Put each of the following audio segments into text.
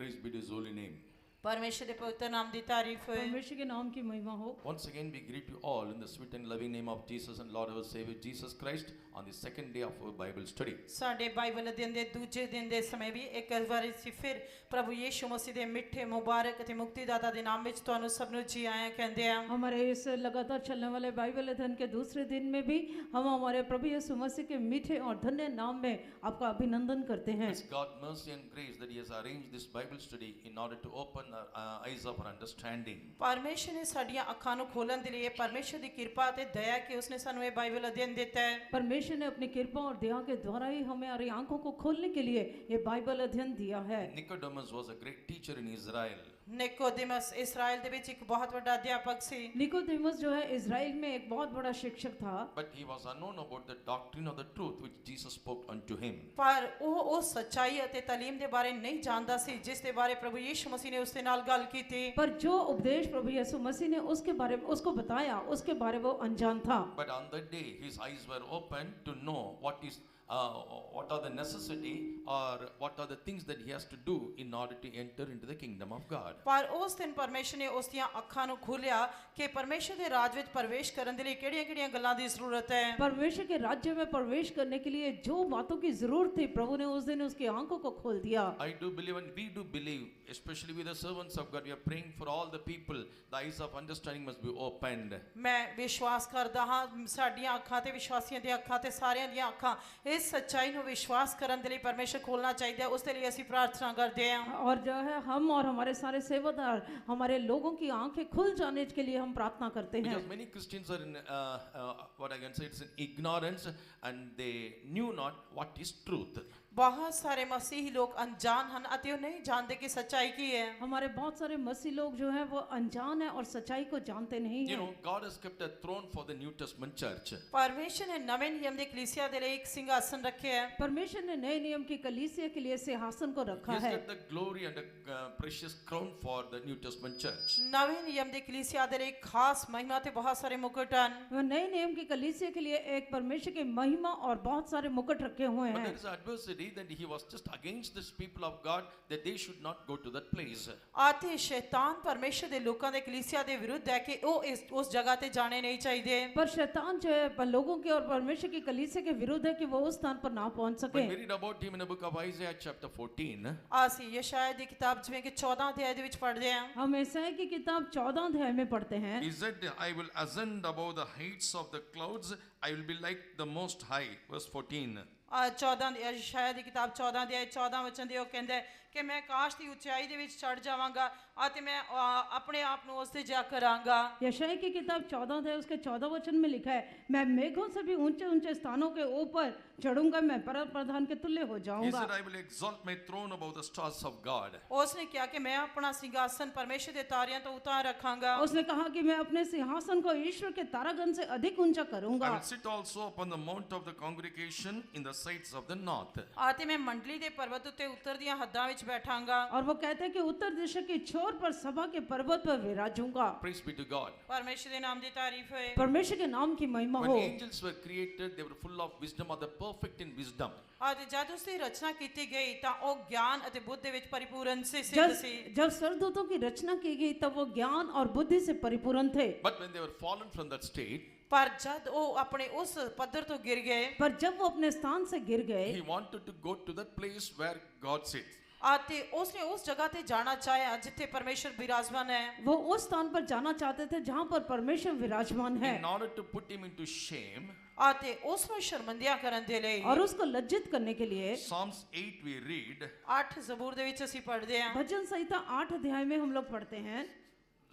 Praise be to his holy name. परमेश्वर के पवित्र नाम दी तारीफ हो। परमेश्वर के नाम की महिमा हो। Once again we greet you all in the sweet and loving name of Jesus and Lord our Savior Jesus Christ on the second day of our Bible study. साडे बाइबल अध्ययन दे दूजे दिन दे समय भी एक बार फिर प्रभु यीशु मसीह दे मिठे मुबारक ते मुक्तिदाता दे नाम विच तुहानू सब नु जी आया कहंदे आ। हमारे इस लगातार चलने वाले बाइबल अध्ययन के दूसरे दिन में भी हम हमारे प्रभु यीशु मसीह के मीठे और धन्य नाम में आपका अभिनंदन करते हैं। It's God's mercy and grace that He has arranged this Bible study in order to open our eyes of our understanding. परमेश्वर ने साडियां अखां नु खोलन दे लिए परमेश्वर दी कृपा ते दया के उसने सानू ये बाइबल अध्ययन देता है। परमेश्वर ने अपनी कृपा और दया के द्वारा ही हमें हमारी आंखों को खोलने के लिए ये बाइबल अध्ययन दिया है। Nicodemus was a great teacher in Israel. Nicodemus इस्राएल दे विच एक बहुत बड़ा अध्यापक सी। निकोदेमस जो है इजराइल में एक बहुत बड़ा शिक्षक था। But he was unknown about the doctrine of the truth which Jesus spoke unto him. पर ਉਹ सच्चाई ਅਤੇ ਤਾਲੀਮ ਦੇ ਬਾਰੇ ਨਹੀਂ ਜਾਣਦਾ ਸੀ ਜਿਸ ਦੇ ਬਾਰੇ ਪ੍ਰਭੂ ਯੀਸ਼ੂ ਮਸੀਹ ਨੇ ਉਸ ਦੇ ਨਾਲ ਗੱਲ ਕੀਤੀ। पर जो उपदेश प्रभु यीशु मसीह ने उसके बारे में उसको बताया उसके बारे में वो अनजान था। But on that day his eyes were open to know what are the necessity or what are the things that he has to do in order to enter into the kingdom of God. पर उस दिन परमेश्वर ने ਉਸ ਦੀਆਂ ਅੱਖਾਂ ਨੂੰ ਖੋਲਿਆ ਕਿ ਪਰਮੇਸ਼ਰ ਦੇ ਰਾਜ ਵਿੱਚ ਪ੍ਰਵੇਸ਼ ਕਰਨ ਦੇ ਲਈ ਕਿਹੜੀਆਂ-ਕਿਹੜੀਆਂ ਗੱਲਾਂ ਦੀ ਜ਼ਰੂਰਤ ਹੈ। परमेश्वर के राज्य में प्रवेश करने के लिए जो बातों की जरूरत थी प्रभु ने उस दिन उसकी आंखों को खोल दिया। I do believe and we do believe, especially with the servants of God, we are praying for all the people. The eyes of understanding must be opened. ਮੈਂ ਵਿਸ਼ਵਾਸ ਕਰਦਾ ਹਾਂ ਸਾਡੀਆਂ ਅੱਖਾਂ ਤੇ ਵਿਸ਼ਵਾਸੀਆਂ ਦੀਆਂ ਅੱਖਾਂ ਤੇ ਸਾਰਿਆਂ ਦੀਆਂ ਅੱਖਾਂ ਇਸ सच्चाई ਨੂੰ ਵਿਸ਼ਵਾਸ ਕਰਨ ਦੇ ਲਈ ਪਰਮੇਸ਼ਰ ਖੋਲਣਾ ਚਾਹੀਦਾ ਹੈ। ਉਸ ਦੇ ਲਈ ਅਸੀਂ प्रार्थना करते हैं। और जो है हम और हमारे सारे सेवादार हमारे लोगों की आंखें खुल जाने के लिए हम प्रार्थना करते हैं। Because many Christians are in what I can say, it's in ignorance and they knew not what is truth. बहुत सारे मसीही लोग अनजान हैं अति वो नहीं जानते कि सच्चाई की है। हमारे बहुत सारे मसीह लोग जो हैं वो अनजान हैं और सच्चाई को जानते नहीं हैं। You know, God has kept a throne for the New Testament church. परमेश्वर ने नवे नियम दी कलीसिया दे लिए एक सिंहासन रखे हैं। परमेश्वर ने नए नियम की कलीसिया के लिए सिंहासन को रखा He has है। kept the glory and a precious crown for the New Testament church. नवे नियम दी कलीसिया दे लिए खास महिमा ते बहुत सारे मुकुट हैं। वो नए नियम की कलीसिया के लिए एक परमेश्वर की महिमा और बहुत सारे मुकुट रखे हुए But हैं। there is an adversity that he was just against this people of God, that they should not go to that place. आते शैतान परमेश्वर दे लोकां दे कलीसिया दे विरुद्ध है कि वो उस जगह ते जाने नहीं चाहिए। पर शैतान जो है लोगों के और परमेश्वर की कलीसिया के विरुद्ध है कि वो उस स्थान पर ना पहुंच सके। When we read about him in the book of Isaiah chapter 14, आसी यशायाह दी किताब जिवें कि 14 अध्याय दे विच पढ़दे हैं। हम ईसाई की किताब 14 अध्याय में पढ़ते हैं। he said, I will ascend above the heights of the clouds, I will be like the most high. Verse 14. 14 यशायाह दी किताब 14 अध्याय 14 वचन दे ਉਹ ਕਹਿੰਦਾ ਹੈ ਕਿ ਮੈਂ ਆਕਾਸ਼ ਦੀ ਉਚਾਈ ਦੇ ਵਿੱਚ ਚੜ ਜਾਵਾਂਗਾ ਅਤੇ ਮੈਂ अपने आप ਨੂੰ ਉਸ ਤੇ ਜਾ ਕਰਾਂਗਾ। यशायाह की किताब 14 अध्याय उसके 14 वचन में लिखा है, मैं मेघों से भी ऊंचे-ऊंचे स्थानों के ऊपर चढ़ूंगा, मैं परम प्रधान के तुल्य हो He जाऊंगा। said, I will exalt my throne above the stars of God. उसने क्या कि मैं अपना सिंहासन परमेश्वर के तारियां तो ऊपर रखांगा। उसने कहा कि मैं अपने सिंहासन को ईश्वर के तारागण से अधिक ऊंचा I करूंगा। will sit also upon the mount of the congregation in the sides of the north. आते मैं मंडली दे पर्वत उत्ते उत्तर दियां हद्दां विच बैठांगा। और वो कहते हैं कि उत्तर दिशा की छोर पर सभा के पर्वत पर विराजूंगा। Praise be to God. परमेश्वर के नाम दी तारीफ है। परमेश्वर के नाम की महिमा When हो। angels were created, they were full of wisdom, or the perfect in wisdom. आज जब उसकी रचना की गई ता ओ ज्ञान अते बुद्धि दे विच परिपूर्ण से सिद्ध सी। जब स्वर्गदूतों की रचना की गई तब वो ज्ञान और बुद्धि से परिपूर्ण थे। But when they were fallen from that state, पर जब वो अपने उस पद्धर तो गिर गए, पर जब वो अपने स्थान से गिर गए, he wanted to go to that place where God sits. आते उसने उस जगह ते जाना चाहा जिथे परमेश्वर विराजमान है। वो उस स्थान पर जाना चाहते थे जहाँ पर परमेश्वर विराजमान है। In order to put him into shame, आते उसमें शर्मिंदा करन दे लिए और उसको लज्जित करने के लिए Psalms 8 we read, 8 ज़बूर दे विच ਅਸੀਂ पढ़दे हैं। भजन संहिता 8 अध्याय में हम लोग पढ़ते हैं।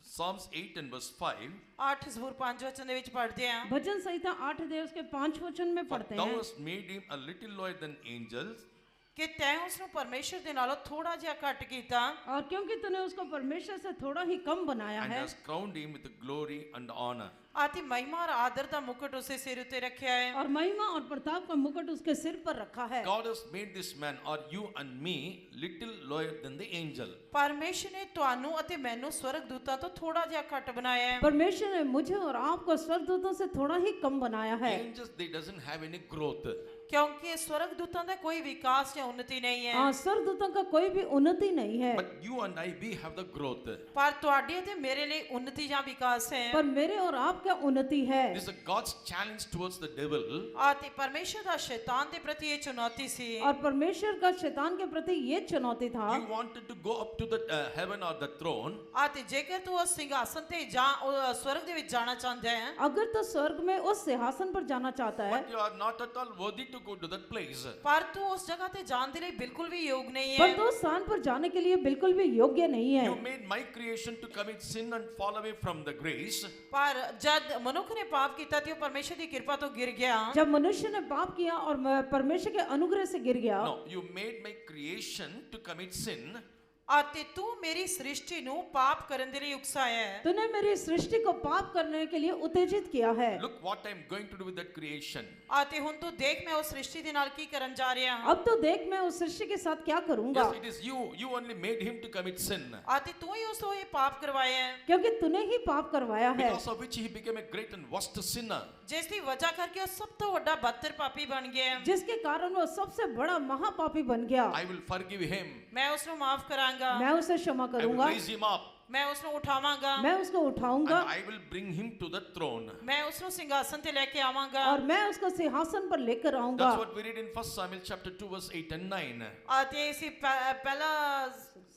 Psalms 8 and verse 5, 8 ज़बूर 5 वचन दे विच पढ़दे हैं। भजन संहिता 8 अध्याय उसके 5 वचन में For पढ़ते thou हैं hast made him a little lower than angels, कि तैं उसनु परमेश्वर दे नालों थोड़ा जिहा घट कीता और क्योंकि तूने उसको परमेश्वर से थोड़ा ही कम बनाया and है hast crowned him with glory and honor. आती महिमा और आदर दा मुकुट उसे सिर उते रखया है। और महिमा और प्रताप का मुकुट उसके सिर पर रखा है। God has made this man or you and me little lower than the angel. परमेश्वर ने तुहानू अते मैनू स्वर्गदूतां तो थोड़ा जिहा घट बनाया है। परमेश्वर ने मुझे और आपको स्वर्गदूतों से थोड़ा ही कम बनाया है। Angels, they doesn't have any growth. ਕਿਉਂਕਿ ਸਵਰਗਦੂਤਾਂ ਦਾ ਕੋਈ ਵਿਕਾਸ ਜਾਂ ਉન્નਤੀ ਨਹੀਂ ਹੈ। हाँ, स्वर्गदूतों का कोई भी उन्नति नहीं है, But you and I, we have the growth. ਪਰ ਤੁਹਾਡੇ ਅਤੇ ਮੇਰੇ ਲਈ ਉન્નਤੀ ਜਾਂ ਵਿਕਾਸ ਹੈ। पर मेरे और आपका उन्नति है। This is God's challenge towards the devil. ਅਤੇ ਪਰਮੇਸ਼ਰ ਦਾ ਸ਼ੈਤਾਨ ਦੇ ਪ੍ਰਤੀ ਇਹ ਚੁਣੌਤੀ ਸੀ। और परमेश्वर का शैतान के प्रति ये चुनौती था। You wanted to go up to the heaven or the throne. ਅਤੇ ਜੇਕਰ ਤੂੰ ਉਸ ਸਿੰਘਾਸਨ ਤੇ ਜਾਂ ਉਹ ਸਵਰਗ ਦੇ ਵਿੱਚ ਜਾਣਾ ਚਾਹੁੰਦਾ ਹੈ, अगर तो स्वर्ग में उस सिंहासन पर जाना चाहता है, But you are not at all worthy to go to that place. ਪਰ ਤੂੰ ਉਸ ਜਗ੍ਹਾ ਤੇ ਜਾਣ ਦੇ ਲਈ ਬਿਲਕੁਲ ਵੀ ਯੋਗ ਨਹੀਂ पर ਹੈ। तो स्थान पर जाने के लिए बिल्कुल भी योग्य नहीं है। You made my creation to commit sin and fall away from the grace. ਪਰ ਜਦ ਮਨੁੱਖ ਨੇ ਪਾਪ ਕੀਤਾ ਤੇ ਉਹ ਪਰਮੇਸ਼ਰ ਦੀ ਕਿਰਪਾ ਤੋਂ ਗਿਰ ਗਿਆ। जब मनुष्य ने पाप किया और परमेश्वर के अनुग्रह से गिर गया, No, you made my creation to commit sin. ਅਤੇ ਤੂੰ ਮੇਰੀ ਸ੍ਰਿਸ਼ਟੀ ਨੂੰ ਪਾਪ ਕਰਨ ਦੇ ਲਈ ਉਕਸਾਇਆ ਹੈ। तूने मेरी सृष्टि को पाप करने के लिए उत्तेजित किया है। Look what I am going to do with that creation. ਅਤੇ ਹੁਣ ਤੂੰ ਦੇਖ ਮੈਂ ਉਸ ਸ੍ਰਿਸ਼ਟੀ ਦੇ ਨਾਲ ਕੀ ਕਰਨ ਜਾ ਰਿਹਾ ਹਾਂ। अब तो देख मैं उस सृष्टि के साथ क्या करूंगा, Yes, it is you. You only made him to commit sin. ਅਤੇ ਤੂੰ ਹੀ ਉਸ ਤੋਂ ਇਹ ਪਾਪ ਕਰਵਾਇਆ ਹੈ, क्योंकि तूने ही पाप करवाया है, Because of which he became a great and worst sinner. ਜਿਸ ਦੀ ਵਜ੍ਹਾ ਕਰਕੇ ਉਹ ਸਭ ਤੋਂ ਵੱਡਾ ਬਦਤਰ ਪਾਪੀ ਬਣ ਗਿਆ। जिसके कारण वो सबसे बड़ा महापापी बन गया। I will forgive him. ਮੈਂ ਉਸ ਨੂੰ ਮਾਫ ਕਰਾਂਗਾ, मैं उसे क्षमा I will करूंगा, raise him up. ਮੈਂ ਉਸ ਨੂੰ ਉਠਾਵਾਂਗਾ, मैं उसको उठाऊंगा And I will bring him to the throne. ਮੈਂ ਉਸ ਨੂੰ ਸਿੰਘਾਸਨ ਤੇ ਲੈ ਕੇ ਆਵਾਂਗਾ। और मैं उसको सिंहासन पर लेकर आऊंगा। That's what we read in 1 Samuel chapter 2 verse 8 and 9. ਅਤੇ ਅਸੀਂ ਪਹਿਲਾ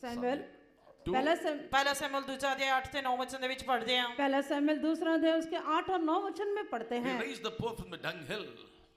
सैमुएल Two. ਪਹਿਲਾ ਸੈਮੂਅਲ ਦੂਜਾ ਦੇ 8 ਤੇ 9 ਵਚਨ ਦੇ ਵਿੱਚ ਪੜ੍ਹਦੇ ਹਾਂ। पहला सैमुएल दूसरा अध्याय उसके 8 और 9 वचन में पढ़ते He हैं। raised the poor from the dunghill.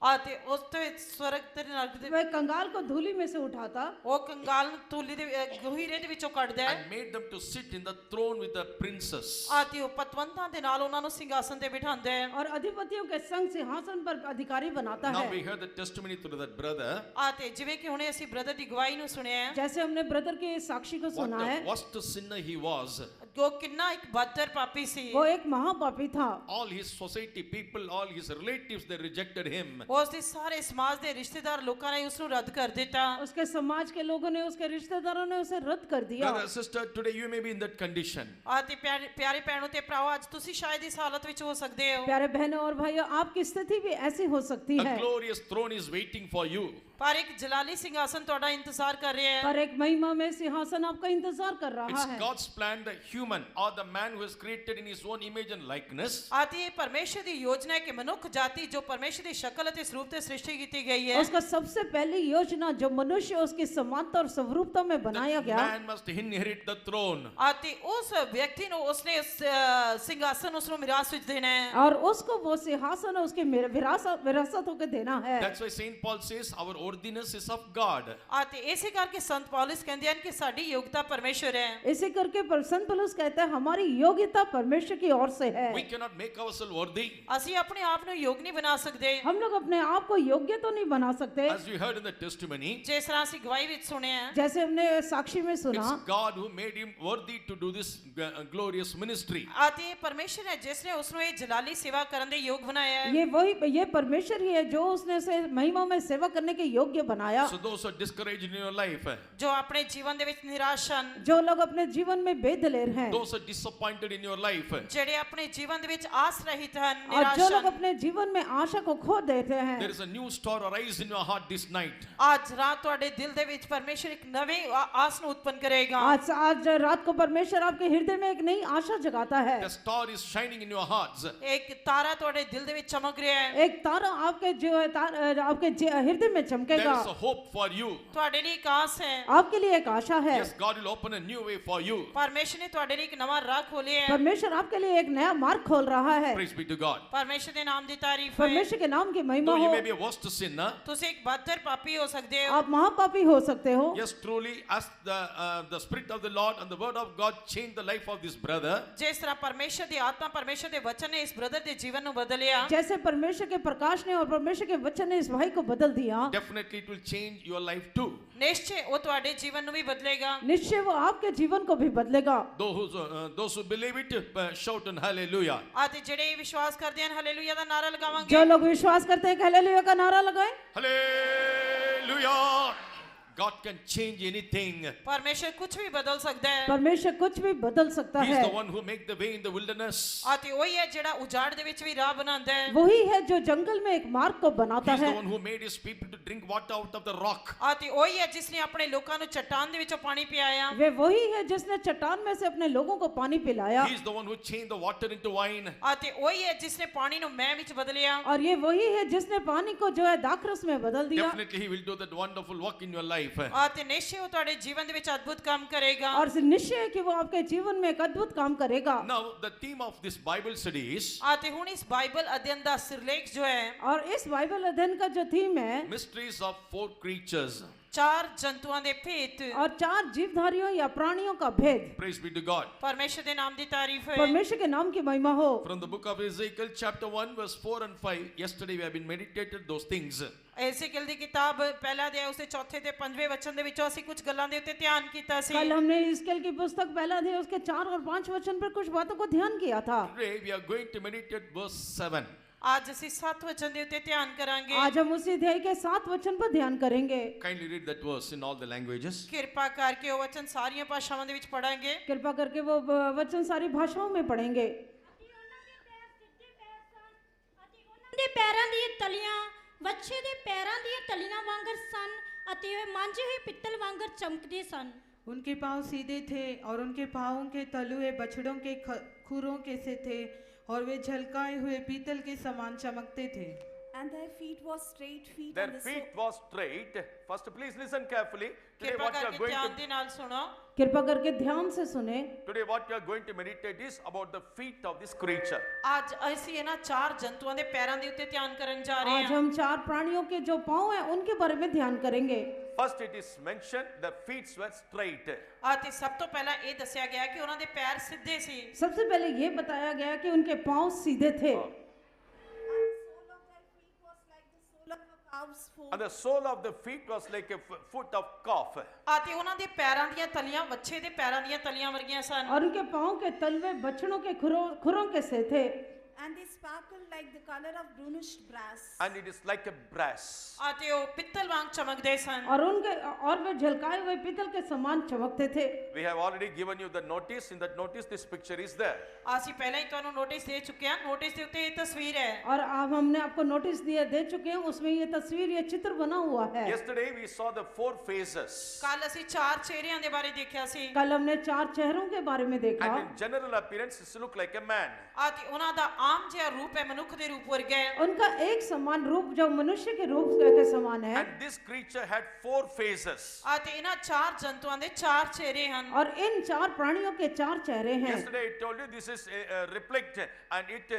ਅਤੇ ਉਸ ਤੇ ਸਵਰਗ ਤੇ ਨਰਕ ਦੇ वह कंगाल को धूली में से उठाता ਉਹ ਕੰਗਾਲ ਨੂੰ ਤੂਲੀ ਦੇ ਗਹੀਰੇ ਦੇ ਵਿੱਚੋਂ ਕੱਢਦਾ ਹੈ। And made them to sit in the throne with the princes. ਅਤੇ ਉਹ ਪਤਵੰਤਾਂ ਦੇ ਨਾਲ ਉਹਨਾਂ ਨੂੰ ਸਿੰਘਾਸਨ ਤੇ ਬਿਠਾਉਂਦਾ ਹੈ। और अधिपतियों के संग सिंहासन पर अधिकारी बनाता Now है। we heard the testimony through that brother. ਅਤੇ ਜਿਵੇਂ ਕਿ ਹੁਣੇ ਅਸੀਂ ਬ੍ਰਦਰ ਦੀ ਗਵਾਹੀ ਨੂੰ ਸੁਣਿਆ ਹੈ, जैसे हमने ब्रदर के साक्षी को What सुना है, a worst sinner he was. ਉਹ ਕਿੰਨਾ ਇੱਕ ਬਦਤਰ ਪਾਪੀ ਸੀ। वो एक महापापी था। All his society people, all his relatives, they rejected him. ਉਸ ਦੇ ਸਾਰੇ ਸਮਾਜ ਦੇ ਰਿਸ਼ਤੇਦਾਰ ਲੋਕਾਂ ਨੇ ਉਸ ਨੂੰ ਰੱਦ ਕਰ ਦਿੱਤਾ। उसके समाज के लोगों ने, उसके रिश्तेदारों ने उसे रद्द कर दिया। Brother, sister, today you may be in that condition. ਅਤੇ ਪਿਆਰੇ ਭੈਣੋ ਤੇ ਭਰਾਓ, ਅੱਜ ਤੁਸੀਂ ਸ਼ਾਇਦ ਇਸ ਹਾਲਤ ਵਿੱਚ ਹੋ ਸਕਦੇ ਹੋ। प्यारे बहनों और भाइयों, आपकी स्थिति भी ऐसी हो सकती A है, glorious throne is waiting for you. ਪਰ ਇੱਕ ਜਲਾਲੀ ਸਿੰਘਾਸਨ ਤੁਹਾਡਾ ਇੰਤਜ਼ਾਰ ਕਰ ਰਿਹਾ ਹੈ। पर एक महिमा में सिंहासन आपका इंतजार कर रहा It's है। God's plan, the human or the man who is created in his own image and likeness. ਅਤੇ ਇਹ ਪਰਮੇਸ਼ਰ ਦੀ ਯੋਜਨਾ ਹੈ ਕਿ ਮਨੁੱਖ ਜਾਤੀ ਜੋ ਪਰਮੇਸ਼ਰ ਦੀ ਸ਼ਕਲ ਅਤੇ ਸਰੂਪ ਤੇ ਸ੍ਰਿਸ਼ਟੀ ਕੀਤੀ ਗਈ ਹੈ, उसका सबसे पहली योजना जो मनुष्य उसकी समानता और स्वरूपता में बनाया गया, Man must inherit the throne. ਅਤੇ ਉਸ ਵਿਅਕਤੀ ਨੂੰ ਉਸਨੇ ਸਿੰਘਾਸਨ ਉਸ ਨੂੰ ਮਿਰਾਸ ਵਿੱਚ ਦੇਣਾ ਹੈ। और उसको वो सिंहासन उसकी विरासत होकर देना है। That's why Saint Paul says our worthiness is of God. ਅਤੇ ਇਸੇ ਕਰਕੇ ਸੰਤ ਪੌਲਸ ਕਹਿੰਦੇ ਹਨ ਕਿ ਸਾਡੀ ਯੋਗਤਾ ਪਰਮੇਸ਼ਰ ਹੈ। इसी करके संत पौलुस कहते हैं हमारी योग्यता परमेश्वर की ओर से है। We cannot make ourselves worthy. ਅਸੀਂ ਆਪਣੇ ਆਪ ਨੂੰ ਯੋਗ ਨਹੀਂ ਬਣਾ ਸਕਦੇ। हम लोग अपने आप को योग्य तो नहीं बना सकते, As we heard in the testimony, ਜਿਸ ਤਰ੍ਹਾਂ ਅਸੀਂ ਗਵਾਹੀ ਵਿੱਚ ਸੁਣਿਆ ਹੈ, जैसे हमने साक्षी में सुना। it's God who made him worthy to do this glorious ministry. ਅਤੇ ਇਹ ਪਰਮੇਸ਼ਰ ਹੈ ਜਿਸ ਨੇ ਉਸ ਨੂੰ ਇਹ ਜਲਾਲੀ ਸੇਵਾ ਕਰਨ ਦੇ ਯੋਗ ਬਣਾਇਆ ਹੈ। ये परमेश्वर ही है जो उसने उसे महिमा में सेवा करने के योग्य बनाया। So those who are discouraged in your life, ਜੋ ਆਪਣੇ ਜੀਵਨ ਦੇ ਵਿੱਚ ਨਿਰਾਸ਼ ਹਨ, जो लोग अपने जीवन में बेदलेर हैं, those who are disappointed in your life, ਜਿਹੜੇ ਆਪਣੇ ਜੀਵਨ ਦੇ ਵਿੱਚ ਆਸ ਰਹਿਤ ਹਨ, और जो ਨਿਰਾਸ਼ लोग ਹਨ, अपने जीवन में आशा को खो देते हैं, there is a new star arise in your heart this night. ਅੱਜ ਰਾਤ ਤੁਹਾਡੇ ਦਿਲ ਦੇ ਵਿੱਚ ਪਰਮੇਸ਼ਰ ਇੱਕ ਨਵੇਂ ਆਸ ਨੂੰ ਉਤਪੰਨ ਕਰੇਗਾ। आज रात को परमेश्वर आपके हृदय में एक नई आशा जगाता है। The star is shining in your hearts. ਇੱਕ ਤਾਰਾ ਤੁਹਾਡੇ ਦਿਲ ਦੇ ਵਿੱਚ ਚਮਕ ਰਿਹਾ ਹੈ। एक तारा आपके जो है आपके हृदय में There चमकेगा। is a hope for you. ਤੁਹਾਡੇ ਲਈ ਇੱਕ ਆਸ ਹੈ। आपके लिए एक आशा है। Yes, God will open a new way for you. ਪਰਮੇਸ਼ਰ ਨੇ ਤੁਹਾਡੇ ਲਈ ਇੱਕ ਨਵਾਂ ਰਾਹ ਖੋਲ੍ਹਿਆ ਹੈ। परमेश्वर आपके लिए एक नया मार्ग खोल रहा है। Praise be to God. ਪਰਮੇਸ਼ਰ ਦੇ ਨਾਮ ਦੀ ਤਾਰੀਫ ਹੈ। परमेश्वर के नाम की महिमा Though you हो। may be a worst sinner, ਤੁਸੀਂ ਇੱਕ ਬਦਤਰ ਪਾਪੀ ਹੋ ਸਕਦੇ ਹੋ। आप महापापी हो सकते हो। yes, truly, as the Spirit of the Lord and the Word of God changed the life of this brother, ਜਿਸ ਤਰ੍ਹਾਂ ਪਰਮੇਸ਼ਰ ਦੀ ਆਤਮਾ ਪਰਮੇਸ਼ਰ ਦੇ ਵਚਨ ਨੇ ਇਸ ਬ੍ਰਦਰ ਦੇ ਜੀਵਨ ਨੂੰ ਬਦਲਿਆ, जैसे परमेश्वर के प्रकाश ने और परमेश्वर के वचन ने इस भाई को बदल दिया, definitely it will change your life too. ਨਿਸ਼ਚੈ ਉਹ ਤੁਹਾਡੇ ਜੀਵਨ ਨੂੰ ਵੀ ਬਦਲੇਗਾ। निश्चय वो आपके जीवन को भी बदलेगा। Those who believe it, shout and hallelujah. ਅਤੇ ਜਿਹੜੇ ਇਹ ਵਿਸ਼ਵਾਸ ਕਰਦੇ ਹਨ ਹਾਲੇਲੂਇਆ ਦਾ ਨਾਰਾ ਲਗਾਵਾਂਗੇ। जो लोग विश्वास करते हैं हालेलुया का नारा लगाएं। Hallelujah. God can change anything. ਪਰਮੇਸ਼ਰ ਕੁਝ ਵੀ ਬਦਲ ਸਕਦਾ ਹੈ परमेश्वर कुछ भी बदल सकता He is है। the one who make the way in the wilderness. ਅਤੇ ਉਹੀ ਹੈ ਜਿਹੜਾ ਉਜਾੜ ਦੇ ਵਿੱਚ ਵੀ ਰਾਹ ਬਣਾਉਂਦਾ ਹੈ वही है जो जंगल में एक मार्ग को He बनाता is the है। one who made his people to drink water out of the rock. ਅਤੇ ਉਹੀ ਹੈ ਜਿਸ ਨੇ ਆਪਣੇ ਲੋਕਾਂ ਨੂੰ ਚੱਟਾਨ ਦੇ ਵਿੱਚੋਂ ਪਾਣੀ ਪਿਆਇਆ वे वही है जिसने चट्टान में से अपने लोगों को पानी पिलाया। He is the one who changed the water into wine. ਅਤੇ ਉਹੀ ਹੈ ਜਿਸ ਨੇ ਪਾਣੀ ਨੂੰ ਮੈਹ ਵਿੱਚ ਬਦਲਿਆ और ये वही है जिसने पानी को जो है दाखरस में बदल दिया। Definitely he will do that wonderful work in your life. ਅਤੇ ਨਿਸ਼ਚੈ ਉਹ ਤੁਹਾਡੇ ਜੀਵਨ ਦੇ ਵਿੱਚ ਅਦਭੁਤ ਕੰਮ ਕਰੇਗਾ और निश्चय है कि वो आपके जीवन में एक अद्भुत काम करेगा। Now the theme of this Bible study is ਅਤੇ ਹੁਣ ਇਸ ਬਾਈਬਲ ਅਧਿਐਨ ਦਾ ਸਿਰਲੇਖ ਜੋ ਹੈ और इस बाइबल अध्ययन का जो थीम है mysteries of four creatures. ਚਾਰ ਜੰਤੂਆਂ ਦੇ ਭੇਤ और 4 जीवधारियों या प्राणियों का भेद। Praise be to God. ਪਰਮੇਸ਼ਰ ਦੇ ਨਾਮ ਦੀ ਤਾਰੀਫ ਹੈ परमेश्वर के नाम की महिमा हो। From the book of Ezekiel chapter 1 verse 4 and 5. Yesterday we have been meditated those things. एसेकियल ਦੀ किताब ਪਹਿਲਾ ਅਧਿਆਇ ਉਸਦੇ ਚੌਥੇ ਤੇ ਪੰਜਵੇਂ ਵਚਨ ਦੇ ਵਿੱਚੋਂ ਅਸੀਂ ਕੁਝ ਗੱਲਾਂ ਦੇ ਉੱਤੇ ਧਿਆਨ ਕੀਤਾ ਸੀ कल हमने इसकेल की पुस्तक पहला अध्याय उसके 4 और 5 वचन पर कुछ बातों को ध्यान किया था। Today we are going to meditate verse 7. ਅੱਜ ਅਸੀਂ 7 ਵਚਨ ਦੇ ਉੱਤੇ ਧਿਆਨ ਕਰਾਂਗੇ आज हम उसी अध्याय के 7 वचन पर ध्यान करेंगे। Kindly read that verse in all the languages. ਕਿਰਪਾ ਕਰਕੇ ਉਹ ਵਚਨ ਸਾਰੀਆਂ ਭਾਸ਼ਾਵਾਂ ਦੇ ਵਿੱਚ ਪੜਾਂਗੇ कृपा करके वो वचन सारी भाषाओं में पढ़ेंगे। ਦੇ ਪੈਰਾਂ ਦੀਆਂ ਤਲੀਆਂ ਵੱਛੇ ਦੇ ਪੈਰਾਂ ਦੀਆਂ ਤਲੀਆਂ ਵਾਂਗਰ ਸਨ ਅਤੇ ਉਹ ਮਾਂਜੇ ਹੋਏ ਪਿੱਤਲ ਵਾਂਗਰ ਚਮਕਦੇ ਸਨ। उनके पाँव सीधे थे और उनके पाँवों के तलुए बछड़ों के खुरों के से थे और वे झलकाए हुए पीतल के समान चमकते थे। And their feet was straight feet. Their and the feet was straight. First, please listen carefully. Today ਕਿਰਪਾ what we are ਕਰਕੇ going ਧਿਆਨ to ਦੇ ਨਾਲ ਸੁਣੋ कृपा करके ध्यान से सुने। today what we are going to meditate is about the feet of this creature. ਅੱਜ ਅਸੀਂ ਇਹਨਾਂ ਚਾਰ ਜੰਤੂਆਂ ਦੇ ਪੈਰਾਂ ਦੇ ਉੱਤੇ ਧਿਆਨ ਕਰਨ ਜਾ ਰਹੇ आज ਹਾਂ हम 4 प्राणियों के जो पाँव हैं उनके बारे में ध्यान करेंगे। First, it is mentioned the feet were straight. ਅਤੇ ਸਭ ਤੋਂ ਪਹਿਲਾਂ ਇਹ ਦੱਸਿਆ ਗਿਆ ਕਿ ਉਹਨਾਂ ਦੇ ਪੈਰ ਸਿੱਧੇ ਸੀ सबसे पहले ये बताया गया कि उनके पाँव सीधे थे And the sole of their feet was like And the sole of the feet was the calf's foot. like a foot of calf. ਅਤੇ ਉਹਨਾਂ ਦੇ ਪੈਰਾਂ ਦੀਆਂ ਤਲੀਆਂ ਵੱਛੇ ਦੇ ਪੈਰਾਂ ਦੀਆਂ ਤਲੀਆਂ ਵਰਗੀਆਂ ਸਨ और उनके पाँव के तलवे बछड़ों के खुरों के से थे And they sparkled like the color of burnished brass. And it is like a brass. ਅਤੇ ਉਹ ਪਿੱਤਲ ਵਾਂਗ ਚਮਕਦੇ ਸਨ और वे झलकाए हुए पीतल के समान चमकते थे। We have already given you the notice. In that notice, this picture is there. ਅਸੀਂ ਪਹਿਲਾਂ ਹੀ ਤੁਹਾਨੂੰ ਨੋਟਿਸ ਦੇ ਚੁੱਕੇ ਹਾਂ ਨੋਟਿਸ ਦੇ ਉੱਤੇ ਇਹ ਤਸਵੀਰ ਹੈ और अब हमने आपको नोटिस दे चुके हैं, उसमें ये तस्वीर ये चित्र बना हुआ है। Yesterday, we saw the four phases. ਕੱਲ ਅਸੀਂ ਚਾਰ ਚਿਹਰਿਆਂ ਦੇ ਬਾਰੇ ਦੇਖਿਆ ਸੀ कल हमने 4 चेहरों के बारे में देखा And in general appearance, it looked like a man. ਅਤੇ ਉਹਨਾਂ ਦਾ ਆਮ ਜਿਹਾ ਰੂਪ ਹੈ ਮਨੁੱਖ ਦੇ ਰੂਪ ਵਰਗਾ ਹੈ उनका एक समान रूप जो मनुष्य के रूप के समान है And this creature had four phases. ਅਤੇ ਇਹਨਾਂ ਚਾਰ ਜੰਤੂਆਂ ਦੇ ਚਾਰ ਚਿਹਰੇ ਹਨ और इन 4 प्राणियों के 4 चेहरे हैं। Yesterday, I told you this is a reflect and it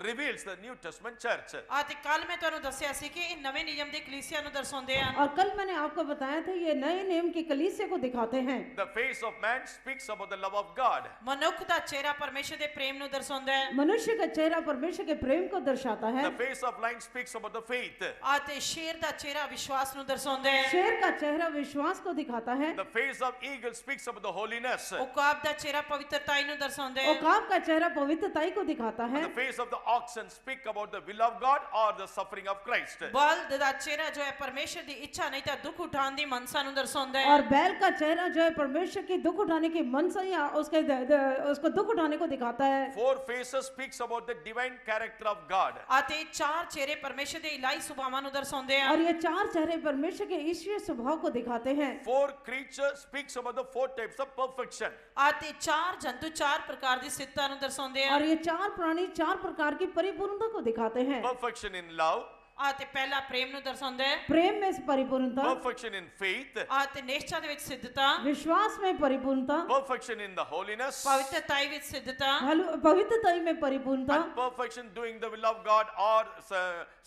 reveals the New Testament church. ਅਤੇ ਕੱਲ ਮੈਂ ਤੁਹਾਨੂੰ ਦੱਸਿਆ ਸੀ ਕਿ ਇਹ ਨਵੇਂ ਨਿਯਮ ਦੇ ਕਲੀਸਿਆ ਨੂੰ ਦਰਸਾਉਂਦੇ ਹਨ और कल मैंने आपको बताया था ये नए नियम की कलीसिया को दिखाते हैं। The face of man speaks about the love of God. ਮਨੁੱਖ ਦਾ ਚਿਹਰਾ ਪਰਮੇਸ਼ਰ ਦੇ ਪ੍ਰੇਮ ਨੂੰ ਦਰਸਾਉਂਦਾ ਹੈ मनुष्य का चेहरा परमेश्वर के प्रेम को दर्शाता है। The face of lion speaks about the faith. ਅਤੇ ਸ਼ੇਰ ਦਾ ਚਿਹਰਾ ਵਿਸ਼ਵਾਸ ਨੂੰ ਦਰਸਾਉਂਦਾ ਹੈ शेर का चेहरा विश्वास को दिखाता है। The face of eagle speaks about the holiness. ਉਕਾਬ ਦਾ ਚਿਹਰਾ ਪਵਿੱਤਰਤਾਈ ਨੂੰ ਦਰਸਾਉਂਦਾ ਹੈ औकाब का चेहरा पवित्रताई को दिखाता है। The face of the oxen speak about the will of God or the suffering of Christ. ਬਲਦ ਦਾ ਚਿਹਰਾ ਜੋ ਹੈ ਪਰਮੇਸ਼ਰ ਦੀ ਇੱਛਾ ਨਹੀਂ ਤਾਂ ਦੁੱਖ ਉਠਾਉਣ ਦੀ ਮਨਸਾ ਨੂੰ ਦਰਸਾਉਂਦਾ ਹੈ और बैल का चेहरा जो है परमेश्वर की दुख उठाने की मनसा या उसको दुख उठाने को दिखाता है। Four faces speaks about the divine character of God. ਅਤੇ ਚਾਰ ਚਿਹਰੇ ਪਰਮੇਸ਼ਰ ਦੇ ਇਲਾਹੀ ਸੁਭਾਵਾਂ ਨੂੰ ਦਰਸਾਉਂਦੇ और ਹਨ ये 4 चेहरे परमेश्वर के ईश्वरीय स्वभाव को दिखाते हैं। Four creatures speaks about the four types of perfection. ਅਤੇ ਚਾਰ ਜੰਤੂ ਚਾਰ ਪ੍ਰਕਾਰ ਦੀ ਸਿੱਧਤਾ ਨੂੰ ਦਰਸਾਉਂਦੇ और ਹਨ ये 4 प्राणी 4 प्रकार की परिपूर्णता को दिखाते हैं। Perfection in love, ਅਤੇ ਪਹਿਲਾ ਪ੍ਰੇਮ ਨੂੰ ਦਰਸਾਉਂਦਾ ਹੈ प्रेम में परिपूर्णता, perfection in faith, ਅਤੇ ਨਿਸ਼ਚਾ ਦੇ ਵਿੱਚ ਸਿੱਧਤਾ विश्वास में परिपूर्णता, perfection in the holiness, ਪਵਿੱਤਰਤਾਈ ਵਿੱਚ ਸਿੱਧਤਾ पवित्रताई में परिपूर्णता and perfection doing the will of God or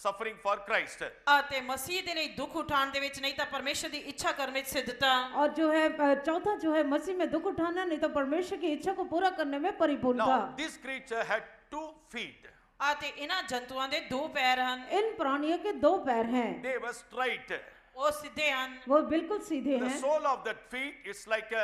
suffering for Christ. ਅਤੇ ਮਸੀਹ ਦੇ ਲਈ ਦੁੱਖ ਉਠਾਉਣ ਦੇ ਵਿੱਚ ਨਹੀਂ ਤਾਂ ਪਰਮੇਸ਼ਰ ਦੀ ਇੱਛਾ ਕਰਨ ਵਿੱਚ ਸਿੱਧਤਾ और जो है चौथा जो है मसीह में दुख उठाना नहीं तो परमेश्वर की इच्छा को पूरा करने में परिपूर्णता। Now, this creature had 2 feet. ਅਤੇ ਇਹਨਾਂ ਜੰਤੂਆਂ ਦੇ ਦੋ ਪੈਰ ਹਨ इन प्राणियों के 2 पैर हैं। They were straight. ਉਹ ਸਿੱਧੇ ਹਨ वो बिल्कुल सीधे The हैं। sole of that feet is like a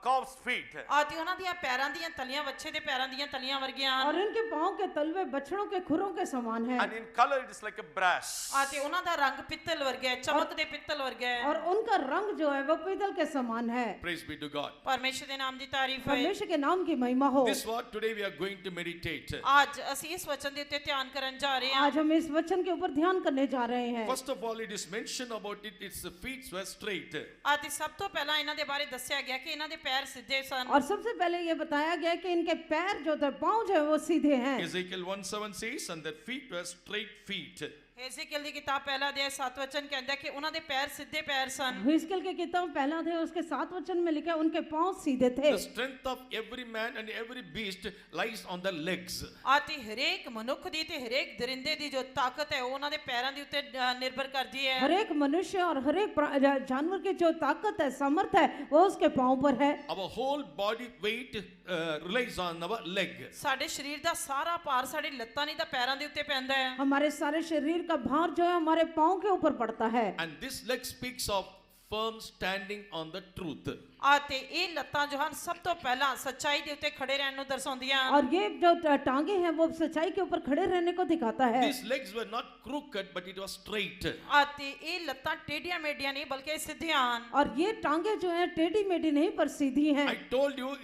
cow's feet. ਆਤੀ ਉਹਨਾਂ ਦੀਆਂ ਪੈਰਾਂ ਦੀਆਂ ਤਲੀਆਂ ਵੱਛੇ ਦੇ ਪੈਰਾਂ ਦੀਆਂ ਤਲੀਆਂ ਵਰਗੀਆਂ ਹਨ और इनके पाँव के तलवे बछड़ों के खुरों के समान है। And in color it is like a brass. ਆਤੀ ਉਹਨਾਂ ਦਾ ਰੰਗ ਪਿੱਤਲ ਵਰਗਾ ਹੈ ਚਮਕਦੇ ਪਿੱਤਲ ਵਰਗਾ ਹੈ और उनका रंग जो है वो पीतल के समान है। Praise be to God. ਪਰਮੇਸ਼ਰ ਦੇ ਨਾਮ ਦੀ ਤਾਰੀਫ ਹੋਏ परमेश्वर के नाम की महिमा हो। This word today we are going to meditate. ਅੱਜ ਅਸੀਂ ਇਸ ਵਚਨ ਦੇ ਉੱਤੇ ਧਿਆਨ ਕਰਨ ਜਾ ਰਹੇ ਹਾਂ आज हम इस वचन के ऊपर ध्यान करने जा रहे हैं। First of all, it is mentioned about it, its feet were straight. ਆਤੀ ਸਭ ਤੋਂ ਪਹਿਲਾਂ ਇਹਨਾਂ ਦੇ ਬਾਰੇ ਦੱਸਿਆ ਗਿਆ ਕਿ ਇਹਨਾਂ ਦੇ ਪੈਰ ਸਿੱਧੇ ਸਨ और सबसे पहले ये बताया गया कि इनके पैर जो थे पाँव जो है वो सीधे हैं। Ezekiel 1:7 says, and their feet were straight feet. ਏਜ਼ੇਕੀਏਲ ਦੀ ਕਿਤਾਬ ਪਹਿਲਾ ਅਧਿਆਇ 7 ਵਚਨ ਕਹਿੰਦਾ ਕਿ ਉਹਨਾਂ ਦੇ ਪੈਰ ਸਿੱਧੇ ਪੈਰ ਸਨ हिजकिय्याह की किताब पहला थे उसके 7 वचन में लिखा है उनके पाँव सीधे थे। The strength of every man and every beast lies on the legs. ਆਤੀ ਹਰੇਕ ਮਨੁੱਖ ਦੀ ਤੇ ਹਰੇਕ ਦਰਿੰਦੇ ਦੀ ਜੋ ਤਾਕਤ ਹੈ ਉਹ ਉਹਨਾਂ ਦੇ ਪੈਰਾਂ ਦੇ ਉੱਤੇ ਨਿਰਭਰ ਕਰਦੀ ਹੈ हर एक मनुष्य और हर एक जानवर की जो ताकत है सामर्थ है वो उसके पाँव पर है। Our whole body weight relies on our leg. ਸਾਡੇ ਸਰੀਰ ਦਾ ਸਾਰਾ ਭਾਰ ਸਾਡੀ ਲੱਤਾਂ ਨਹੀਂ ਤਾਂ ਪੈਰਾਂ ਦੇ ਉੱਤੇ ਪੈਂਦਾ ਹੈ हमारे सारे शरीर का भार जो है हमारे पाँव के ऊपर पड़ता है। And this leg speaks of firm standing on the truth. ਆਤੇ ਇਹ ਲੱਤਾਂ ਜੋ ਹਨ ਸਭ ਤੋਂ ਪਹਿਲਾਂ ਸੱਚਾਈ ਦੇ ਉੱਤੇ ਖੜੇ ਰਹਿਣ ਨੂੰ ਦਰਸਾਉਂਦੀਆਂ ਹਨ और ये जो टांगे हैं वो सच्चाई के ऊपर खड़े रहने को दिखाता है। These legs were not crooked, but it was straight. ਆਤੇ ਇਹ ਲੱਤਾਂ ਟੇਢੀਆਂ ਮੇਢੀਆਂ ਨਹੀਂ ਬਲਕਿ ਇਹ ਸਿੱਧੀਆਂ ਹਨ और ये टांगे जो है टेढ़ी मेढ़ी नहीं पर सीधी हैं। I told you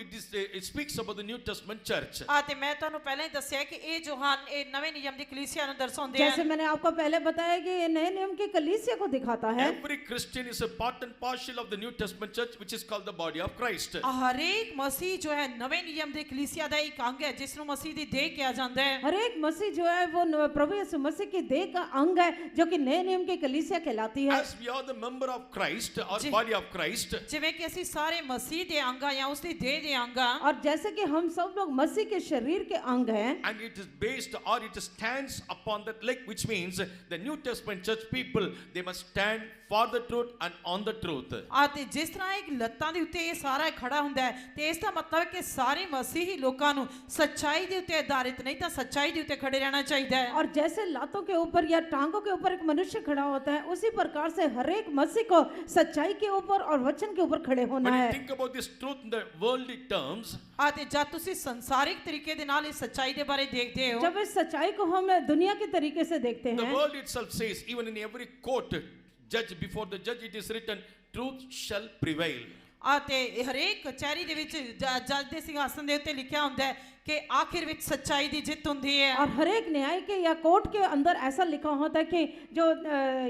it speaks about the New Testament church. ਆਤੇ ਮੈਂ ਤੁਹਾਨੂੰ ਪਹਿਲਾਂ ਹੀ ਦੱਸਿਆ ਕਿ ਇਹ ਜੋ ਹਨ ਇਹ ਨਵੇਂ ਨਿਯਮ ਦੀ ਕਲੀਸਿਆ ਨੂੰ ਦਰਸਾਉਂਦੇ जैसे ਹਨ मैंने आपको पहले बताया कि ये नए नियम की कलीसिया को दिखाता है। Every Christian is a part and parcel of the New Testament church, which is called the body of Christ. ਹਰੇਕ ਮਸੀਹ ਜੋ ਹੈ ਨਵੇਂ ਨਿਯਮ ਦੀ ਕਲੀਸਿਆ ਦਾ ਇੱਕ ਅੰਗ ਹੈ ਜਿਸ ਨੂੰ ਮਸੀਹ ਦੀ ਦੇਹ ਕਿਹਾ ਜਾਂਦਾ ਹੈ हर एक मसीह जो है वो प्रभु यीशु मसीह की देह का अंग है जो कि नए नियम की कलीसिया कहलाती है। As we are the member of Christ or ji. body of Christ, ਜਿਵੇਂ ਕਿ ਅਸੀਂ ਸਾਰੇ ਮਸੀਹ ਦੇ ਅੰਗ ਆ ਜਾਂ ਉਸ ਦੀ ਦੇਹ ਦੇ ਅੰਗ ਆ और जैसे कि हम सब लोग मसीह के शरीर के अंग हैं and it is based or it stands upon that leg, which means the New Testament church people, they must stand for the truth and on the truth. ਅਤੇ ਜਿਸ ਤਰ੍ਹਾਂ ਇੱਕ ਲੱਤਾਂ ਦੇ ਉੱਤੇ ਇਹ ਸਾਰਾ ਖੜਾ ਹੁੰਦਾ ਹੈ ਤੇ ਇਸ ਦਾ ਮਤਲਬ ਹੈ ਕਿ ਸਾਰੇ ਮਸੀਹੀ ਲੋਕਾਂ ਨੂੰ ਸੱਚਾਈ ਦੇ ਉੱਤੇ ਆਧਾਰਿਤ ਨਹੀਂ ਤਾਂ ਸੱਚਾਈ ਦੇ ਉੱਤੇ ਖੜੇ ਰਹਿਣਾ ਚਾਹੀਦਾ ਹੈ और जैसे लातों के ऊपर या टांगों के ऊपर एक मनुष्य खड़ा होता है उसी प्रकार से हर एक मसीह को सच्चाई के ऊपर और वचन के ऊपर खड़े होना When you है। think about this truth in the worldly terms, ਅਤੇ ਜਦ ਤੁਸੀਂ ਸੰਸਾਰਿਕ ਤਰੀਕੇ ਦੇ ਨਾਲ ਇਸ ਸੱਚਾਈ ਦੇ ਬਾਰੇ ਦੇਖਦੇ ਹੋ जब इस सच्चाई को हम दुनिया के तरीके से देखते the हैं world itself says, even in every court, judge before the judge, it is written, truth shall prevail. ਅਤੇ ਹਰੇਕ ਕਚਹਿਰੀ ਦੇ ਵਿੱਚ ਜੱਜ ਦੇ ਸਿੰਘਾਸਨ ਦੇ ਉੱਤੇ ਲਿਖਿਆ ਹੁੰਦਾ ਹੈ ਕਿ ਆਖਿਰ ਵਿੱਚ ਸੱਚਾਈ ਦੀ ਜਿੱਤ ਹੁੰਦੀ ਹੈ और हर एक न्याय के या कोर्ट के अंदर ऐसा लिखा होता है कि जो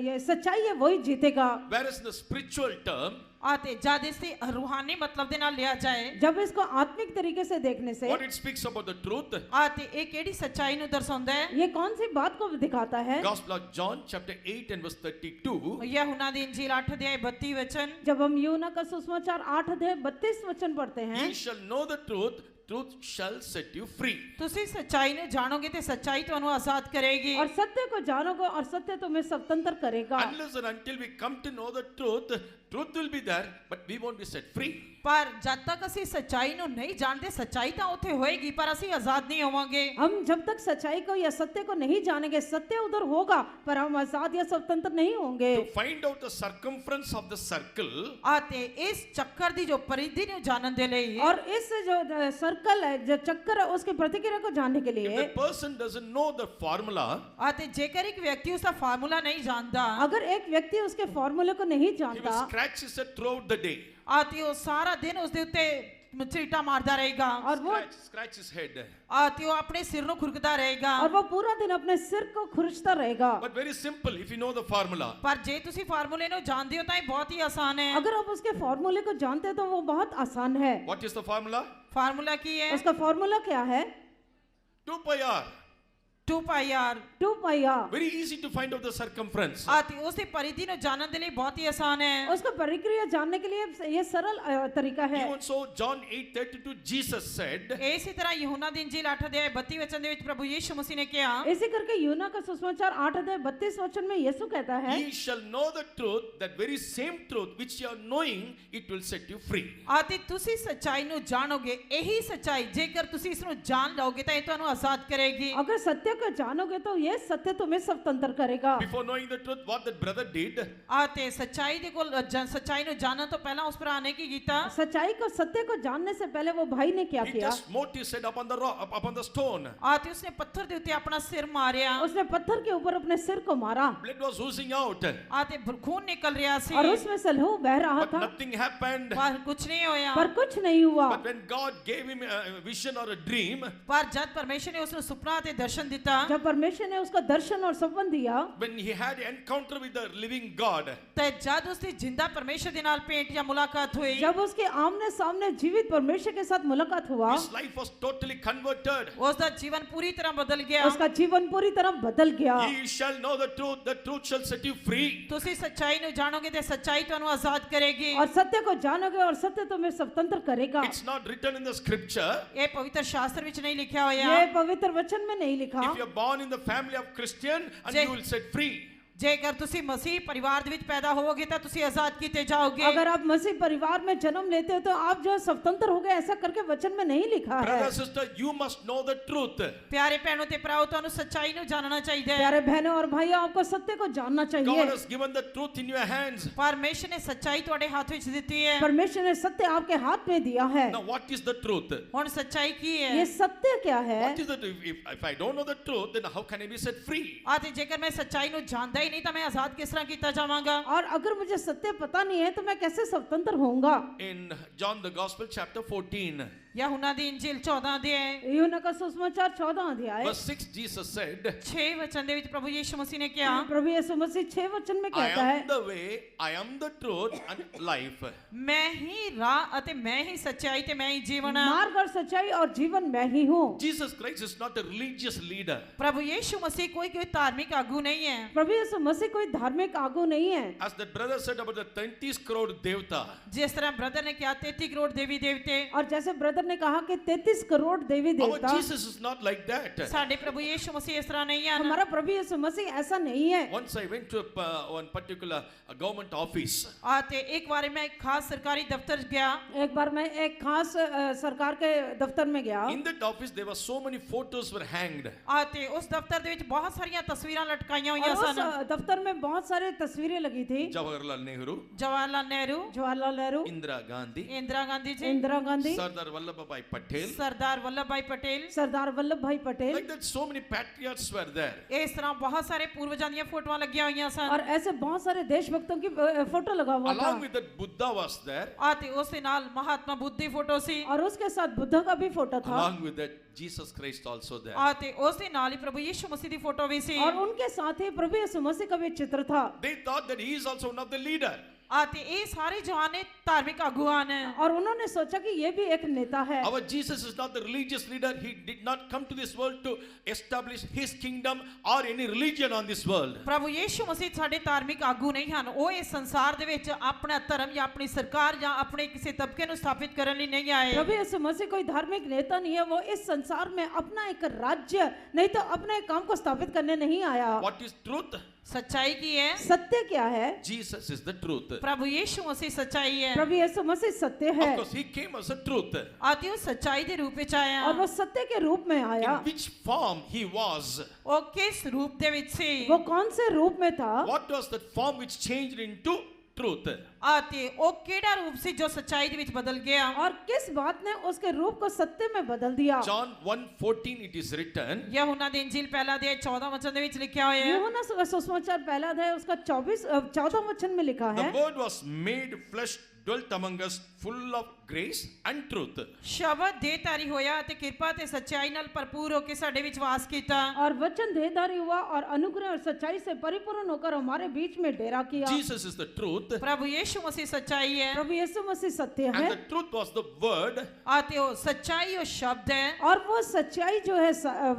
ये सच्चाई है वही जीतेगा। Whereas in the spiritual term, ਅਤੇ ਜਦ ਇਸ ਦੇ रूहानी मतलब ਦੇ ਨਾਲ ਲਿਆ ਜਾਏ जब इसको आत्मिक तरीके से देखने से what it speaks about the truth, ਅਤੇ ਇਹ ਕਿਹੜੀ ਸੱਚਾਈ ਨੂੰ ਦਰਸਾਉਂਦਾ ਹੈ ये कौन सी बात को दिखाता है। Gospel of John chapter 8 and verse 32, यूहन्ना ਦੀ ਇੰਜੀਲ 8 ਅਧਿਆਇ 32 ਵਚਨ जब हम यूहन्ना का सुसमाचार 8 अध्याय 32 वचन पढ़ते हैं ye shall know the truth, truth shall set you free. ਤੁਸੀਂ ਸੱਚਾਈ ਨੂੰ ਜਾਣੋਗੇ ਤੇ ਸੱਚਾਈ ਤੁਹਾਨੂੰ ਆਜ਼ਾਦ ਕਰੇਗੀ और सत्य को जानोगे और सत्य तुम्हें स्वतंत्र करेगा। Unless and until we come to know the truth, truth will be there, but we won't be set free. ਪਰ ਜਦ ਤੱਕ ਅਸੀਂ ਸੱਚਾਈ ਨੂੰ ਨਹੀਂ ਜਾਣਦੇ ਸੱਚਾਈ ਤਾਂ ਉੱਥੇ ਹੋਏਗੀ ਪਰ ਅਸੀਂ ਆਜ਼ਾਦ ਨਹੀਂ ਹੋਵਾਂਗੇ हम जब तक सच्चाई को या सत्य को नहीं जानेंगे सत्य उधर होगा पर हम आजाद या स्वतंत्र नहीं होंगे। To find out the circumference of the circle, ਅਤੇ ਇਸ ਚੱਕਰ ਦੀ ਜੋ ਪਰਿਧੀ ਨੂੰ ਜਾਣਨ ਦੇ ਲਈ और इस जो सर्कल है जो चक्कर है उसकी प्रतिक्रिया को जानने के if लिए the person doesn't know the formula, ਅਤੇ ਜੇਕਰ ਇੱਕ ਵਿਅਕਤੀ ਉਸ ਦਾ ਫਾਰਮੂਲਾ ਨਹੀਂ ਜਾਣਦਾ अगर एक व्यक्ति उसके फॉर्मूले को नहीं he will जानता scratch his head throughout the day. ਅਤੇ ਉਹ ਸਾਰਾ ਦਿਨ ਉਸ ਦੇ ਉੱਤੇ ਚੀਟਾ ਮਾਰਦਾ ਰਹੇਗਾ और वो Scratch his head. ਅਤੇ ਉਹ ਆਪਣੇ ਸਿਰ ਨੂੰ ਖੁਰਕਦਾ ਰਹੇਗਾ और वो पूरा दिन अपने सिर को खुरचता रहेगा। But very simple if you know the formula. ਪਰ ਜੇ ਤੁਸੀਂ ਫਾਰਮੂਲੇ ਨੂੰ ਜਾਣਦੇ ਹੋ ਤਾਂ ਇਹ ਬਹੁਤ ਹੀ ਆਸਾਨ ਹੈ अगर आप उसके फॉर्मूले को जानते हैं तो वो बहुत आसान है। What is the formula? Formula ਕੀ ਹੈ उसका फॉर्मूला क्या है? 2 pi r. 2 pi r 2 pi r। Very easy to find out the circumference. ਅਤੇ ਉਸ ਦੀ ਪਰਿਧੀ ਨੂੰ ਜਾਣਨ ਦੇ ਲਈ ਬਹੁਤ ਹੀ ਆਸਾਨ ਹੈ उसका प्रक्रिया जानने के लिए ये सरल तरीका है। Even so, John 8:32, Jesus said, ਇਸੇ ਤਰ੍ਹਾਂ ਯਹੂਨਾ ਦੀ ਇੰਜੀਲ 8 ਅਧਿਆਇ 32 ਵਚਨ ਦੇ ਵਿੱਚ ਪ੍ਰਭੂ ਯੀਸ਼ੂ ਮਸੀਹ ਨੇ ਕਿਹਾ इसी करके यूहन्ना का सुसमाचार 8 अध्याय 32 वचन में यीशु कहता है ye shall know the truth, that very same truth which you are knowing, it will set you free. ਅਤੇ ਤੁਸੀਂ ਸੱਚਾਈ ਨੂੰ ਜਾਣੋਗੇ ਇਹੀ ਸੱਚਾਈ ਜੇਕਰ ਤੁਸੀਂ ਇਸ ਨੂੰ ਜਾਣ ਲਓਗੇ ਤਾਂ ਇਹ ਤੁਹਾਨੂੰ ਆਜ਼ਾਦ ਕਰੇਗੀ अगर सत्य को जानोगे तो ये सत्य तुम्हें स्वतंत्र करेगा। Before knowing the truth, what that brother did, ਆਤੇ ਸੱਚਾਈ ਦੇ ਕੋਲ ਸੱਚਾਈ ਨੂੰ ਜਾਣਨ ਤੋਂ ਪਹਿਲਾਂ ਉਸ ਭਰਾ ਨੇ ਕੀ ਕੀਤਾ? सच्चाई को सत्य को जानने से पहले वो भाई ने क्या he किया? just smote his head upon the rock, upon the stone. ਆਤੇ ਉਸਨੇ ਪੱਥਰ ਦੇ ਉੱਤੇ ਆਪਣਾ ਸਿਰ ਮਾਰਿਆ। उसने पत्थर के ऊपर अपने सिर को मारा Blood was oozing out, ਆਤੇ ਖੂਨ ਨਿਕਲ ਰਿਹਾ ਸੀ और उसमें से लहू बह रहा but था, nothing happened. ਪਰ ਕੁਝ ਨਹੀਂ ਹੋਇਆ। पर कुछ नहीं हुआ। But when God gave him a vision or a dream, ਪਰ ਜਦ ਪਰਮੇਸ਼ਰ ਨੇ ਉਸ ਨੂੰ ਸੁਪਨਾ ਅਤੇ ਦਰਸ਼ਨ ਦਿੱਤਾ, जब परमेश्वर ने उसको दर्शन और सपन दिया, when he had an encounter with the living God, ਤੇ ਜਦ ਉਸਦੀ ਜਿੰਦਾ ਪਰਮੇਸ਼ਰ ਦੇ ਨਾਲ ਭੇਟ ਜਾਂ ਮੁਲਾਕਾਤ ਹੋਈ, जब उसके आमने सामने जीवित परमेश्वर के साथ मुलाकात हुआ, his life was totally converted. ਉਸ ਦਾ ਜੀਵਨ ਪੂਰੀ ਤਰ੍ਹਾਂ ਬਦਲ ਗਿਆ। उसका जीवन पूरी तरह बदल गया। Ye shall know the truth shall set you free. ਤੁਸੀਂ ਸੱਚਾਈ ਨੂੰ ਜਾਣੋਗੇ ਤੇ ਸੱਚਾਈ ਤੁਹਾਨੂੰ ਆਜ਼ਾਦ ਕਰੇਗੀ। और सत्य को जानोगे और सत्य तुम्हें स्वतंत्र करेगा। It's not written in the scripture. ਇਹ ਪਵਿੱਤਰ ਸ਼ਾਸਤਰ ਵਿੱਚ ਨਹੀਂ ਲਿਖਿਆ ਹੋਇਆ। ये पवित्र वचन में नहीं लिखा। If you're born in the family of Christian, and Je- you will set free. ਜੇਕਰ ਤੁਸੀਂ ਮਸੀਹ ਪਰਿਵਾਰ ਦੇ ਵਿੱਚ ਪੈਦਾ ਹੋਵੋਗੇ ਤਾਂ ਤੁਸੀਂ ਆਜ਼ਾਦ ਕੀਤੇ ਜਾਓਗੇ। अगर आप मसीह परिवार में जन्म लेते हो तो आप जो स्वतंत्र हो गए, ऐसा करके वचन में नहीं लिखा है। Brother, sister, you must know the truth. ਪਿਆਰੇ ਭੈਣੋ ਤੇ ਭਰਾਓ, ਤੁਹਾਨੂੰ ਸੱਚਾਈ ਨੂੰ ਜਾਣਨਾ ਚਾਹੀਦਾ ਹੈ। प्यारे बहनों और भाइयों, आपको सत्य को जानना God चाहिए। has given the truth in your hands. ਪਰਮੇਸ਼ਰ ਨੇ ਸੱਚਾਈ ਤੁਹਾਡੇ ਹੱਥ ਵਿੱਚ ਦਿੱਤੀ ਹੈ। परमेश्वर ने सत्य आपके हाथ में दिया है। Now, what is the truth? ਹੁਣ ਸੱਚਾਈ ਕੀ ਹੈ? ये सत्य क्या है? What is the truth? If I don't know the truth, then how can I be set free? ਆਤੇ ਜੇਕਰ ਮੈਂ ਸੱਚਾਈ ਨੂੰ ਜਾਣਦਾ ਹੀ ਨਹੀਂ ਤਾਂ ਮੈਂ ਆਜ਼ਾਦ ਕਿਸ ਤਰ੍ਹਾਂ ਕੀਤਾ ਜਾਵਾਂਗਾ? और अगर मुझे सत्य पता नहीं है तो मैं कैसे स्वतंत्र होऊंगा? In John the Gospel, chapter 14, यूहन्ना दी इंजील 14 अध्याय यूहन्ना का सुसमाचार 14 अध्याय verse 6, Jesus said, 6 वचन ਦੇ ਵਿੱਚ ਪ੍ਰਭੂ ਯੀਸ਼ੂ ਮਸੀਹ ਨੇ ਕਿਹਾ, प्रभु यीशु मसीह 6 वचन में I कहता है, am the way, I am the truth and life. ਮੈਂ ਹੀ ਰਾਹ ਅਤੇ ਮੈਂ ਹੀ ਸੱਚਾਈ ਤੇ ਮੈਂ ਹੀ ਜੀਵਨ ਹਾਂ। मार्ग और सच्चाई और जीवन मैं ही हूँ। Jesus Christ is not a religious leader. प्रभु यीशु मसीह कोई धार्मिक आगू नहीं है। प्रभु यीशु मसीह कोई धार्मिक आगू नहीं है। As the brother said about the 30 crore devta, जिस तरह ब्रदर ने किया 33 करोड़ देवी देवते, और जैसे ब्रदर ने कहा कि 33 करोड़ देवी our देवता, Jesus is not like that. साडे प्रभु यीशु मसीह इस तरह नहीं है। हमारा प्रभु यीशु मसीह ऐसा नहीं है। Once I went to one particular government office. आते एक बार मैं एक खास सरकारी दफ्तर गया। एक बार मैं एक खास सरकार के दफ्तर में गया। In that office there were so many photos were hanged. आते उस दफ्तर ਦੇ ਵਿੱਚ ਬਹੁਤ ਸਾਰੀਆਂ ਤਸਵੀਰਾਂ ਲਟਕਾਈਆਂ और ਹੋਈਆਂ उस ਸਨ। दफ्तर में बहुत सारी तस्वीरें लगी थी। Jawaharlal Nehru, Jawaharlal Nehru, Jawaharlal Nehru, Indira Gandhi, Indira Gandhi ji, Indira Gandhi, Sardar Vallabhbhai Patel. Sardar Vallabh भाई पटेल, सरदार वल्लभ भाई Patel, Like that, so many patriots were there. इस तरह बहुत सारे पूर्वजां ਦੀਆਂ ਫੋਟੋਆਂ ਲੱਗੀਆਂ ਹੋਈਆਂ ਸਨ। और ऐसे बहुत सारे देशभक्तों की फोटो लगा हुआ था। Along with that, Buddha was there. आते ਉਸ ਦੇ ਨਾਲ महात्मा बुद्ध ਦੀ फोटो ਸੀ। और उसके साथ बुद्ध का भी फोटो था। Along with that, Jesus Christ also there. आते ਉਸ ਦੇ ਨਾਲ ਹੀ ਪ੍ਰਭੂ ਯੀਸ਼ੂ ਮਸੀਹ ਦੀ ਫੋਟੋ ਵੀ ਸੀ। और उनके साथ ही प्रभु यीशु मसीह का भी चित्र था। They thought that he is also one of the leader. आते ये सारे जवान धार्मिक अगुवान हैं। और उन्होंने सोचा कि ये भी एक नेता है। Our Jesus is not the religious leader. He did not come to this world to establish his kingdom or any religion on this world. प्रभु यीशु मसीह साडे धार्मिक आगू नहीं ਹਨ। ਉਹ ਇਸ ਸੰਸਾਰ ਦੇ ਵਿੱਚ ਆਪਣਾ ਧਰਮ ਜਾਂ ਆਪਣੀ ਸਰਕਾਰ ਜਾਂ ਆਪਣੇ ਕਿਸੇ ਤਬਕੇ ਨੂੰ ਸਥਾਪਿਤ ਕਰਨ ਲਈ ਨਹੀਂ ਆਏ। प्रभु यीशु मसीह कोई धार्मिक नेता नहीं है। वो इस संसार में अपना एक राज्य नहीं तो अपने एक काम को स्थापित करने नहीं आया। What is truth? सच्चाई की है। सत्य क्या है? Jesus is the truth. प्रभु यीशु मसीह सच्चाई है। प्रभु यीशु मसीह सत्य है। Of course, he came as a truth. आते वो सच्चाई के रूप में आया। और वो सत्य के रूप में आया। In which form he was? वो किस रूप दे विच सी? वो कौन से रूप में था? What was that form which changed into truth? आते वो केड़ा रूप से जो सच्चाई दे विच बदल गया? और किस बात ने उसके रूप को सत्य में बदल दिया? John 1:14 it is written. यूहन्ना दी इंजील पहला अध्याय 14 वचन दे विच लिखा हुआ है। यूहन्ना सुसमाचार पहला अध्याय उसका 14 वचन में लिखा The है, word was made flesh, dwelt among us, full of grace and truth. शब्द देहधारी होया ते कृपा ते सच्चाई नाल भरपूर होके साडे विच वास कीता। और वचन देहधारी हुआ और अनुग्रह और सच्चाई से परिपूर्ण होकर हमारे बीच में डेरा किया। Jesus is the truth. प्रभु यीशु मसीह सच्चाई है। प्रभु यीशु मसीह सत्य And है। the truth was the word. आते हो सच्चाई और शब्द है। और वो सच्चाई जो है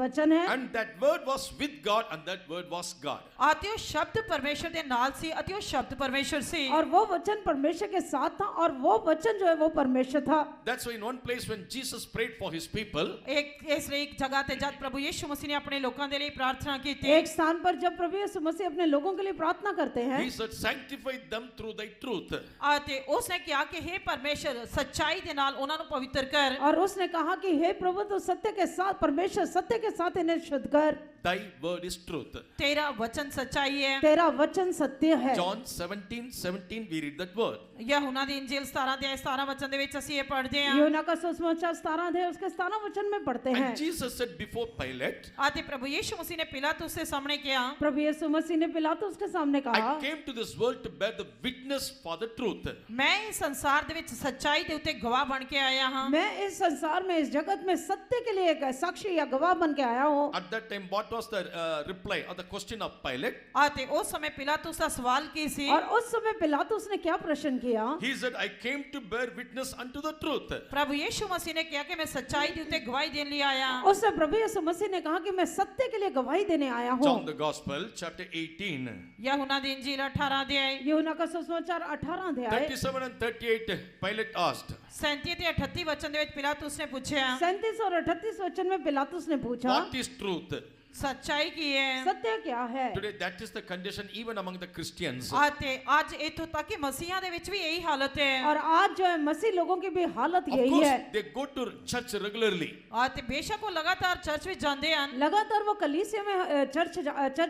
वचन है। And that word was with God and that word was God. आते हो शब्द परमेश्वर दे नाल सी, आते हो शब्द परमेश्वर सी। और वो वचन परमेश्वर के साथ था और वो वचन जो है वो परमेश्वर था। That's why in one place when Jesus prayed for his people, एक जगह ते जब प्रभु यीशु मसीह ने अपने लोगों के लिए प्रार्थना की थी, एक स्थान पर जब प्रभु यीशु मसीह अपने लोगों के लिए प्रार्थना करते हैं, he said, sanctify them through thy truth. आते उसने क्या कि हे परमेश्वर सच्चाई दे नाल उन्हां नु पवित्र कर। और उसने कहा कि हे प्रभु तो सत्य के साथ, परमेश्वर सत्य के साथ इन्हें शुद्ध कर। thy word is truth. तेरा वचन सच्चाई है। तेरा वचन सत्य है। John 17:17 we read that word. यूहन्ना दी इंजील 17 अध्याय 17 वचन दे विच ਅਸੀਂ ਇਹ पढ़दे ਹਾਂ। यूहन्ना का सुसमाचार 17 अध्याय उसके 17 वचन में पढ़ते हैं। And Jesus said before Pilate, आते प्रभु यीशु मसीह ने पिलातुस के सामने किया, प्रभु यीशु मसीह ने पिलातुस के सामने कहा, I came to this world to bear the witness for the truth. मैं इस संसार दे विच सच्चाई दे उते गवाह बन के आया हां। मैं इस संसार में इस जगत में सत्य के लिए एक साक्षी या गवाह बन के आया हूँ। At that time, what was the reply or the question of Pilate? आते उस समय पिलातुस का सवाल की सी, और उस समय पिलातुस ने क्या प्रश्न किया? He said, I came to bear witness unto the truth. प्रभु यीशु मसीह ने कहा कि मैं सच्चाई दे उते गवाही देने लिए आया। उससे प्रभु यीशु मसीह ने कहा कि मैं सत्य के लिए गवाही देने आया हूँ। John the Gospel, chapter 18, यूहन्ना दी इंजील 18 अध्याय यूहन्ना का सुसमाचार 18 अध्याय 37 and 38, Pilate asked, 37 ते 38 वचन दे विच पिलातुस ने पूछा, 37 और 38 वचन में पिलातुस ने पूछा, what is truth? सच्चाई की है। सत्य क्या है? Today, that is the condition even among the Christians. आते आज इथों तक कि मसीहा दे विच भी यही हालत है। और आज जो है मसीह लोगों की भी हालत Of यही course, है। they go to church regularly. आते बेशक वो लगातार चर्च में जाते हैं, लगातार वो कलीसिया में चर्च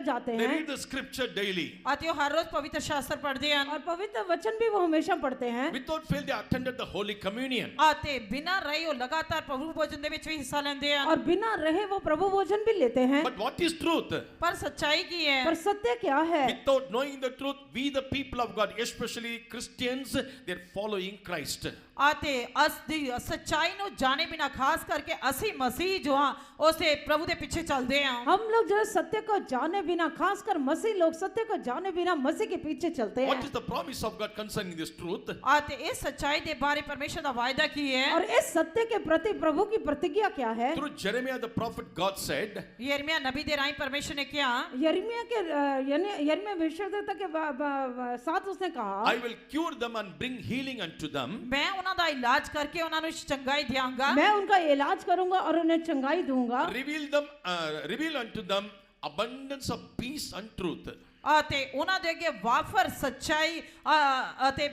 जाते They हैं read the scripture daily. आते वो हर रोज पवित्र शास्त्र पढ़ते हैं, और पवित्र वचन भी वो हमेशा पढ़ते हैं। Without fail, they attended the Holy Communion. आते बिना रहे वो लगातार प्रभु भोजन दे विच भी हिस्सा लेंदे हैं। और बिना रहे वो प्रभु भोजन भी लेते हैं। But what is truth? पर सच्चाई की है। पर सत्य क्या है? Without knowing the truth, we the people of God, especially Christians, they're following Christ. आते असदी सच्चाई नो जाने बिना खास करके असी मसीह जो हां उसे प्रभु दे पीछे चलदे हैं। हम लोग जो है सत्य को जाने बिना, खासकर मसीह लोग सत्य को जाने बिना मसीह के पीछे चलते What हैं। is the promise of God concerning this truth? आते इस सच्चाई दे बारे परमेश्वर दा वायदा की है। और इस सत्य के प्रति प्रभु की प्रतिज्ञा क्या है? Through Jeremiah the prophet, God said, यिर्मयाह नबी दे राही परमेश्वर ने किया, यिर्मयाह के यिर्मयाह भविष्यद्वक्ता के साथ उसने कहा, I will cure them and bring healing unto them. मैं उन्हां दा इलाज करके उन्हां नु चंगाई देंगा। मैं उनका इलाज करूंगा और उन्हें चंगाई दूंगा। Reveal unto them abundance of peace and truth. आते उन्हां दे अगे वाफर सच्चाई आते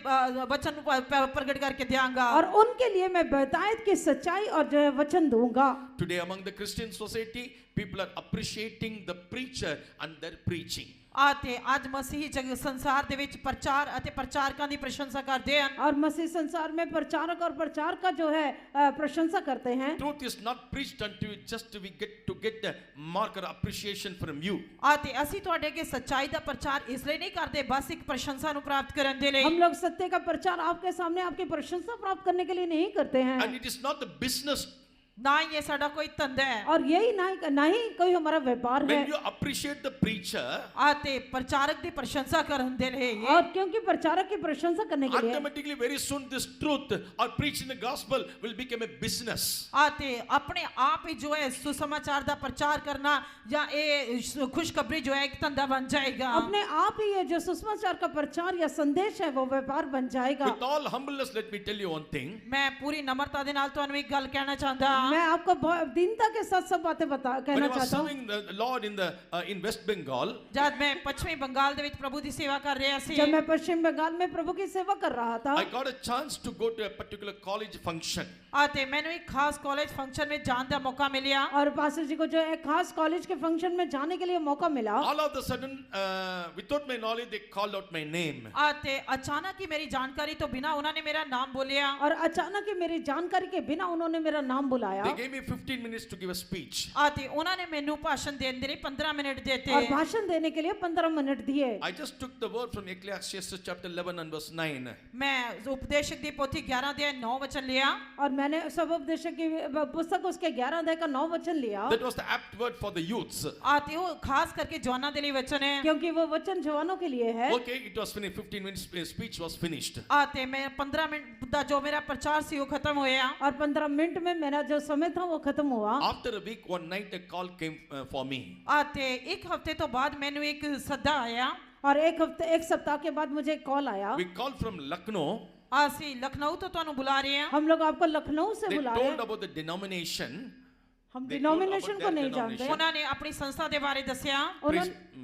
वचन प्रकट करके देंगा। और उनके लिए मैं बतायत की सच्चाई और जो है वचन दूंगा। Today among the Christian society, people are appreciating the preacher and their preaching. आते आज मसीही जग संसार दे विच प्रचार अते प्रचारकां दी प्रशंसा करदे हन। और मसीह संसार में प्रचारक और प्रचार का जो है प्रशंसा करते हैं। Truth is not preached unto you just we get the mark or appreciation from you. आते ਅਸੀਂ ਤੁਹਾਡੇ ਅੱਗੇ ਸੱਚਾਈ ਦਾ ਪ੍ਰਚਾਰ ਇਸ ਲਈ ਨਹੀਂ ਕਰਦੇ ਬਸ ਇੱਕ ਪ੍ਰਸ਼ੰਸਾ ਨੂੰ ਪ੍ਰਾप्त ਕਰਨ ਦੇ ਲਈ। हम लोग सत्य का प्रचार आपके सामने आपकी प्रशंसा प्राप्त करने के लिए नहीं करते हैं। And it is not the business. ना ही ये साडा कोई धंधा है। और यही ना ही कोई हमारा व्यापार है। When you appreciate the preacher, आते प्रचारक दी प्रशंसा करन दे रहे हैं। और क्योंकि प्रचारक की प्रशंसा करने के लिए automatically very soon this truth or preaching the gospel will become a business. आते अपने आप ही जो है सुसमाचार दा प्रचार करना या ये खुशखबरी जो है एक धंधा बन जाएगा। अपने आप ही ये जो सुसमाचार का प्रचार या संदेश है वो व्यापार बन जाएगा। With all humbleness, let me tell you one thing. मैं पूरी नम्रता दे नाल तुहानू एक गल कहना चाहता मैं आपको दीनता के साथ सब बातें When कहना I was चाहता हूँ। serving the Lord in West Bengal, जब मैं पश्चिमी बंगाल दे विच प्रभु दी सेवा कर रहा सी, जब मैं पश्चिम बंगाल में प्रभु की सेवा कर रहा था, I got a chance to go to a particular college function. आते मैंने एक खास कॉलेज फंक्शन में जाने का मौका मिला। और पास्टर जी को जो एक खास कॉलेज के फंक्शन में जाने के लिए मौका मिला। All of a sudden, without my knowledge, they called out my name. आते अचानक ही मेरी जानकारी तो बिना उन्होंने मेरा नाम बोलिया। और अचानक ही मेरी जानकारी के बिना उन्होंने मेरा नाम बुलाया। They gave me 15 minutes to give a speech. आते उन्होंने मेनू भाषण देने के लिए 15 मिनट देते। और भाषण देने के लिए 15 मिनट दिए। I just took the word from Ecclesiastes chapter 11 and verse 9. मैं उपदेशक दी पोथी 11 अध्याय 9 वचन लिया। और मैंने सब उपदेशक की पुस्तक उसके 11 अध्याय का 9 वचन लिया। That was the apt word for the youths. आते वो खास करके जवाना के लिए वचन है। क्योंकि वो वचन जवानों के लिए है। Okay, it was finished. 15 minutes speech was finished. आते मैं 15 मिनट दा जो मेरा प्रचार सी वो खत्म होया। और 15 मिनट में मेरा जो समय था वो खत्म हुआ। After a week, one night a call came for me. आते एक हफ्ते तो बाद मैंने एक सद्दा आया। और एक सप्ताह के बाद मुझे एक कॉल आया। We called from Lucknow. आसी लखनऊ तो तुहानू बुला रहे हैं। हम लोग आपको लखनऊ से They बुला रहे told हैं। about the denomination. हम They told डिनोमिनेशन about को their नहीं जानते। denomination. उन्होंने अपनी संस्था के बारे दसिया।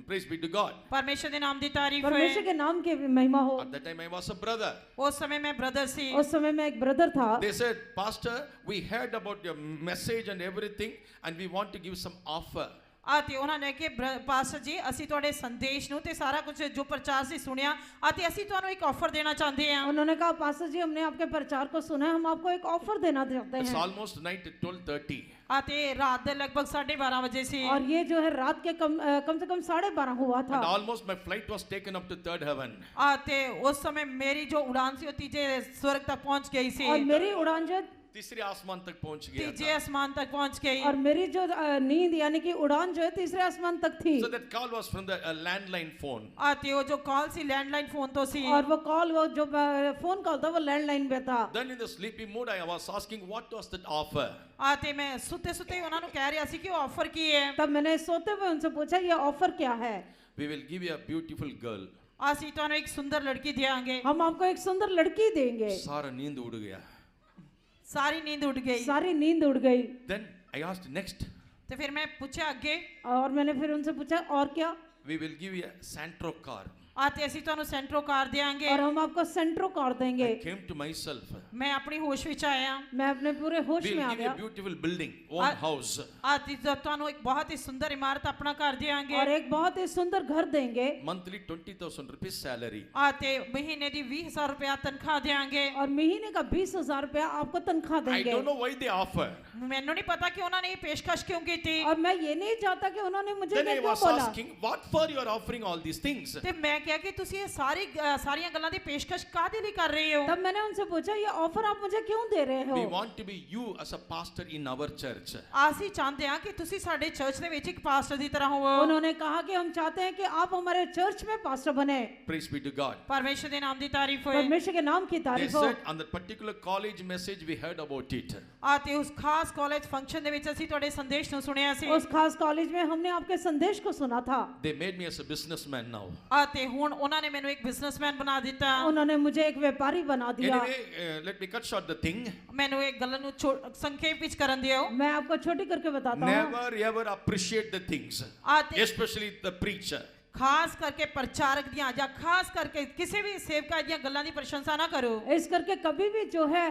Praise be to God. परमेश्वर के नाम की तारीफ परमेश्वर है। के नाम की महिमा हो। At that time, I was a brother. उस समय मैं ब्रदर सी। उस समय मैं एक ब्रदर था। They said, Pastor, we heard about your message and everything, and we want to give some offer. ਅਤੇ ਉਹਨਾਂ ਨੇ ਕਿ ਪਾਸਟਰ ਜੀ ਅਸੀਂ ਤੁਹਾਡੇ ਸੰਦੇਸ਼ ਨੂੰ ਤੇ ਸਾਰਾ ਕੁਝ ਜੋ ਪ੍ਰਚਾਰ ਸੀ ਸੁਣਿਆ ਅਤੇ ਅਸੀਂ ਤੁਹਾਨੂੰ ਇੱਕ ਆਫਰ ਦੇਣਾ ਚਾਹੁੰਦੇ ਹਾਂ। उन्होंने कहा पास्टर जी हमने आपके प्रचार को सुना है, हम आपको एक ऑफर देना चाहते It's हैं। almost night at 12:30. ਅਤੇ ਰਾਤ ਦੇ ਲਗਭਗ 12:30 ਵਜੇ ਸੀ और ये जो है रात के कम से कम 12:30 हुआ था। And almost my flight was taken up to third heaven. ਅਤੇ ਉਸ ਸਮੇਂ ਮੇਰੀ ਜੋ ਉਡਾਨ ਸੀ ਉਹ ਤੀਜੇ स्वर्ग तक पहुंच गई सी और मेरी उड़ान जो तीसरे आसमान तक पहुंच गया तीजे था. आसमान तक पहुंच गई और मेरी जो नींद यानी कि उड़ान जो है तीसरे आसमान तक थी। So that call was from the landline phone. ਅਤੇ ਉਹ ਜੋ ਕਾਲ ਸੀ ਲੈਂਡਲਾਈਨ ਫੋਨ ਤੋਂ ਸੀ और वो कॉल वो जो फोन कॉल था वो लैंडलाइन पे था। Then in the sleepy mood I was asking what was that offer. ਅਤੇ ਮੈਂ ਸੁੱਤੇ ਸੁੱਤੇ ਉਹਨਾਂ ਨੂੰ ਕਹਿ ਰਿਹਾ ਸੀ ਕਿ ਉਹ ਆਫਰ ਕੀ ਹੈ। तब मैंने सोते हुए उनसे पूछा ये ऑफर क्या है। We will give you a beautiful girl. ਅਸੀਂ ਤੁਹਾਨੂੰ ਇੱਕ ਸੁੰਦਰ ਲੜਕੀ ਦੇਵਾਂਗੇ। हम आपको एक सुंदर लड़की देंगे। सारा नींद उड़ गया. ਸਾਰੀ ਨੀਂਦ ਉੱਡ ਗਈ। सारी नींद उड़ गई। Then I asked next. ਤੇ ਫਿਰ ਮੈਂ ਪੁੱਛਿਆ ਅੱਗੇ और मैंने फिर उनसे पूछा और क्या। We will give you a Santro car. ਅਤੇ ਅਸੀਂ ਤੁਹਾਨੂੰ ਸੈਂਟਰੋ ਕਾਰ ਦੇਵਾਂਗੇ। और हम आपको सेंट्रो कार देंगे। I came to myself. मैं अपनी होश ਵਿੱਚ ਆਇਆ। मैं अपने पूरे होश We'll में आ give you a गया। beautiful building, own आ- house. ਅਤੇ ਤੁਹਾਨੂੰ ਇੱਕ ਬਹੁਤ ਹੀ ਸੁੰਦਰ ਇਮਾਰਤ ਆਪਣਾ ਘਰ ਦੇਵਾਂਗੇ। और एक बहुत ही सुंदर घर देंगे। Monthly 20,000 rupees salary. ਅਤੇ ਮਹੀਨੇ ਦੀ 20,000 ਰੁਪਇਆ ਤਨਖਾਹ ਦੇਵਾਂਗੇ। और महीने का 20,000 रुपया आपको तनख्वाह I देंगे। don't know why they offer. ਮੈਨੂੰ ਨਹੀਂ ਪਤਾ ਕਿ ਉਹਨਾਂ ਨੇ ਇਹ ਪੇਸ਼ਕਸ਼ ਕਿਉਂ ਕੀਤੀ। और मैं ये नहीं चाहता कि उन्होंने मुझे Then ये I क्यों was बोला। asking, what for you are offering all these things? ਤੇ ਮੈਂ ਕਿਹਾ ਕਿ ਤੁਸੀਂ ਇਹ ਸਾਰੀਆਂ ਗੱਲਾਂ ਦੀ ਪੇਸ਼ਕਸ਼ ਕਾਹਦੇ ਲਈ ਕਰ ਰਹੇ ਹੋ। तब मैंने उनसे पूछा ये ऑफर आप मुझे क्यों दे रहे हो। We want to be you as a pastor in our church. ਅਸੀਂ ਚਾਹੁੰਦੇ ਹਾਂ ਕਿ ਤੁਸੀਂ ਸਾਡੇ ਚਰਚ ਦੇ ਵਿੱਚ ਇੱਕ ਪਾਸਟਰ ਦੀ ਤਰ੍ਹਾਂ ਹੋਵੋ। उन्होंने कहा कि हम चाहते हैं कि आप हमारे चर्च में पास्टर बने। Praise be to God. ਪਰਮੇਸ਼ਰ ਦੇ ਨਾਮ ਦੀ ਤਾਰੀਫ ਹੋਏ। परमेश्वर के नाम की They तारीफ हो। said on that particular college message we heard about it. ਅਤੇ ਉਸ ਖਾਸ ਕਾਲਜ ਫੰਕਸ਼ਨ ਦੇ ਵਿੱਚ ਅਸੀਂ ਤੁਹਾਡੇ ਸੰਦੇਸ਼ ਨੂੰ ਸੁਣਿਆ ਸੀ। उस खास कॉलेज में हमने आपके संदेश को सुना था। They made me as a businessman now. ਅਤੇ ਹੁਣ ਉਹਨਾਂ ਨੇ ਮੈਨੂੰ ਇੱਕ ਬਿਜ਼ਨਸਮੈਨ ਬਣਾ ਦਿੱਤਾ। उन्होंने मुझे एक व्यापारी बना दिया। Anyway, let me cut short the thing. ਮੈਨੂੰ ਇਹ ਗੱਲ ਨੂੰ ਸੰਖੇਪ ਵਿੱਚ ਕਰਨ ਦਿਓ। मैं आपको छोटी करके बताता हूँ। Never ever appreciate the things, ਅਤੇ especially the preacher. ਖਾਸ ਕਰਕੇ ਪ੍ਰਚਾਰਕ ਦੀਆਂ ਜਾਂ ਖਾਸ ਕਰਕੇ ਕਿਸੇ ਵੀ ਸੇਵਕਾ ਦੀਆਂ ਗੱਲਾਂ ਦੀ ਪ੍ਰਸ਼ੰਸਾ ਨਾ ਕਰੋ। इस करके कभी भी जो है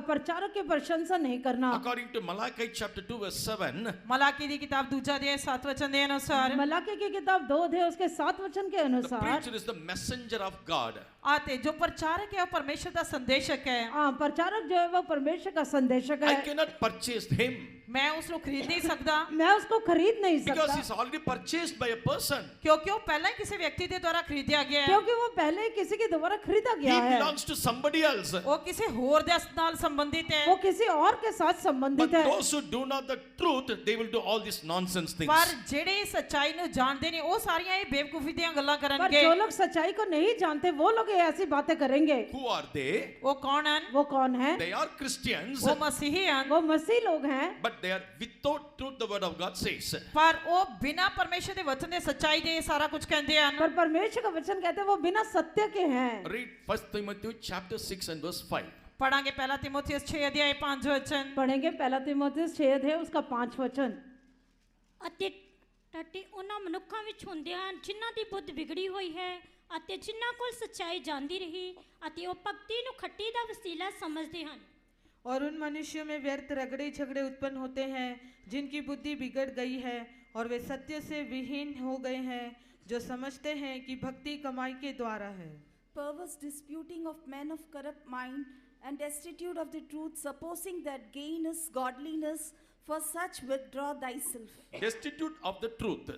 प्रचारक की प्रशंसा नहीं करना। According to Malachi chapter 2 verse 7, Malachi ਦੀ ਕਿਤਾਬ ਦੂਜਾ ਅਧਿਆਇ 7 ਵਚਨ ਦੇ ਅਨੁਸਾਰ मलाकी की किताब 2 अध्याय उसके 7 वचन के the अनुसार preacher is the messenger of God. ਅਤੇ ਜੋ ਪ੍ਰਚਾਰਕ ਹੈ ਉਹ ਪਰਮੇਸ਼ਰ ਦਾ ਸੰਦੇਸ਼ਕ ਹੈ। प्रचारक जो है वो परमेश्वर का संदेशक I है। cannot purchase him ਮੈਂ ਉਸ ਨੂੰ ਖਰੀਦ ਨਹੀਂ ਸਕਦਾ मैं उसको खरीद नहीं because सकता he's already purchased by a person. ਕਿਉਂਕਿ ਉਹ ਪਹਿਲਾਂ ਹੀ ਕਿਸੇ ਵਿਅਕਤੀ ਦੇ ਦੁਆਰਾ ਖਰੀਦਿਆ ਗਿਆ ਹੈ। क्योंकि वो पहले ही किसी के द्वारा खरीदा He गया है। belongs to somebody else. ਉਹ ਕਿਸੇ ਹੋਰ ਦੇ ਨਾਲ ਸੰਬੰਧਿਤ ਹੈ। वो किसी और के साथ But संबंधित है। those who do not the truth, they will do all these nonsense things. ਪਰ ਜਿਹੜੇ ਸੱਚਾਈ ਨੂੰ ਜਾਣਦੇ ਨੇ ਉਹ ਸਾਰੀਆਂ ਇਹ ਬੇਵਕੂਫੀ ਦੀਆਂ ਗੱਲਾਂ पर ਕਰਨਗੇ। जो लोग सच्चाई को नहीं जानते वो लोग ये ऐसी बातें करेंगे। Who are they? ਉਹ ਕੌਣ ਹਨ? वो कौन है। They are Christians, ਉਹ ਮਸੀਹੀ ਹਨ वो मसीह लोग हैं। but they are without truth, the word of God says. ਪਰ ਉਹ ਬਿਨਾਂ ਪਰਮੇਸ਼ਰ ਦੇ ਵਚਨ ਦੇ ਸੱਚਾਈ ਦੇ ਇਹ ਸਾਰਾ ਕੁਝ ਕਹਿੰਦੇ ਹਨ। पर परमेश्वर का वचन कहते हैं वो बिना सत्य के हैं। Read 1 Timothy chapter 6 and verse 5. ਪੜਾਂਗੇ ਪਹਿਲਾ ਤਿਮੋਥੀਅਸ 6 ਅਧਿਆਇ 5 ਵਚਨ। पढ़ेंगे पहला तीमुथियुस 6 अध्याय उसका 5 वचन। ਅਤੇ ਟੱਟੀ ਉਹਨਾਂ ਮਨੁੱਖਾਂ ਵਿੱਚ ਹੁੰਦੇ ਹਨ ਜਿਨ੍ਹਾਂ ਦੀ ਬੁੱਧ ਵਿਗੜੀ ਹੋਈ ਹੈ ਅਤੇ ਜਿਨ੍ਹਾਂ ਕੋਲ ਸੱਚਾਈ ਜਾਂਦੀ ਰਹੀ ਅਤੇ ਉਹ ਭਗਤੀ ਨੂੰ ਖੱਟੀ ਦਾ ਵਸੀਲਾ ਸਮਝਦੇ ਹਨ। और उन मनुष्यों में व्यर्थ रगड़े झगड़े उत्पन्न होते हैं जिनकी बुद्धि बिगड़ गई है और वे सत्य से विहीन हो गए हैं, जो समझते हैं कि भक्ति कमाई के द्वारा है। Perverse disputing of men of corrupt mind and destitute of the truth, supposing that gain is godliness, for such withdraw thyself. Destitute of the truth.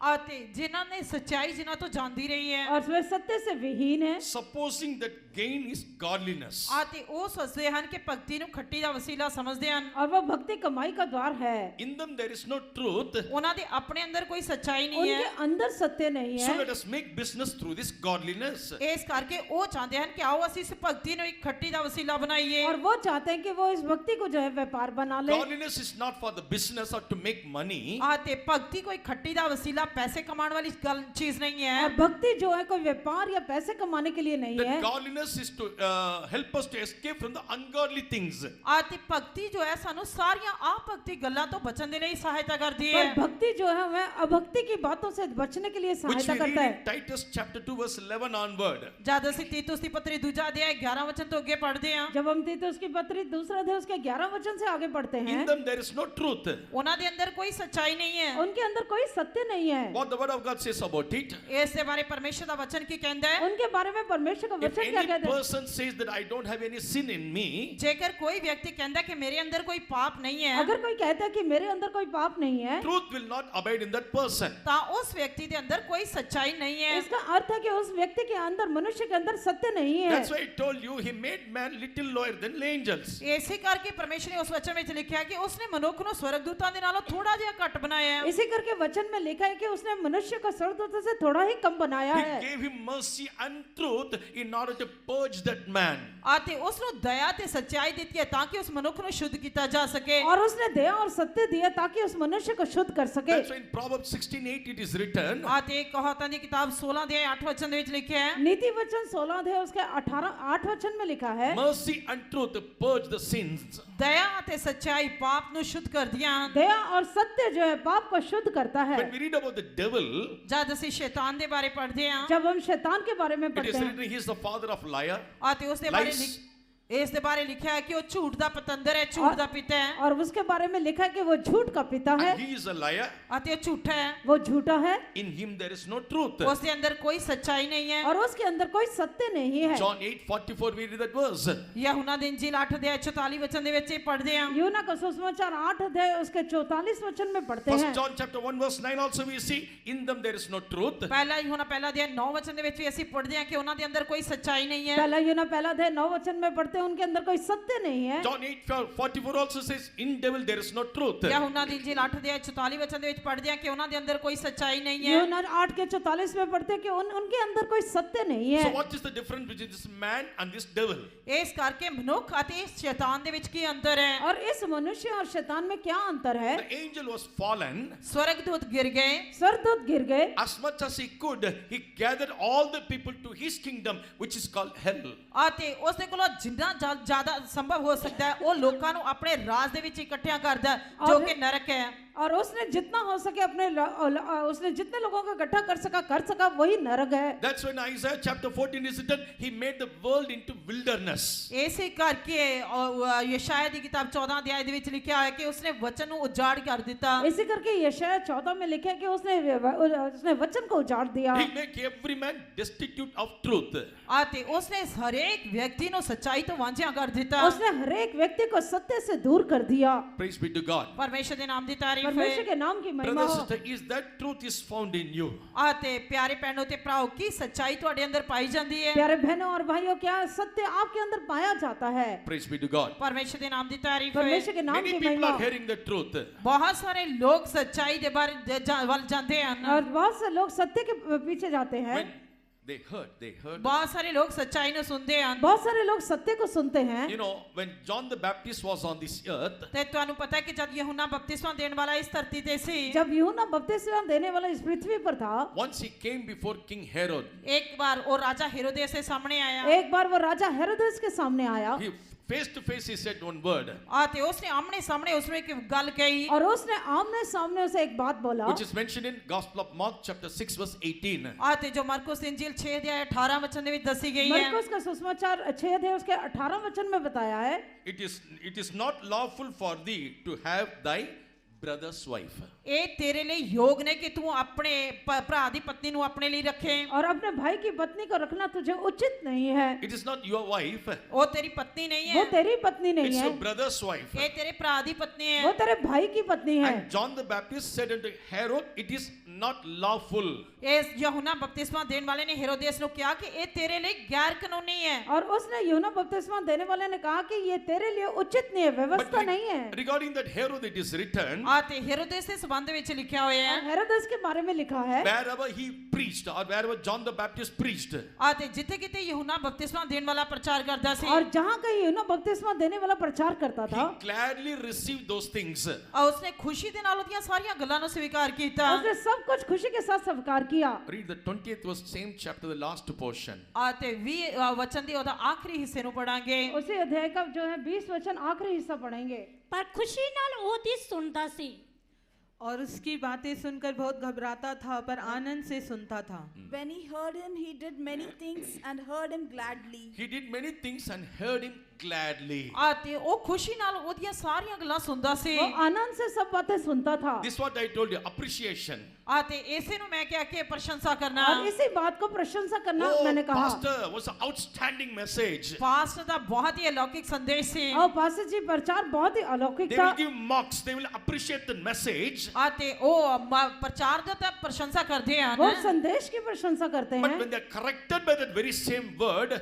ਅਤੇ ਜਿਨ੍ਹਾਂ ਨੇ ਸੱਚਾਈ ਜਿਨ੍ਹਾਂ ਤੋਂ ਜਾਂਦੀ ਰਹੀ ਹੈ और वे सत्य से विहीन है। Supposing that gain is godliness. ਅਤੇ ਉਹ ਸੋਚਦੇ ਹਨ ਕਿ ਭਗਤੀ ਨੂੰ ਖੱਟੀ ਦਾ ਵਸੀਲਾ ਸਮਝਦੇ ਹਨ। और वो भक्ति कमाई का द्वार है। In them there is no truth. ਉਹਨਾਂ ਦੇ ਆਪਣੇ ਅੰਦਰ ਕੋਈ ਸੱਚਾਈ ਨਹੀਂ उनके ਹੈ। अंदर सत्य नहीं So है। let us make business through this godliness. ਇਸ ਕਰਕੇ ਉਹ ਚਾਹੁੰਦੇ ਹਨ ਕਿ ਆਓ ਅਸੀਂ ਇਸ ਭਗਤੀ ਨੂੰ ਇੱਕ ਖੱਟੀ ਦਾ ਵਸੀਲਾ ਬਣਾਈਏ। और वो चाहते हैं कि वो इस भक्ति को जो है व्यापार बना ले। Godliness is not for the business or to make money. ਅਤੇ ਭਗਤੀ ਕੋਈ ਖੱਟੀ ਦਾ ਵਸੀਲਾ पैसे कमाने वाली चीज नहीं है। और भक्ति जो है कोई व्यापार या पैसे कमाने के लिए नहीं That है। godliness is to help us to escape from the ungodly things. आती भक्ति जो है सानू सारियां आपभक्ति गल्लां तो बचन दे लिए सहायता करती है। पर भक्ति जो है वह अभक्ति की बातों से बचने के लिए Which we सहायता read करता in है। Titus chapter 2 verse 11 onward. जद ਅਸੀਂ तीतुस दी पत्री दूजा अध्याय 11 वचन तो आगे पढ़ते हैं। जब हम तीतुस की पत्री दूसरा अध्याय उसके 11 वचन से आगे पढ़ते हैं, In them there is no truth. उन्हां दे अंदर कोई सच्चाई नहीं है। उनके अंदर कोई सत्य नहीं है। What the word of God says about it? इस दे बारे परमेश्वर दा वचन की कहंदा है। उनके बारे में परमेश्वर का If वचन क्या any कहता है? person says that I don't have any sin in me, जेकर कोई व्यक्ति कहंदा कि मेरे अंदर कोई पाप नहीं है, अगर कोई कहता है कि मेरे अंदर कोई पाप नहीं है, truth will not abide in that person. ता उस व्यक्ति दे अंदर कोई सच्चाई नहीं है। इसका अर्थ है कि उस व्यक्ति के अंदर, मनुष्य के अंदर सत्य नहीं है। That's why I told you he made man little lower than the angels. इसी करके परमेश्वर ने उस वचन में लिखा है कि उसने मनुष्य को स्वर्गदूतां दे नालों थोड़ा जिहा घट बनाया है। इसी करके वचन में लिखा है कि उसने मनुष्य को स्वर्गदूतों से थोड़ा ही कम बनाया He है। gave him mercy and truth in order to purge that man. आते उसनु दया ते सच्चाई दी है ताकि उस मनुष्य को शुद्ध किया जा सके। और उसने दया और सत्य दिया ताकि उस मनुष्य को शुद्ध कर सके। That's why in Proverbs 16:8 it is written. आते कहावतां दी किताब 16 अध्याय 8 वचन दे विच लिखा है। नीति वचन 16 अध्याय उसके 8 वचन में लिखा है, Mercy and truth to purge the sins. दया ते सच्चाई पाप नु शुद्ध कर दिया। दया और सत्य जो है पाप को शुद्ध करता है। When we read about the devil, जद ਅਸੀਂ शैतान दे बारे पढ़दे हां, जब हम शैतान के बारे में it पढ़ते is हैं, written he is the father of liar. आते उस दे बारे Lies. इस दे बारे लिखा है कि वो झूठ दा पतंदर है, झूठ दा पिता है। और उसके बारे में लिखा है कि वो झूठ का पिता है, And he is a liar. आते वो झूठा है, वो झूठा है, In him there is no truth. उसके अंदर कोई सच्चाई नहीं है। और उसके अंदर कोई सत्य नहीं है। John 8:44 we read that verse. यूहन्ना दी इंजील 8 अध्याय 44 वचन दे विच पढ़दे हां। यूहन्ना का सुसमाचार 8 अध्याय उसके 44 वचन में पढ़ते हैं। 1 John chapter 1 verse 9 also we see in them there is no truth. पहला यूहन्ना पहला अध्याय 9 वचन दे विच भी ਅਸੀਂ पढ़दे हां कि उन्हां दे अंदर कोई सच्चाई नहीं है। पहला यूहन्ना पहला अध्याय 9 वचन में पढ़ते हैं उनके अंदर कोई सत्य नहीं है। John 8:44 also says in devil there is no truth. यूहन्ना दी इंजील 8 अध्याय 44 वचन दे विच पढ़दे हां कि उन्हां दे अंदर कोई सच्चाई नहीं है। यूहन्ना 8 के 44 में पढ़ते हैं कि उनके अंदर कोई सत्य नहीं है। So what is the difference between this man and this devil? इस करके मनुष्य अते इस शैतान दे विच की अंतर है। और इस मनुष्य और शैतान में क्या अंतर है? The angel was fallen. स्वर्गदूत गिर गए, स्वर्गदूत गिर गए, As much as he could, he gathered all the people to his kingdom, which is called hell. आते उसदे कोलों जिन्ना ज्यादा संभव हो सकता है वो लोकां नु अपने राज दे विच इकट्ठा करदा है जो कि नरक है। और उसने जितना हो सके उसने जितने लोगों को इकट्ठा कर सका वही नरक है। That's when Isaiah chapter 14 is written, he made the world into wilderness. ऐसे करके यशायाह दी किताब 14 अध्याय दे विच लिखा है कि उसने वचन नु उजाड़ कर दिता। इसी करके यशायाह 14 में लिखा है कि उसने वचन को उजाड़ दिया। He make every man destitute of truth. आते उसने हर एक व्यक्ति नु सच्चाई तो वांझा कर दिता। उसने हर एक व्यक्ति को सत्य से दूर कर दिया। Praise be to God. परमेश्वर दे नाम दी तारीफ परमेश्वर है। के नाम की महिमा Brother, हो। sister, is that truth is found in you? आते प्यारे भैनों ते भराओ की सच्चाई तुहाडे अंदर पाई जांदी है। प्यारे बहनों और भाइयों, क्या सत्य आपके अंदर पाया जाता है? Praise be to God. परमेश्वर दे नाम दी तारीफ है। परमेश्वर के नाम Many की people महिमा are hearing the truth. बहुत सारे लोग सच्चाई दे बारे वल जाते हैं। और बहुत से लोग सत्य के पीछे जाते हैं। When they heard. बहुत सारे लोग सच्चाई नु सुनते हैं। बहुत सारे लोग सत्य को सुनते हैं। You know, when John the Baptist was on this earth, ते तुहानू पता है कि जब यूहन्ना बपतिस्मा देने वाला इस धरती ते सी, जब यूहन्ना बपतिस्मा देने वाला इस पृथ्वी पर था, once he came before King Herod, एक बार वो राजा हेरोदेस के सामने आया। एक बार वो राजा हेरोदेस के सामने आया he face to face he said one word, आते उसने आमने सामने उसमें एक गल कही और उसने आमने सामने उसे एक बात बोला, which is mentioned in Gospel of Mark chapter 6 verse 18. आते जो मरकुस इंजील 6 अध्याय 18 वचन दे विच दसी गई है। मरकुस का सुसमाचार 6 अध्याय उसके 18 वचन में बताया है, It is not lawful for thee to have thy brother's wife. ए तेरे लिए योग ने कि तू अपने भरा दी पत्नी नु अपने लिए रखे। और अपने भाई की पत्नी को रखना तुझे उचित नहीं है। It is not your wife, वो तेरी पत्नी नहीं वो है, तेरी पत्नी नहीं it's है, your brother's wife. ए तेरे भरा दी पत्नी वो है। तेरे भाई की पत्नी है। And John the Baptist said unto Herod, it is not lawful. ए यूहन्ना बपतिस्मा देने वाले ने हेरोदेस नु कहा कि ए तेरे लिए गैर कानूनी है। और उसने यूहन्ना बपतिस्मा देने वाले ने कहा कि ये तेरे लिए उचित नहीं है, But व्यवस्था नहीं है। regarding that Herod it is written, आते हेरोदेस के संबंध विच लिखा हुआ है, हेरोदेस के बारे में लिखा है, wherever he preached or wherever John the Baptist preached, आते जिथे किते यूहन्ना बपतिस्मा देने वाला प्रचार करता सी, और जहाँ कहीं यूहन्ना बपतिस्मा देने वाला प्रचार करता था, he gladly received those things. और उसने खुशी दे नाल ओदियां सारीयां गल्लां नु स्वीकार कीता। उसने सब कुछ खुशी के साथ स्वीकार किया। Read the 20th verse, same chapter, the last portion. ਅਤੇ 20 वचन ਦੀ ਉਹਦਾ ਆਖਰੀ ਹਿੱਸੇ ਨੂੰ ਪੜਾਂਗੇ। उसी अध्याय का जो है 20 वचन आखिरी हिस्सा पढ़ेंगे। ਪਰ ਖੁਸ਼ੀ ਨਾਲ ਉਹਦੀ ਸੁਣਦਾ ਸੀ। और उसकी बातें सुनकर बहुत घबराता था, पर आनंद से सुनता था। When he heard him, he did many things and heard him gladly. He did many things and heard him gladly. ਅਤੇ ਉਹ ਖੁਸ਼ੀ ਨਾਲ ਉਹਦੀਆਂ ਸਾਰੀਆਂ ਗੱਲਾਂ ਸੁਣਦਾ ਸੀ। वो आनंद से सब बातें सुनता था। This is what I told you, appreciation. ਅਤੇ ਇਸੇ ਨੂੰ ਮੈਂ ਕਿਹਾ ਕਿ ਪ੍ਰਸ਼ੰਸਾ ਕਰਨਾ। और इसी बात को प्रशंसा करना Oh, मैंने कहा। pastor, was an outstanding message. Pastor ਦਾ ਬਹੁਤ ਹੀ ਅਲੌਕਿਕ ਸੰਦੇਸ਼ ਸੀ। और पास्टर जी प्रचार बहुत ही अलौकिक They था। will give marks, they will appreciate the message. ਅਤੇ ਉਹ ਪ੍ਰਚਾਰ ਦਾ ਤਾਂ ਪ੍ਰਸ਼ੰਸਾ ਕਰਦੇ ਹਨ। वो संदेश की प्रशंसा करते But हैं। when they are corrected by that very same word,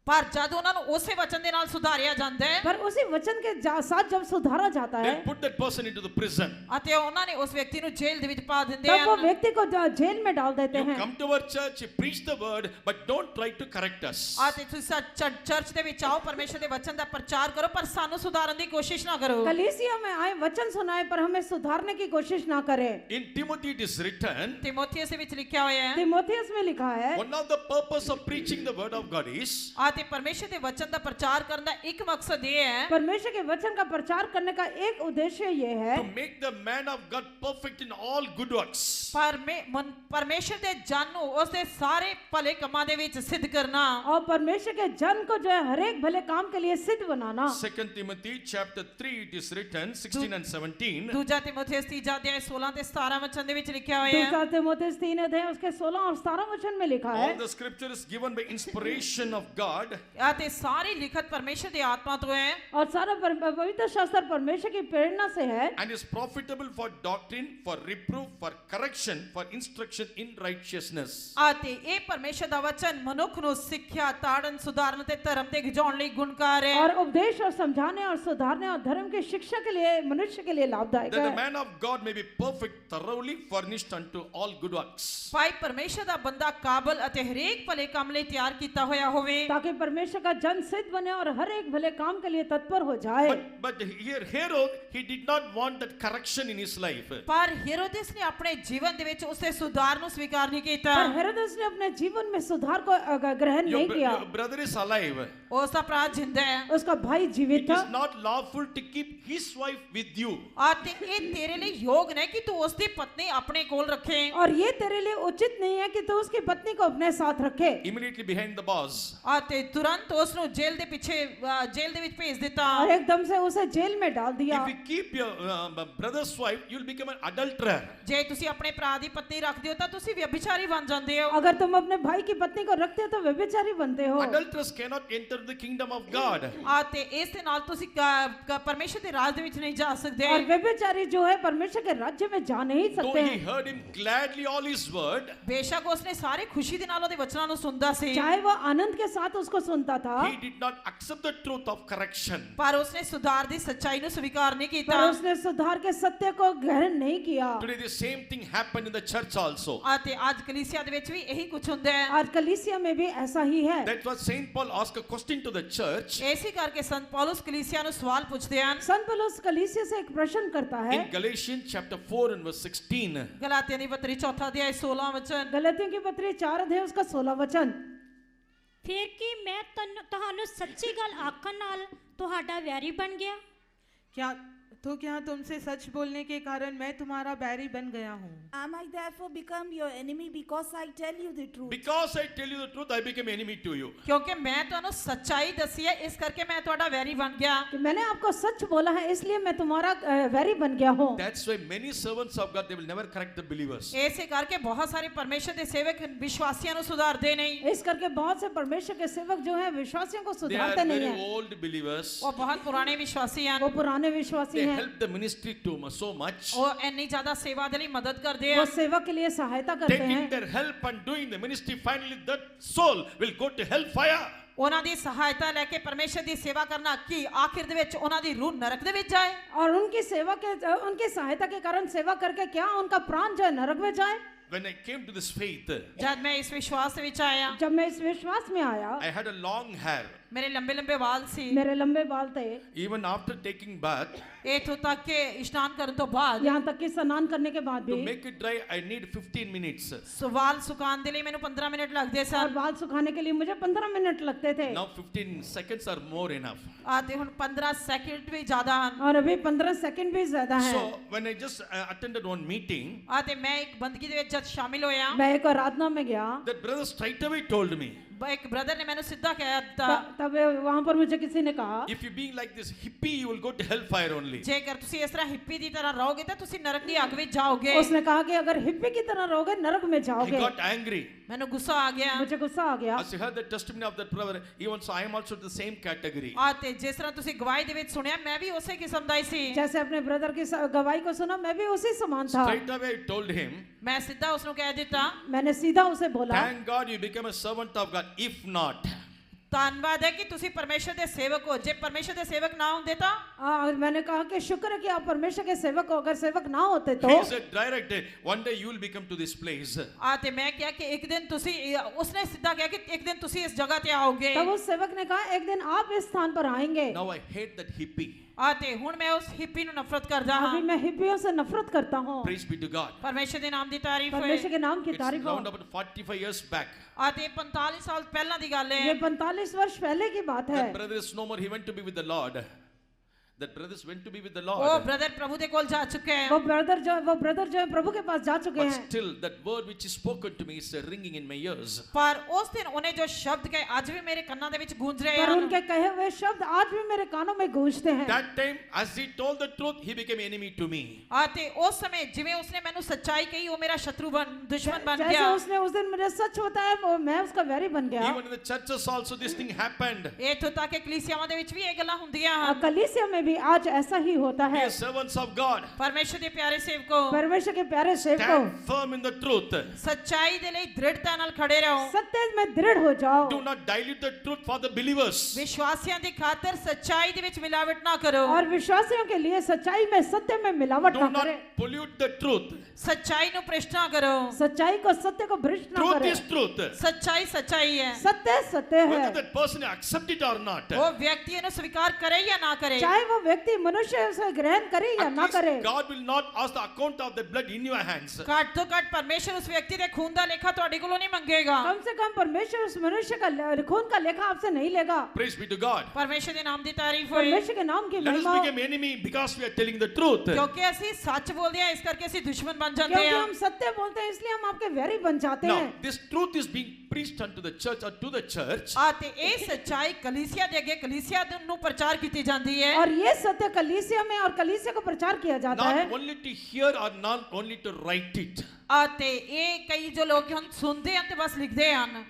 ਪਰ ਜਦ ਉਹਨਾਂ ਨੂੰ ਉਸੇ ਵਚਨ ਦੇ ਨਾਲ ਸੁਧਾਰਿਆ ਜਾਂਦਾ ਹੈ पर उसी वचन के साथ जब सुधारा जाता है, they'll put that person into the prison. ਅਤੇ ਉਹਨਾਂ ਨੇ ਉਸ ਵਿਅਕਤੀ ਨੂੰ ਜੇਲ੍ਹ ਦੇ ਵਿੱਚ ਪਾ ਦਿੰਦੇ तब वो ਹਨ। व्यक्ति को जेल में डाल देते You हैं। come to our church, you preach the word, but don't try to correct us. ਅਤੇ ਤੁਸੀਂ ਚਰਚ ਦੇ ਵਿੱਚ ਆਓ, ਪਰਮੇਸ਼ਰ ਦੇ ਵਚਨ ਦਾ ਪ੍ਰਚਾਰ ਕਰੋ, ਪਰ ਸਾਨੂੰ ਸੁਧਾਰਨ ਦੀ ਕੋਸ਼ਿਸ਼ ਨਾ ਕਰੋ। कलीसिया में आए वचन सुनाए पर हमें सुधारने की कोशिश ना करें। In Timothy it is written, Timotheus ਦੇ ਵਿੱਚ ਲਿਖਿਆ ਹੋਇਆ ਹੈ। तिमोथियस में लिखा है, one of the purpose of preaching the word of God is ਅਤੇ ਪਰਮੇਸ਼ਰ ਦੇ ਵਚਨ ਦਾ ਪ੍ਰਚਾਰ ਕਰਨ ਦਾ ਇੱਕ ਮਕਸਦ ਇਹ ਹੈ परमेश्वर के वचन का प्रचार करने का एक उद्देश्य ये है to make the man of God perfect in all good works. ਪਰਮੇਸ਼ਰ ਦੇ ਜਨ ਨੂੰ ਉਸ ਦੇ ਸਾਰੇ ਭਲੇ ਕੰਮਾਂ ਦੇ ਵਿੱਚ ਸਿੱਧ ਕਰਨਾ। और परमेश्वर के जन को जो है हर एक भले काम के लिए सिद्ध बनाना। 2 Timothy chapter 3 it is written 16 and 17. ਦੂਜਾ ਤਿਮੋਥੀਅਸ ਤੀਜਾ ਅਧਿਆਇ 16 ਤੇ 17 ਵਚਨ ਦੇ ਵਿੱਚ ਲਿਖਿਆ ਹੋਇਆ ਹੈ। दूसरा तिमोथियस 3 अध्याय उसके 16 और 17 वचन में लिखा है। All the scripture is given by inspiration of God ਅਤੇ ਸਾਰੀ ਲਿਖਤ ਪਰਮੇਸ਼ਰ ਦੀ ਆਤਮਾ ਤੋਂ ਹੈ और सारा पवित्र शास्त्र परमेश्वर की प्रेरणा से है and is profitable for doctrine, for reproof, for correction, for instruction in righteousness. ਅਤੇ ਇਹ ਪਰਮੇਸ਼ਰ ਦਾ ਵਚਨ ਮਨੁੱਖ ਨੂੰ ਸਿੱਖਿਆ, ਤਾੜਨ, ਸੁਧਾਰਨ ਤੇ ਧਰਮ ਤੇ ਗਿਜਾਉਣ ਲਈ ਗੁਣਕਾਰ ਹੈ। और उपदेश और समझाने और सुधारने और धर्म की शिक्षा के लिए मनुष्य के लिए लाभदायक That the है, man of God may be perfect, thoroughly furnished unto all good works. ਭਾਈ ਪਰਮੇਸ਼ਰ ਦਾ ਬੰਦਾ ਕਾਬਲ ਅਤੇ ਹਰੇਕ ਭਲੇ ਕੰਮ ਲਈ ਤਿਆਰ ਕੀਤਾ ਹੋਇਆ ਹੋਵੇ। ताकि परमेश्वर का जन सिद्ध बने और हर एक भले काम के लिए तत्पर हो जाए। But here Herod, he did not want that correction in his life. ਪਰ हेरोदेस ने ਆਪਣੇ ਜੀਵਨ ਦੇ ਵਿੱਚ ਉਸੇ ਸੁਧਾਰ ਨੂੰ ਸਵੀਕਾਰ ਨਹੀਂ ਕੀਤਾ। पर हेरोदेस ने अपने जीवन में सुधार को ग्रहण नहीं किया। Your brother is alive. ਉਸ ਦਾ ਭਰਾ ਜਿੰਦਾ ਹੈ उसका भाई जीवित It था is not lawful to keep his wife with you. ਅਤੇ ਇਹ ਤੇਰੇ ਲਈ ਯੋਗ ਨਹੀਂ ਕਿ ਤੂੰ ਉਸ ਦੀ ਪਤਨੀ ਆਪਣੇ ਕੋਲ ਰੱਖੇ। और ये तेरे लिए उचित नहीं है कि तू उसकी पत्नी को अपने साथ रखे। Immediately behind the bars. ਅਤੇ ਤੁਰੰਤ ਉਸ ਨੂੰ ਜੇਲ੍ਹ ਦੇ ਪਿੱਛੇ ਜੇਲ੍ਹ ਦੇ ਵਿੱਚ ਭੇਜ ਦਿੱਤਾ। और एकदम से उसे जेल में डाल दिया। If you keep your brother's wife, you'll become an adulterer. ਜੇ ਤੁਸੀਂ ਆਪਣੇ ਭਰਾ ਦੀ ਪਤਨੀ ਰੱਖਦੇ ਹੋ ਤਾਂ ਤੁਸੀਂ ਵਿਅਭਿਚਾਰੀ ਬਣ ਜਾਂਦੇ ਹੋ। अगर तुम अपने भाई की पत्नी को रखते हो तो व्यभिचारी बनते हो। Adulterers cannot enter the kingdom of God. ਅਤੇ ਇਸ ਦੇ ਨਾਲ ਤੁਸੀਂ ਪਰਮੇਸ਼ਰ ਦੇ ਰਾਜ ਦੇ ਵਿੱਚ ਨਹੀਂ ਜਾ ਸਕਦੇ। और व्यभिचारी जो है परमेश्वर के राज्य में जा नहीं Though सकते he हैं। heard him gladly all his word, ਬੇਸ਼ੱਕ ਉਸਨੇ ਸਾਰੇ ਖੁਸ਼ੀ ਦੇ ਨਾਲ ਉਹਦੇ ਵਚਨਾਂ ਨੂੰ ਸੁਣਦਾ ਸੀ, चाहे वो आनंद के साथ उसको सुनता था, he did not accept the truth of correction. ਪਰ ਉਸਨੇ ਸੁਧਾਰ ਦੀ ਸੱਚਾਈ ਨੂੰ ਸਵੀਕਾਰ ਨਹੀਂ ਕੀਤਾ। पर उसने सुधार के सत्य को ग्रहण नहीं किया। Today the same thing happened in the church also. ਅਤੇ ਅੱਜ ਕਲੀਸਿਆ ਦੇ ਵਿੱਚ ਵੀ ਇਹੀ ਕੁਝ ਹੁੰਦਾ ਹੈ। और कलीसिया में भी ऐसा ही है। That's what Saint Paul asked a question to the church ਇਸੇ ਕਰਕੇ ਸੰਤ ਪੌਲਸ ਕਲੀਸਿਆ ਨੂੰ ਸਵਾਲ ਪੁੱਛਦੇ ਹਨ। संत पौलुस कलीसिया से एक प्रश्न करता है। in Galatians chapter 4 and verse 16. ਗਲਾਤੀਆਂ ਦੀ ਪੱਤਰੀ 4 ਅਧਿਆਇ 16 ਵਚਨ। गलातियों की पत्री 4 अध्याय उसका 16 वचन। ਫਿਰ ਕੀ ਮੈਂ ਤੁਹਾਨੂੰ ਸੱਚੀ ਗੱਲ ਆਖਣ ਨਾਲ ਤੁਹਾਡਾ ਵੈਰੀ ਬਣ ਗਿਆ? क्या तुमसे सच बोलने के कारण मैं तुम्हारा बैरी बन गया हूँ? Am I therefore become your enemy because I tell you the truth? Because I tell you the truth, I became enemy to you. ਕਿਉਂਕਿ ਮੈਂ ਤੁਹਾਨੂੰ ਸੱਚਾਈ ਦੱਸੀ ਹੈ ਇਸ ਕਰਕੇ ਮੈਂ ਤੁਹਾਡਾ ਵੈਰੀ ਬਣ ਗਿਆ। कि मैंने आपको सच बोला है इसलिए मैं तुम्हारा वैरी बन गया हूँ। That's why many servants of God, they will never correct the believers. ਇਸੇ ਕਰਕੇ ਬਹੁਤ ਸਾਰੇ ਪਰਮੇਸ਼ਰ ਦੇ ਸੇਵਕ ਵਿਸ਼ਵਾਸੀਆਂ ਨੂੰ ਸੁਧਾਰਦੇ ਨਹੀਂ। इस करके बहुत से परमेश्वर के सेवक जो हैं विश्वासियों को They are सुधारते नहीं very हैं। old believers. ਉਹ ਬਹੁਤ ਪੁਰਾਣੇ ਵਿਸ਼ਵਾਸੀ ਹਨ। वो पुराने विश्वासी They हैं। help the ministry so much. ਉਹ ਇੰਨੀ ਜ਼ਿਆਦਾ ਸੇਵਾ ਦੇ ਲਈ ਮਦਦ ਕਰਦੇ वो ਹਨ। सेवा के लिए सहायता करते Taking हैं। their help and doing the ministry, finally that soul will go to hellfire. ਉਹਨਾਂ ਦੀ ਸਹਾਇਤਾ ਲੈ ਕੇ ਪਰਮੇਸ਼ਰ ਦੀ ਸੇਵਾ ਕਰਨਾ ਕੀ ਆਖਿਰ ਦੇ ਵਿੱਚ ਉਹਨਾਂ ਦੀ ਰੂਹ ਨਰਕ ਦੇ ਵਿੱਚ ਜਾਏ? और उनकी सहायता के कारण सेवा करके क्या उनका प्राण जो है नरक में जाए? When I came to this faith, ਜਦ ਮੈਂ ਇਸ ਵਿਸ਼ਵਾਸ ਦੇ ਵਿੱਚ ਆਇਆ, जब मैं इस विश्वास में आया, I had a long hair. ਮੇਰੇ ਲੰਬੇ ਲੰਬੇ ਵਾਲ ਸੀ मेरे लंबे बाल थे, Even after taking bath, ਇਥੋਂ ਤੱਕ ਕਿ ਇਸ਼ਨਾਨ ਕਰਨ ਤੋਂ ਬਾਅਦ यहाँ तक कि स्नान करने के बाद to भी, make it dry, I need 15 minutes. ਵਾਲ ਸੁਕਾਉਣ ਦੇ ਲਈ ਮੈਨੂੰ 15 ਮਿੰਟ ਲੱਗਦੇ और ਸਨ बाल सुखाने के लिए मुझे 15 मिनट लगते थे, Now 15 seconds are more enough. ਤੇ ਹੁਣ 15 ਸੈਕਿੰਡ ਵੀ ਜ਼ਿਆਦਾ ਹਨ और अभी 15 सेकंड भी ज्यादा है। So when I just attended one meeting, ਤੇ ਮੈਂ ਇੱਕ ਬੰਦਗੀ ਦੇ ਵਿੱਚ ਜਦ ਸ਼ਾਮਿਲ ਹੋਇਆ मैं एक आराधना में गया, that brother straight away told me, ਇੱਕ ਬ੍ਰਦਰ ਨੇ ਮੈਨੂੰ ਸਿੱਧਾ ਕਹਿ ਦਿੱਤਾ तब वहां पर मुझे किसी ने कहा, if you being like this hippie, you will go to hellfire only. ਜੇਕਰ ਤੁਸੀਂ ਇਸ ਤਰ੍ਹਾਂ ਹਿੱਪੀ ਦੀ ਤਰ੍ਹਾਂ ਰਹੋਗੇ ਤਾਂ ਤੁਸੀਂ ਨਰਕ ਦੀ ਅੱਗ ਵਿੱਚ ਜਾਓਗੇ उसने कहा कि अगर हिप्पी की तरह रहोगे नरक में I जाओगे। got angry. ਮੈਨੂੰ ਗੁੱਸਾ ਆ ਗਿਆ मुझे गुस्सा आ गया। As I heard the testimony of that brother, even so I am also the same category. ਤੇ ਜਿਸ ਤਰ੍ਹਾਂ ਤੁਸੀਂ ਗਵਾਹੀ ਦੇ ਵਿੱਚ ਸੁਣਿਆ ਮੈਂ ਵੀ ਉਸੇ ਕਿਸਮ ਦਾ ਹੀ ਸੀ जैसे अपने ब्रदर की गवाही को सुना, मैं भी उसी समान था। Straight away I told him, ਮੈਂ ਸਿੱਧਾ ਉਸ ਨੂੰ ਕਹਿ ਦਿੱਤਾ मैंने सीधा उसे बोला, thank God you became a servant of God. If not, ਧੰਨਵਾਦ ਹੈ ਕਿ ਤੁਸੀਂ ਪਰਮੇਸ਼ਰ ਦੇ ਸੇਵਕ ਹੋ ਜੇ ਪਰਮੇਸ਼ਰ ਦੇ ਸੇਵਕ ਨਾ ਹੁੰਦੇ ਤਾਂ मैंने कहा कि शुक्र है कि आप परमेश्वर के सेवक हो, अगर सेवक ना होते तो। he said direct, one day you will become to this place. ਤੇ ਮੈਂ ਕਿਹਾ ਕਿ ਇੱਕ ਦਿਨ ਤੁਸੀਂ ਉਸਨੇ ਸਿੱਧਾ ਕਿਹਾ ਕਿ ਇੱਕ ਦਿਨ ਤੁਸੀਂ ਇਸ ਜਗ੍ਹਾ ਤੇ ਆਓਗੇ तब उस सेवक ने कहा एक दिन आप इस स्थान पर आएंगे। Now I hate that hippie. ਤੇ ਹੁਣ ਮੈਂ ਉਸ ਹਿੱਪੀ ਨੂੰ ਨਫ਼ਰਤ ਕਰਦਾ अभी ਹਾਂ मैं हिप्पियों से नफरत करता हूँ। Praise be to God. ਪਰਮੇਸ਼ਰ ਦੇ ਨਾਮ ਦੀ ਤਾਰੀਫ ਹੋਏ परमेश्वर के नाम की It's तारीफ हो। around about 45 years back. ਤੇ 45 ਸਾਲ ਪਹਿਲਾਂ ਦੀ ਗੱਲ ये ਹੈ 45 वर्ष पहले की बात है। That brother is no more. He went to be with the Lord. That brothers went to be with the ਉਹ Lord. ਬ੍ਰਦਰ ਪ੍ਰਭੂ ਦੇ ਕੋਲ ਜਾ ਚੁੱਕੇ ਹੈ वो ब्रदर जो है प्रभु के पास जा चुके But हैं। still, that word which is spoken to me is ringing in my ears. ਪਰ ਉਸ ਦਿਨ ਉਹਨੇ ਜੋ ਸ਼ਬਦ ਕਹੇ ਅੱਜ ਵੀ ਮੇਰੇ ਕੰਨਾਂ ਦੇ ਵਿੱਚ ਗੂੰਜ ਰਹੇ पर ਹਨ उनके कहे हुए शब्द आज भी मेरे कानों में गूंजते हैं। That time, as he told the truth, he became enemy to me. ਤੇ ਉਸ ਸਮੇਂ ਜਿਵੇਂ ਉਸਨੇ ਮੈਨੂੰ ਸੱਚਾਈ ਕਹੀ ਉਹ ਮੇਰਾ ਸ਼ਤਰੂ ਦੁਸ਼ਮਨ ਬਣ जैसे ਗਿਆ उसने उस दिन मुझे सच बताया, वो मैं उसका वैरी बन गया। Even in the churches also this thing happened. ਇਥੋਂ ਤੱਕ ਕਿ ਕਲੀਸਿਆਵਾਂ ਦੇ ਵਿੱਚ ਵੀ ਇਹ ਗੱਲਾਂ ਹੁੰਦੀਆਂ ਹਨ कलीसिया में भी आज ऐसा ही होता We है। are servants of God. ਪਰਮੇਸ਼ਰ ਦੇ ਪਿਆਰੇ ਸੇਵਕੋ परमेश्वर के प्यारे सेवकों, Stand firm in the truth. ਸੱਚਾਈ ਦੇ ਲਈ ਦ੍ਰਿੜਤਾ ਨਾਲ ਖੜੇ ਰਹੋ सत्य में दृढ़ हो जाओ। Do not dilute the truth for the believers. ਵਿਸ਼ਵਾਸੀਆਂ ਦੀ ਖਾਤਰ ਸੱਚਾਈ ਦੇ ਵਿੱਚ ਮਿਲਾਵਟ ਨਾ ਕਰੋ और विश्वासियों के लिए सच्चाई में सत्य में मिलावट Do ना not करें। pollute the truth. ਸੱਚਾਈ ਨੂੰ ਭ੍ਰਿਸ਼ਟ ਨਾ ਕਰੋ सच्चाई को सत्य को भ्रष्ट ना Truth करें। is truth. ਸੱਚਾਈ ਸੱਚਾਈ ਹੈ सत्य सत्य है, Whether that person accept it or not. ਉਹ ਵਿਅਕਤੀ ਇਹਨੂੰ ਸਵੀਕਾਰ ਕਰੇ ਜਾਂ ਨਾ ਕਰੇ चाहे वो व्यक्ति मनुष्य उसे ग्रहण करे या At ना least करे। God will not ask the account of the blood in your hands. ਘੱਟ ਤੋਂ ਘੱਟ ਪਰਮੇਸ਼ਰ ਉਸ ਵਿਅਕਤੀ ਦੇ ਖੂਨ ਦਾ ਲੇਖਾ ਤੁਹਾਡੇ ਕੋਲੋਂ ਨਹੀਂ ਮੰਗੇਗਾ कम से कम परमेश्वर उस मनुष्य का खून का लेखा आपसे नहीं लेगा। Praise be to God. ਪਰਮੇਸ਼ਰ ਦੇ ਨਾਮ ਦੀ ਤਾਰੀਫ ਹੋਏ परमेश्वर के नाम की Let us महिमा हो। become enemy because we are telling the truth. ਕਿਉਂਕਿ ਅਸੀਂ ਸੱਚ ਬੋਲਦੇ ਹਾਂ ਇਸ ਕਰਕੇ ਅਸੀਂ ਦੁਸ਼ਮਨ ਬਣ ਜਾਂਦੇ क्योंकि ਹਾਂ हम सत्य बोलते हैं इसलिए हम आपके वैरी बन जाते Now, हैं। this truth is being preached unto the church or to the church. ਤੇ ਇਹ ਸੱਚਾਈ ਕਲੀਸਿਆ ਦੇ ਅੱਗੇ ਕਲੀਸਿਆ ਨੂੰ ਪ੍ਰਚਾਰ ਕੀਤੀ ਜਾਂਦੀ ਹੈ और ये सत्य कलीसिया में और कलीसिया को प्रचार किया जाता है। Not only to hear or not only to write it. ਤੇ ਇਹ ਕਈ ਜੋ ਲੋਕ ਹਨ ਸੁਣਦੇ ਹਨ ਤੇ ਬਸ ਲਿਖਦੇ ਹਨ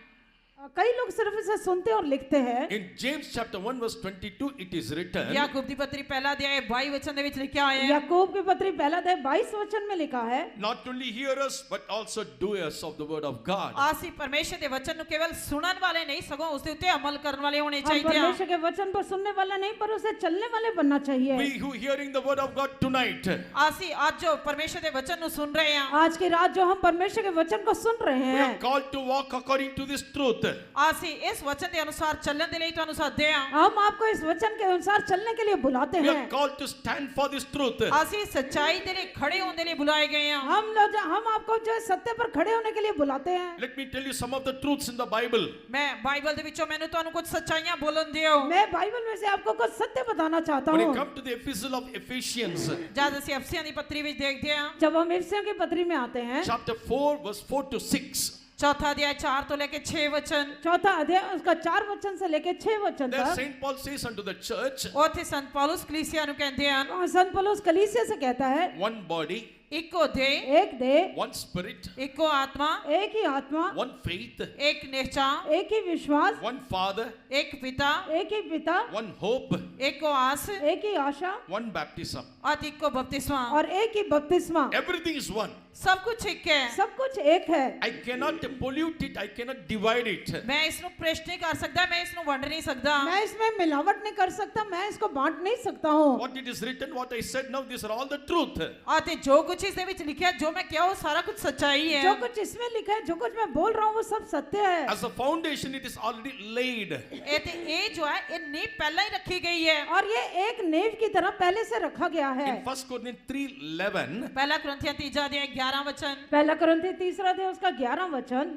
कई लोग सिर्फ इसे सुनते और लिखते हैं। In James chapter 1 verse 22 it is written. याकूब ਦੀ ਪੱਤਰੀ ਪਹਿਲਾ ਅਧਿਆਇ 22 ਵਚਨ ਦੇ ਵਿੱਚ ਲਿਖਿਆ ਹੋਇਆ ਹੈ याकूब की पत्री पहला अध्याय 22 वचन में लिखा है, Not only hearers but also doers of the word of God. ਅਸੀਂ ਪਰਮੇਸ਼ਰ ਦੇ ਵਚਨ ਨੂੰ ਕੇਵਲ ਸੁਣਨ ਵਾਲੇ ਨਹੀਂ ਸਗੋਂ ਉਸ ਦੇ ਉੱਤੇ ਅਮਲ ਕਰਨ ਵਾਲੇ ਹੋਣੇ हम ਚਾਹੀਦੇ ਹਨ परमेश्वर के वचन पर सुनने वाले नहीं पर उसे चलने वाले बनना चाहिए। We who hearing the word of God tonight. ਅਸੀਂ ਅੱਜ ਜੋ ਪਰਮੇਸ਼ਰ ਦੇ ਵਚਨ ਨੂੰ ਸੁਣ ਰਹੇ ਹਾਂ आज की रात जो हम परमेश्वर के वचन को सुन रहे We हैं, are called to walk according to this truth. ਅਸੀਂ ਇਸ ਵਚਨ ਦੇ ਅਨੁਸਾਰ ਚੱਲਣ ਦੇ ਲਈ ਤੁਹਾਨੂੰ ਸੱਦਦੇ ਹਾਂ हम आपको इस वचन के अनुसार चलने के लिए बुलाते We हैं। are called to stand for this truth. ਅਸੀਂ ਸੱਚਾਈ ਦੇ ਲਈ ਖੜੇ ਹੋਣ ਦੇ ਲਈ ਬੁਲਾਏ ਗਏ ਹਾਂ हम आपको जो है सत्य पर खड़े होने के लिए बुलाते हैं। Let me tell you some of the truths in the Bible. ਮੈਂ ਬਾਈਬਲ ਦੇ ਵਿੱਚੋਂ ਮੈਨੂੰ ਤੁਹਾਨੂੰ ਕੁਝ ਸੱਚਾਈਆਂ ਬੋਲਣ ਦਿਓ मैं बाइबल में से आपको कुछ सत्य बताना चाहता When you हूँ। come to the epistle of Ephesians, ਜਦ ਅਸੀਂ ਅਫਸੀਆਂ ਦੀ ਪੱਤਰੀ ਵਿੱਚ ਦੇਖਦੇ ਹਾਂ जब हम इफिसियों की पत्री में आते हैं, chapter 4 verse 4 to 6. ਚੌਥਾ ਅਧਿਆਇ 4 ਤੋਂ ਲੈ ਕੇ 6 ਵਚਨ चौथा अध्याय उसका 4 वचन से लेके 6 वचन There तक, Saint Paul says unto the church, ਉੱਥੇ ਸੰਤ ਪੌਲੁਸ ਕਲੀਸਿਆ ਨੂੰ ਕਹਿੰਦੇ ਹਨ संत पौलुस कलीसिया से कहता है, one body, ਇੱਕੋ ਦੇਹ एक देह, one spirit, ਇੱਕੋ ਆਤਮਾ एक ही आत्मा, one faith, ਇੱਕ ਨਿਹਚਾ एक ही विश्वास, one Father, ਇੱਕ ਪਿਤਾ एक ही पिता, one hope, ਇੱਕੋ ਆਸ एक ही आशा one baptism. ਅਤੇ ਇੱਕੋ ਬਪਤਿਸਮਾ और एक ही बपतिस्मा। Everything is one. ਸਭ ਕੁਝ ਇੱਕ ਹੈ सब कुछ एक है। I cannot pollute it. I cannot divide it. ਮੈਂ ਇਸ ਨੂੰ ਭ੍ਰਿਸ਼ਟ ਨਹੀਂ ਕਰ ਸਕਦਾ ਮੈਂ ਇਸ ਨੂੰ ਵੰਡ ਨਹੀਂ ਸਕਦਾ मैं इसमें मिलावट नहीं कर सकता, मैं इसको बांट नहीं सकता हूँ। What it is written, what I said now, these are all the truth. ਅਤੇ ਜੋ ਕੁਝ कुछ इसਦੇ ਵਿੱਚ ਲਿਖਿਆ ਜੋ ਮੈਂ ਕਿਹਾ ਉਹ ਸਾਰਾ ਕੁਝ ਸੱਚਾਈ ਹੈ जो कुछ इसमें लिखा है, जो कुछ मैं बोल रहा हूँ वो सब सत्य है। As a foundation, it is already laid. ਇਹ ਤੇ ਇਹ ਜੋ ਹੈ ਇਹ ਨੀਂਹ ਪਹਿਲਾਂ ਹੀ ਰੱਖੀ ਗਈ ਹੈ। और ये एक नींव की तरह पहले से रखा गया है। In 1 Corinthians 3:11, ਪਹਿਲਾ ਕੁਰਿੰਥੀਆਂ 3 ਅਧਿਆय 11 वचन, पहला कुरिन्थी 3 अध्याय उसका 11 वचन,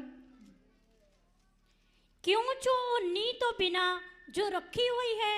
क्यों जो नी तो बिना जो रखी हुई है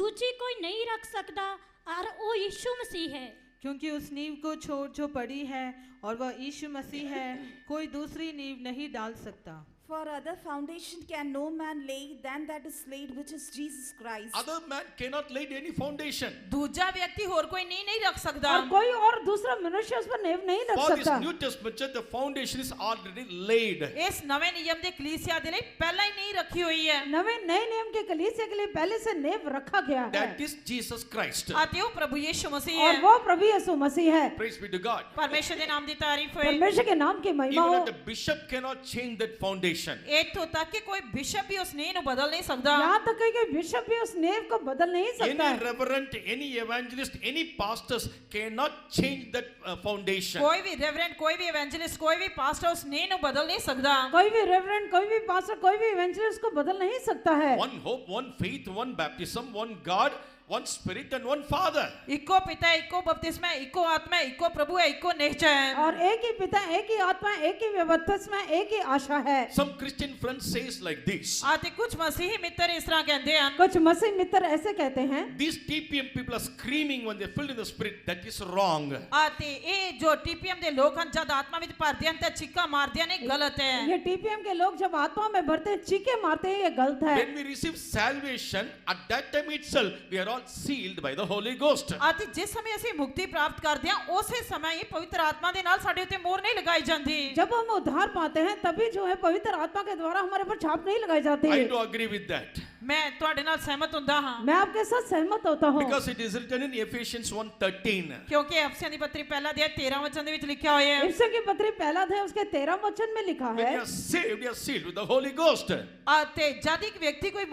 दूसरी कोई नहीं रख सकता, और वो यीशु मसीह है। क्योंकि उस नींव को छोड़ जो पड़ी है और वह यीशु मसीह है, कोई दूसरी नींव नहीं डाल सकता। For other foundation can no man lay than that is laid, which is Jesus Christ. other man cannot lay any foundation. ਦੂਜਾ ਵਿਅਕਤੀ ਹੋਰ ਕੋਈ ਨੀਂਹ ਨਹੀਂ ਰੱਖ ਸਕਦਾ। और कोई और दूसरा मनुष्य उस पर नींव नहीं रख For this सकता। New Testament church, the foundation is already laid. ਇਸ ਨਵੇਂ ਨਿਯਮ ਦੇ ਕਲੀਸਿਆ ਦੇ ਲਈ ਪਹਿਲਾਂ ही नींह रखी हुई है। नए नियम के कलीसिया के लिए पहले से नींव रखा गया है, That is Jesus Christ. ਅਤੇ ਉਹ ਪ੍ਰਭु ਯीशु मसीह और है। वो प्रभु यीशु मसीह है। Praise be to God. परमेश्वर के नाम की तारीफ हो। परमेश्वर के नाम की महिमा Even हो। the bishop cannot change that foundation. ਇੱਥੋਂ तक कि कोई बिशप भी उस नींह ਨੂੰ बदल नहीं सकता। यहाँ तक कि बिशप भी उस नींव को बदल नहीं सकता Any है। reverend, any evangelist, any pastors cannot change that foundation. कोई भी रेवरेंड, कोई भी इवेंजलिस्ट, कोई भी पास्टर उस नींह ਨੂੰ बदल नहीं सकता। कोई भी रेवरेंड, कोई भी पास्टर, कोई भी इवेंजलिस्ट को बदल नहीं सकता है। One hope, one faith, one baptism, one God, one spirit and one Father. इको पिता, इको बपतिस्मा, इको आत्मा, इको प्रभु है, इको निश्चय है। और एक ही पिता, एक ही आत्मा, एक ही बपतिस्मा, एक ही आशा है। Some Christian friends says like this. आते कुछ मसीही मित्र इस तरह कहते हैं। कुछ मसीह मित्र ऐसे कहते हैं, These TPM people are screaming when they're filled in the spirit. That is wrong. आते ये जो टीपीएम दे लोग हैं जब आत्मा में भरते हैं तो चिक्का मारते हैं, नहीं गलत है। ये टीपीएम के लोग जब आत्मा में भरते हैं, चीखे मारते हैं, ये गलत है। When we receive salvation, at that time itself, we are all sealed by the Holy Ghost. आते जिस समय ਅਸੀਂ मुक्ति प्राप्त करते हैं उसी समय ये पवित्र आत्मा ਦੇ ਨਾਲ ਸਾਡੇ ਉੱਤੇ ਮੋਹਰ नहीं लगाई जाती। जब हम उद्धार पाते हैं तभी जो है पवित्र आत्मा के द्वारा हमारे पर छाप नहीं लगाई जाती I है। do agree with that. मैं ਤੁਹਾਡੇ ਨਾਲ सहमत ਹੁੰਦਾ ਹਾਂ। मैं आपके साथ सहमत होता हूँ, Because it is written in Ephesians 1:13. क्योंकि अफसियों ਦੀ पत्री ਪਹਿਲਾ ਅਧਿਆय 13 वचन ਦੇ ਵਿੱਚ ਲਿਖਿਆ ਹੋਇਆ है। इफिसियों की पत्री पहला अध्याय उसके 13 वचन में लिखा When है, you are saved, you are sealed with the Holy Ghost. आते जब एक व्यक्ति कोई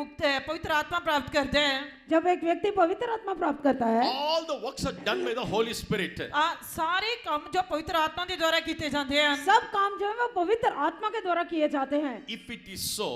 पवित्र आत्मा प्राप्त करता है, जब एक व्यक्ति पवित्र आत्मा प्राप्त करता है, All the works are done by the Holy Spirit. सारे काम जो पवित्र आत्मा के द्वारा किए जाते हैं। सब काम जो है वो पवित्र आत्मा के द्वारा किए जाते हैं। If it is so,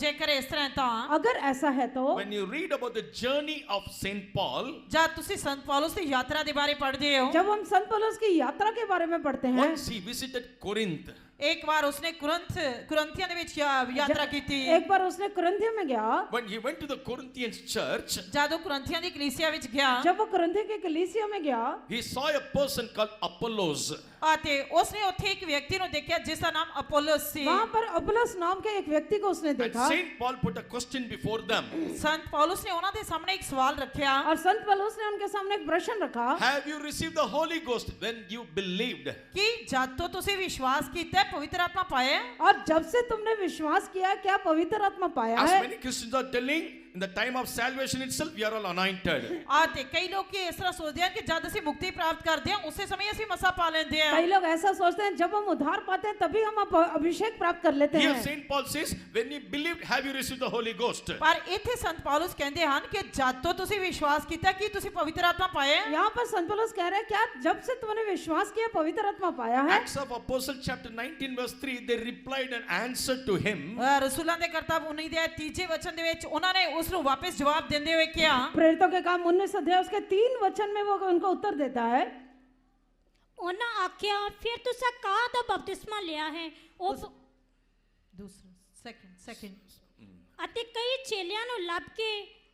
जेकर इस तरह था, अगर ऐसा है तो when you read about the journey of St. Paul, जब तुसी संत पौलुस की यात्रा के बारे पढ़ते हो, जब हम संत पौलुस की यात्रा के बारे में पढ़ते हैं, once he visited Corinth, एक बार उसने कुरिन्थियों ਦੇ ਵਿੱਚ यात्रा की थी। एक बार उसने कुरिन्थियों में गया, when he went to the Corinthians church, जब वो कुरिन्थियों की कलीसिया ਵਿੱਚ गया, जब वो कुरिन्थियों के कलीसिया में गया, he saw a person called Apollos. आते उसने ਉੱਥੇ एक व्यक्ति ਨੂੰ देखा जिसका नाम अपोलोस ਸੀ। वहां पर अपोलोस नाम के एक व्यक्ति को उसने And देखा, St. Paul put a question before them. संत पौलुस ने ਉਹਨਾਂ ਦੇ सामने एक सवाल रखा, और संत पौलुस ने उनके सामने एक प्रश्न रखा Have you received the Holy Ghost when you believed? कि जब तो तुसी विश्वास कीता है पवित्र आत्मा पाया है? और जब से तुमने विश्वास किया, क्या पवित्र आत्मा पाया As है? many Christians are telling, in the time of salvation itself, we are all anointed. आते कई लोग की इस तरह सोचते हैं कि जब ਅਸੀਂ मुक्ति प्राप्त करते हैं उसी समय ਅਸੀਂ मसा पा लेते हैं। कई लोग ऐसा सोचते हैं जब हम उद्धार पाते हैं तभी हम अभिषेक प्राप्त कर लेते Here हैं। St. Paul says, when you believed, have you received the Holy Ghost? पर ਇੱਥੇ ਸੰਤ ਪੌਲੁਸ ਕਹਿੰਦੇ ਹਨ ਕਿ ਜਦ ਤੋਂ ਤੁਸੀਂ ਵਿਸ਼ਵਾਸ ਕੀਤਾ ਕਿ ਤੁਸੀਂ ਪਵਿੱਤਰ ਆਤਮਾ ਪਾਇਆ ਹੈ। यहाँ पर संत पौलुस कह रहे हैं, क्या जब से तुमने विश्वास किया पवित्र आत्मा पाया है? Acts of Apostles chapter 19 verse 3, they replied and answered to him. रसूलां ਦੇ ਕਰਤੱਵ 19 ਦੇ 3 वचन ਦੇ ਵਿੱਚ ਉਹਨਾਂ ਨੇ ਉਸ ਨੂੰ ਵਾਪਸ ਜਵਾਬ ਦਿੰਦੇ ਹੋਏ ਕਿਹਾ, प्रेरितों के काम 19 अध्याय उसके 3 वचन में वो उनको उत्तर देता है, ਉਹਨਾਂ ਆਖਿਆ ਫਿਰ ਤੁਸੀਂ ਕਾਹ ਦਾ ਬਪਤਿਸਮਾ ਲਿਆ ਹੈ? ਉਹ दूसरा सेकंड ਅਤੇ ਕਈ ਚੇਲਿਆਂ ਨੂੰ ਲੱਭ ਕੇ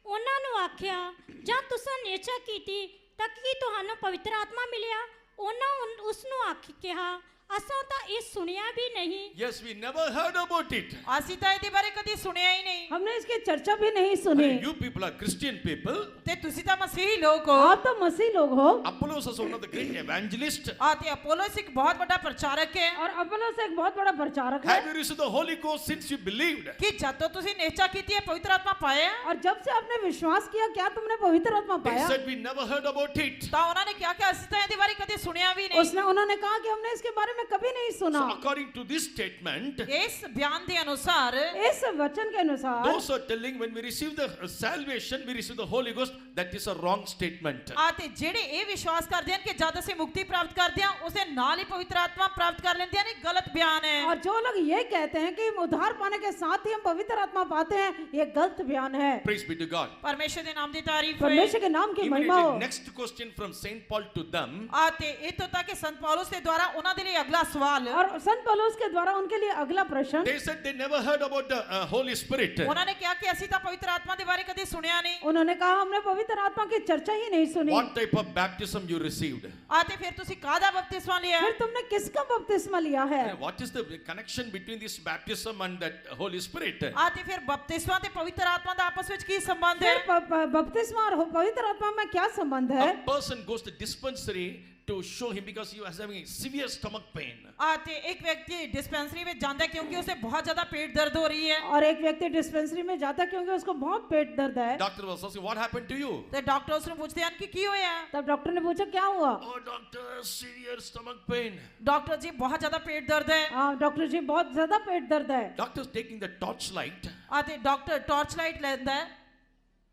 ਉਹਨਾਂ ਨੂੰ ਆਖਿਆ, ਜਾਂ ਤੁਸੀਂ ਨੇਚਾ ਕੀਤੀ ਤਾਂ ਕੀ ਤੁਹਾਨੂੰ ਪਵਿੱਤਰ ਆਤਮਾ ਮਿਲਿਆ? ਉਹਨਾਂ ਉਸ ਨੂੰ ਕਿਹਾ, ਅਸਾਂ ਤਾਂ ਇਹ ਸੁਣਿਆ ਵੀ ਨਹੀਂ। Yes, we never heard about it. ਅਸੀਂ ਤਾਂ ਇਹਦੇ ਬਾਰੇ ਕਦੀ ਸੁਣਿਆ ਹੀ ਨਹੀਂ। हमने इसकी चर्चा भी नहीं सुनी। You people are Christian people. ਤੇ ਤੁਸੀਂ ਤਾਂ ਮਸੀਹੀ ਲੋਕ ਹੋ। आप तो मसीह लोग हो, Apollos was one of the great evangelists. आते अपोलोस एक बहुत बड़ा प्रचारक है और अपोलोस एक बहुत बड़ा प्रचारक है। Have you received the Holy Ghost since you believed? कि जब तो ਤੁਸੀਂ ਨਿਸ਼ਚਾ ਕੀਤੀ ਹੈ पवित्र आत्मा पाया है? और जब से आपने विश्वास किया, क्या तुमने पवित्र आत्मा They पाया? said we never heard about it. ਤਾਂ ਉਹਨਾਂ ਨੇ ਕਿਹਾ ਕਿ ਅਸੀਂ ਤਾਂ ਇਹਦੇ ਬਾਰੇ ਕਦੇ ਸੁਣਿਆ ਵੀ ਨਹੀਂ। उन्होंने कहा कि हमने इसके बारे में में कभी नहीं सुना। So according to this statement, ਇਸ ਬਿਆਨ ਦੇ ਅਨੁਸਾਰ इस वचन के अनुसार those who are telling when we receive the salvation, we receive the Holy Ghost, that is a wrong statement. ਅਤੇ ਜਿਹੜੇ ਇਹ ਵਿਸ਼ਵਾਸ ਕਰਦੇ ਹਨ ਕਿ ਜਦ ਅਸੀਂ ਮੁਕਤੀ ਪ੍ਰਾਪਤ ਕਰਦੇ ਹਾਂ ਉਸੇ ਨਾਲ ਹੀ ਪਵਿੱਤਰ ਆਤਮਾ ਪ੍ਰਾਪਤ ਕਰ ਲੈਂਦੇ ਹਨ, ਇਹ ਗਲਤ ਬਿਆਨ ਹੈ। और जो लोग ये कहते हैं कि उद्धार पाने के साथ ही हम पवित्र आत्मा पाते हैं, ये गलत बयान है। Praise be to God. ਪਰਮੇਸ਼ਰ ਦੇ ਨਾਮ ਦੀ ਤਾਰੀਫ ਹੋਏ। परमेश्वर के नाम की महिमा हो। Immediately, next question from Saint Paul to them. ਅਤੇ ਇੱਥੋਂ ਤੱਕ ਕਿ ਸੰਤ ਪੌਲਸ ਦੇ ਦੁਆਰਾ ਉਹਨਾਂ ਦੇ ਲਈ ਅਗਲਾ ਸਵਾਲ और संत पौलुस के द्वारा उनके लिए अगला प्रश्न, They said they never heard about the Holy Spirit. ਉਹਨਾਂ ਨੇ ਕਿਹਾ ਕਿ ਅਸੀਂ ਤਾਂ ਪਵਿੱਤਰ ਆਤਮਾ ਦੇ ਬਾਰੇ ਕਦੇ ਸੁਣਿਆ ਨਹੀਂ। उन्होंने कहा हमने पवित्र आत्मा की चर्चा ही नहीं सुनी। What type of baptism you received? ਅਤੇ ਫਿਰ ਤੁਸੀਂ ਕਾਹਦਾ ਬਪਤਿਸਮਾ ਲਿਆ? फिर तुमने किसका बपतिस्मा लिया है? And what is the connection between this baptism and that Holy Spirit? ਅਤੇ ਫਿਰ ਬਪਤਿਸਮਾ ਤੇ ਪਵਿੱਤਰ ਆਤਮਾ ਦਾ ਆਪਸ ਵਿੱਚ ਕੀ ਸੰਬੰਧ ਹੈ? फिर बपतिस्मा और पवित्र आत्मा में क्या संबंध है? A person goes to dispensary to show him because he was having severe stomach pain. ਅਤੇ ਇੱਕ ਵਿਅਕਤੀ ਡਿਸਪੈਂਸਰੀ ਵਿੱਚ ਜਾਂਦਾ ਹੈ ਕਿਉਂਕਿ ਉਸੇ ਬਹੁਤ ਜ਼ਿਆਦਾ पेट दर्द हो रही है। और एक व्यक्ति डिस्पेंसरी में जाता है क्योंकि उसको बहुत पेट दर्द है। Doctor was asking, what happened to you? ਤੇ ਡਾਕਟਰ ਉਸ ਨੂੰ ਪੁੱਛਦੇ ਹਨ ਕਿ ਕੀ ਹੋਇਆ? तब डॉक्टर ने पूछा क्या हुआ? Oh, doctor, severe stomach pain. Doctor ਜੀ ਬਹੁਤ ਜ਼ਿਆਦਾ पेट दर्द है। हाँ डॉक्टर जी बहुत ज्यादा पेट दर्द है। Doctor's taking the torchlight. ਅਤੇ ਡਾਕਟਰ ਟਾਰਚ ਲਾਈਟ ਲੈਂਦਾ ਹੈ।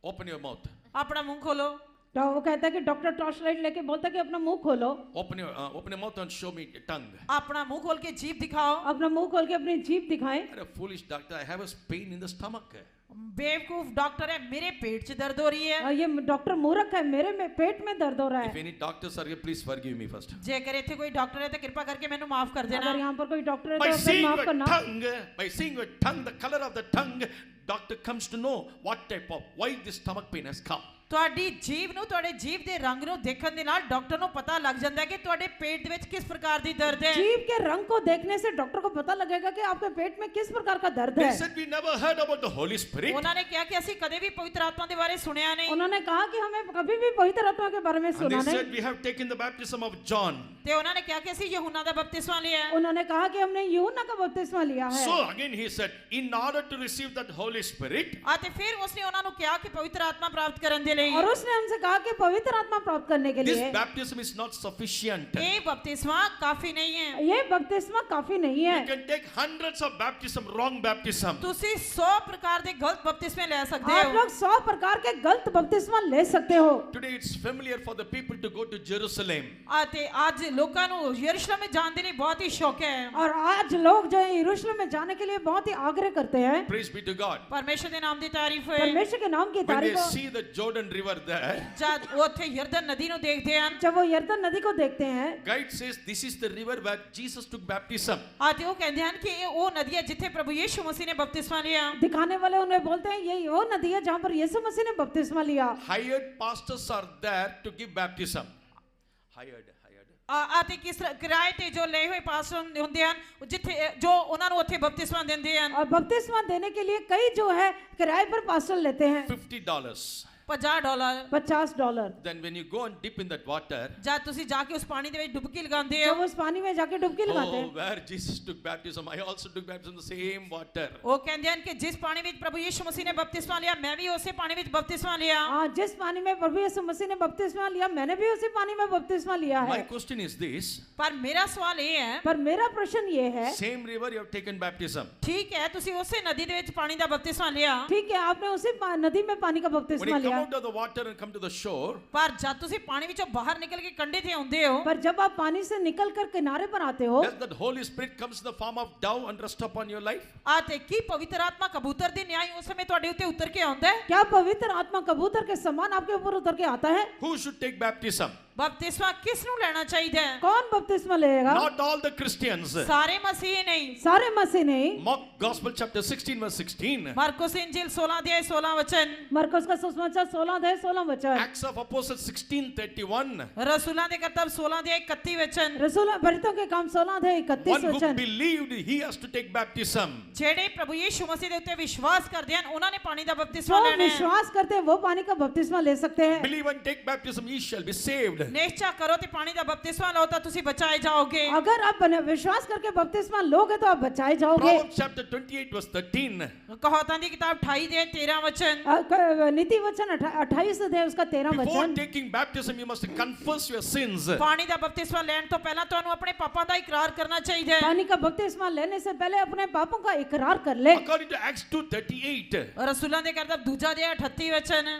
Open your mouth. ਆਪਣਾ ਮੂੰਹ ਖੋਲੋ। तो वो कहता है कि डॉक्टर टॉर्च लाइट लेके बोलता है कि अपना मुंह खोलो। Open your mouth and show me your tongue. ਆਪਣਾ ਮੂੰਹ ਖੋਲ ਕੇ ਜੀਭ ਦਿਖਾਓ। अपना मुंह खोल के अपनी जीभ दिखाएं। What a foolish doctor. I have a pain in the stomach. बेवकूफ डॉक्टर है, मेरे पेट से दर्द हो रही है। और ये डॉक्टर मूर्ख है, मेरे में पेट में दर्द हो रहा If है। any doctors are here, please forgive me first. जेकर ਇੱਥੇ ਕੋਈ ਡਾਕਟਰ ਹੈ ਤਾਂ ਕਿਰਪਾ ਕਰਕੇ ਮੈਨੂੰ ਮਾਫ ਕਰ ਦੇਣਾ। अगर यहाँ पर कोई डॉक्टर है By तो फिर seeing माफ your करना। tongue, the color of the tongue, doctor comes to know what type of, why this stomach pain has come. ਤੁਹਾਡੀ ਜੀਭ ਨੂੰ, ਤੁਹਾਡੇ ਜੀਭ ਦੇ ਰੰਗ ਨੂੰ ਦੇਖਣ ਦੇ ਨਾਲ ਡਾਕਟਰ ਨੂੰ ਪਤਾ ਲੱਗ ਜਾਂਦਾ ਹੈ ਕਿ ਤੁਹਾਡੇ पेट ਦੇ ਵਿੱਚ ਕਿਸ ਪ੍ਰਕਾਰ ਦੀ ਦਰਦ ਹੈ। जीभ के रंग को देखने से डॉक्टर को पता लगेगा कि आपके पेट में किस प्रकार का दर्द They है। said we never heard about the Holy Spirit. ਉਹਨਾਂ ਨੇ ਕਿਹਾ ਕਿ ਅਸੀਂ ਕਦੇ ਵੀ ਪਵਿੱਤਰ ਆਤਮਾ ਦੇ ਬਾਰੇ ਸੁਣਿਆ ਨਹੀਂ। उन्होंने कहा कि हमें कभी भी पवित्र आत्मा के बारे में And they सुना said नहीं। we have taken the baptism of John. ਤੇ ਉਹਨਾਂ ਨੇ ਕਿਹਾ ਕਿ ਅਸੀਂ ਯਹੂਨਾ ਦਾ ਬਪਤਿਸਮਾ ਲਿਆ ਹੈ। उन्होंने कहा कि हमने यूहन्ना का बपतिस्मा लिया है। So again he said, in order to receive that Holy Spirit, ਅਤੇ ਫਿਰ ਉਸਨੇ ਉਹਨਾਂ ਨੂੰ ਕਿਹਾ ਕਿ ਪਵਿੱਤਰ ਆਤਮਾ ਪ੍ਰਾਪਤ ਕਰਨ ਦੇ ਲਈ और उसने हमसे कहा कि पवित्र आत्मा प्राप्त करने के this लिए baptism is not sufficient. ਇਹ ਬਪਤਿਸਮਾ ਕਾਫੀ ਨਹੀਂ ਹੈ। ये बपतिस्मा काफी नहीं You है। can take hundreds of baptism, wrong baptism. ਤੁਸੀਂ 100 ਪ੍ਰਕਾਰ ਦੇ ਗਲਤ ਬਪਤਿਸਮੇ ਲੈ ਸਕਦੇ आप ਹੋ। लोग 100 प्रकार के गलत बपतिस्मा ले सकते हो। Today it's familiar for the people to go to Jerusalem. ਅਤੇ ਅੱਜ ਲੋਕਾਂ ਨੂੰ ਯਰੂਸ਼ਲਮ ਵਿੱਚ ਜਾਣ ਦੇ ਲਈ ਬਹੁਤ ਹੀ ਸ਼ੌਕ ਹੈ। और आज लोग जो है यरूशलेम में जाने के लिए बहुत ही आग्रह करते हैं। Praise be to God. ਪਰਮੇਸ਼ਰ ਦੇ ਨਾਮ ਦੀ ਤਾਰੀਫ ਹੋਏ। परमेश्वर के नाम की When they तारीफ हो। see the Jordan River there, ਜਦ ਉਹ ਉੱਥੇ ਯਰਦਨ ਨਦੀ ਨੂੰ ਦੇਖਦੇ ਹਨ जब वो यरदन नदी को देखते हैं, guide says this is the river where Jesus took baptism. ਅਤੇ ਉਹ ਕਹਿੰਦੇ ਹਨ ਕਿ ਇਹ ਉਹ ਨਦੀ ਹੈ ਜਿੱਥੇ ਪ੍ਰਭੂ ਯੀਸ਼ੂ ਮਸੀਹ ਨੇ ਬਪਤਿਸਮਾ ਲਿਆ। दिखाने वाले उन्हें बोलते हैं ये वो नदी है जहाँ पर यीशु मसीह ने बपतिस्मा लिया। Hired pastors are there to give baptism. Hired. ਅਤੇ ਕਿਸ ਕਿਰਾਏ ਤੇ ਜੋ ਲਏ ਹੋਏ ਪਾਸਟਰ ਹੁੰਦੇ ਹਨ ਜਿੱਥੇ ਜੋ ਉਹਨਾਂ ਨੂੰ ਉੱਥੇ ਬਪਤਿਸਮਾ ਦਿੰਦੇ ਹਨ। और बपतिस्मा देने के लिए कई जो है किराए पर पास्टर लेते हैं। $50. $50। $50। Then when you go and dip in that water, ਜਦ ਤੁਸੀਂ ਜਾ ਕੇ ਉਸ ਪਾਣੀ ਦੇ ਵਿੱਚ ਡੁਬਕੀ ਲਗਾਉਂਦੇ जब ਹੋ उस पानी में जाके डुबकी लगाते oh, हैं, where Jesus took baptism, I also took baptism in the same water. ਉਹ ਕਹਿੰਦੇ ਹਨ ਕਿ ਜਿਸ ਪਾਣੀ ਵਿੱਚ ਪ੍ਰਭੂ ਯੀਸ਼ੂ ਮਸੀਹ ਨੇ ਬਪਤਿਸਮਾ ਲਿਆ ਮੈਂ ਵੀ ਉਸੇ ਪਾਣੀ ਵਿੱਚ ਬਪਤਿਸਮਾ ਲਿਆ। हाँ जिस पानी में प्रभु यीशु मसीह ने बपतिस्मा लिया मैंने भी उसी पानी में बपतिस्मा लिया My है। question is this, ਪਰ ਮੇਰਾ ਸਵਾਲ ਇਹ ਹੈ पर मेरा प्रश्न ये है, same river you have taken baptism. ਠੀਕ ਹੈ ਤੁਸੀਂ ਉਸੇ ਨਦੀ ਦੇ ਵਿੱਚ ਪਾਣੀ ਦਾ ਬਪਤਿਸਮਾ ਲਿਆ ठीक है आपने उसी नदी में पानी का When बपतिस्मा you come लिया, out of the water and come to the shore, ਪਰ ਜਦ ਤੁਸੀਂ ਪਾਣੀ ਵਿੱਚੋਂ ਬਾਹਰ ਨਿਕਲ ਕੇ ਕੰਢੇ ਤੇ ਆਉਂਦੇ ਹੋ पर जब आप पानी से निकल कर किनारे पर आते हो, does that Holy Spirit comes in the form of dove and rest upon your life? ਅਤੇ ਕੀ ਪਵਿੱਤਰ ਆਤਮਾ ਕਬੂਤਰ ਦੀ ਨਿਆਈ ਉਸ ਸਮੇਂ ਤੁਹਾਡੇ ਉੱਤੇ ਉਤਰ ਕੇ ਆਉਂਦਾ ਹੈ? क्या पवित्र आत्मा कबूतर के समान आपके ऊपर उतर के आता है? Who should take baptism? ਬਪਤਿਸਮਾ ਕਿਸ ਨੂੰ ਲੈਣਾ ਚਾਹੀਦਾ ਹੈ? कौन बपतिस्मा लेगा? Not all the Christians. ਸਾਰੇ ਮਸੀਹ ਨਹੀਂ। सारे मसीह नहीं। Mark Gospel chapter 16 verse 16. Markus ਇੰਜੀਲ 16 ਅਧਿਆਇ 16 वचन। मरकुस का सुसमाचार 16 अध्याय 16 वचन। Acts of Apostles 16:31. ਰਸੂਲਾਂ ਦੇ ਕਰਤੱਵ 16 ਅਧਿਆਇ 31 वचन। रसूल भरितों के काम 16 अध्याय 31 One who वचन। believed he has to take baptism. ਜਿਹੜੇ ਪ੍ਰਭੂ ਯੀਸ਼ੂ ਮਸੀਹ ਦੇ ਉੱਤੇ ਵਿਸ਼ਵਾਸ ਕਰਦੇ ਹਨ ਉਹਨਾਂ ਨੇ ਪਾਣੀ ਦਾ जो ਬਪਤਿਸਮਾ ਲੈਣਾ ਹੈ। विश्वास करते हैं वो पानी का बपतिस्मा ले सकते हैं। Believe and take baptism, ye shall be saved. ਨਿਸ਼ਚਾ ਕਰੋ ਤੇ ਪਾਣੀ ਦਾ ਬਪਤਿਸਮਾ ਲਓ ਤਾਂ ਤੁਸੀਂ ਬਚਾਏ ਜਾਓਗੇ। अगर आप विश्वास करके बपतिस्मा लोगे तो आप बचाए जाओगे। Proverbs chapter 28 verse 13. ਕਹਾਵਤਾਂ ਦੀ ਕਿਤਾਬ 28 ਦੇ 13 ਵਚਨ। नीति वचन 28 अध्याय उसका 13 Before वचन। taking baptism, you must confess your sins. ਪਾਣੀ ਦਾ ਬਪਤਿਸਮਾ ਲੈਣ ਤੋਂ ਪਹਿਲਾਂ ਤੁਹਾਨੂੰ ਆਪਣੇ ਪਾਪਾਂ ਦਾ ਇਕਰਾਰ ਕਰਨਾ ਚਾਹੀਦਾ ਹੈ। पानी का बपतिस्मा लेने से पहले अपने पापों का इकरार कर ले। According to Acts 2:38, ਰਸੂਲਾਂ ਦੇ ਕਰਤੱਵ ਦੂਜਾ ਦੇ 38 ਵਚਨ।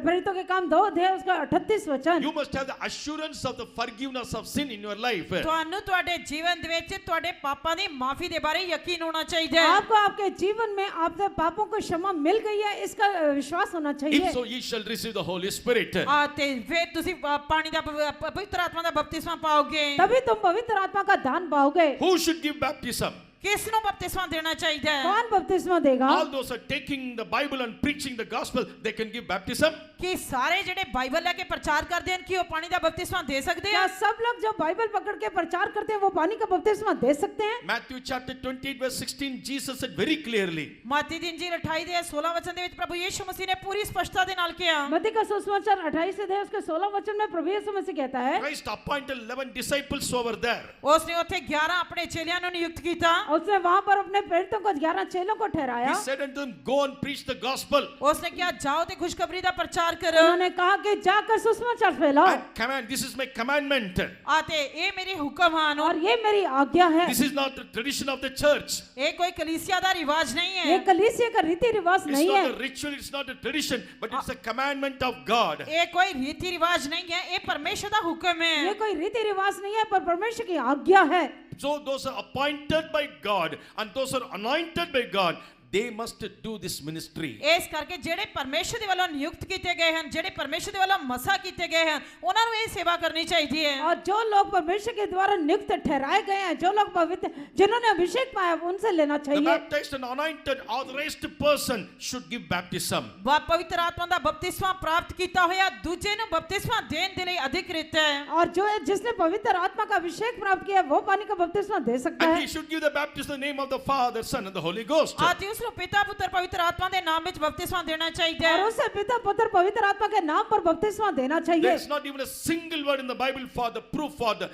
प्रेरितों के काम 2 अध्याय उसका 38 वचन। you must have the assurance of the forgiveness of sin in your life. ਤੁਹਾਨੂੰ ਤੁਹਾਡੇ ਜੀਵਨ ਦੇ ਵਿੱਚ ਤੁਹਾਡੇ ਪਾਪਾਂ ਦੀ ਮਾਫੀ ਦੇ ਬਾਰੇ ਯਕੀਨ ਹੋਣਾ ਚਾਹੀਦਾ ਹੈ। आपको आपके जीवन में आपके पापों को क्षमा मिल गई है, इसका विश्वास होना If चाहिए। so, ye shall receive the Holy Spirit. ਤੇ ਫਿਰ ਤੁਸੀਂ ਪਾਣੀ ਦਾ ਪਵਿੱਤਰ ਆਤਮਾ ਦਾ ਬਪਤਿਸਮਾ ਪਾਓਗੇ। तभी तुम पवित्र आत्मा का दान पाओगे। Who should give baptism? ਕਿਸ ਨੂੰ ਬਪਤਿਸਮਾ ਦੇਣਾ ਚਾਹੀਦਾ ਹੈ? कौन बपतिस्मा देगा? All those who are taking the Bible and preaching the gospel, they can give baptism. ਕਿ ਸਾਰੇ ਜਿਹੜੇ ਬਾਈਬਲ ਲੈ ਕੇ ਪ੍ਰਚਾਰ ਕਰਦੇ ਹਨ ਕਿ ਉਹ ਪਾਣੀ ਦਾ ਬਪਤਿਸਮਾ ਦੇ ਸਕਦੇ क्या ਹਨ? सब लोग जो बाइबल पकड़ के प्रचार करते हैं वो पानी का बपतिस्मा दे सकते हैं? Matthew chapter 28 verse 16, Jesus said very clearly, ਮਾਤੀ ਦੀ ਇੰਜੀਲ 28 ਦੇ 16 ਵਚਨ ਦੇ ਵਿੱਚ ਪ੍ਰਭੂ ਯੀਸ਼ੂ ਮਸੀਹ ਨੇ ਪੂਰੀ ਸਪਸ਼ਟਤਾ ਦੇ ਨਾਲ ਕਿਹਾ। मत्ती का सुसमाचार 28 अध्याय उसके 16 वचन में प्रभु यीशु मसीह कहता है, Christ appointed 11 disciples over there. ਉਸਨੇ ਉੱਥੇ 11 ਆਪਣੇ ਚੇਲਿਆਂ ਨੂੰ ਨਿਯੁਕਤ ਕੀਤਾ। उसने वहां पर अपने प्रेरितों को 11 चेलों को ठहराया। He said unto them, go and preach the gospel. ਉਸਨੇ ਕਿਹਾ ਜਾਓ ਤੇ ਖੁਸ਼ਖਬਰੀ ਦਾ ਪ੍ਰਚਾਰ ਕਰੋ। उन्होंने कहा कि जाकर सुसमाचार फैलाओ And command, this is my commandment. ਆਤੇ ਇਹ ਮੇਰੀ ਹੁਕਮ ਹਨ। और ये मेरी आज्ञा है। This is not the tradition of the church. ਇਹ ਕੋਈ ਕਲੀਸਿया ਦਾ ਰਿਵਾਜ ਨਹੀਂ ये ਹੈ। कलीसिया का रीति रिवाज It's नहीं not है। a ritual, it's not a tradition, but it's a commandment of God. ਇਹ ਕੋਈ ਰੀਤੀ ਰਿਵਾਜ ਨਹੀਂ ਹੈ, ਇਹ ਪਰਮੇਸ਼ਰ ਦਾ ਹੁਕਮ ये ਹੈ। कोई रीति रिवाज नहीं है, पर परमेश्वर की आज्ञा है। So those are appointed by God and those are anointed by God, they must do this ministry. ਇਸ ਕਰਕੇ ਜਿਹੜੇ ਪਰਮੇਸ਼ਰ ਦੇ ਵੱਲੋਂ ਨਿਯੁਕਤ ਕੀਤੇ ਗਏ ਹਨ, ਜਿਹੜੇ ਪਰਮੇਸ਼ਰ ਦੇ ਵੱਲੋਂ ਮਸਾ ਕੀਤੇ ਗਏ ਹਨ, ਉਹਨਾਂ ਨੂੰ ਇਹ ਸੇਵਾ ਕਰਨੀ ਚਾਹੀਦੀ ਹੈ। और जो लोग परमेश्वर के द्वारा नियुक्त ठहराए गए हैं, जो लोग पवित्र जिन्होंने अभिषेक पाया, उनसे लेना The चाहिए। baptized and anointed authorized person should give baptism. ਪਵਿੱਤਰ ਆਤਮਾ ਦਾ ਬਪਤਿਸਮਾ ਪ੍ਰਾਪਤ ਕੀਤਾ ਹੋਇਆ ਦੂਜੇ ਨੂੰ ਬਪਤਿਸਮਾ ਦੇਣ ਦੇ ਲਈ ਅਧਿਕ੍ਰਿਤ ਹੈ। और जो जिसने पवित्र आत्मा का अभिषेक प्राप्त किया, वो पानी का बपतिस्मा दे सकता And है। he should give the baptism in the name of the Father, Son and the Holy Ghost. ਆਤੇ ਉਸ ਨੂੰ ਪਿਤਾ ਪੁੱਤਰ ਪਵਿੱਤਰ ਆਤਮਾ ਦੇ ਨਾਮ ਵਿੱਚ ਬਪਤਿਸਮਾ ਦੇਣਾ ਚਾਹੀਦਾ और ਹੈ। उसे पिता पुत्र पवित्र आत्मा के नाम पर बपतिस्मा देना चाहिए। There is not even a single word in the Bible for the proof for the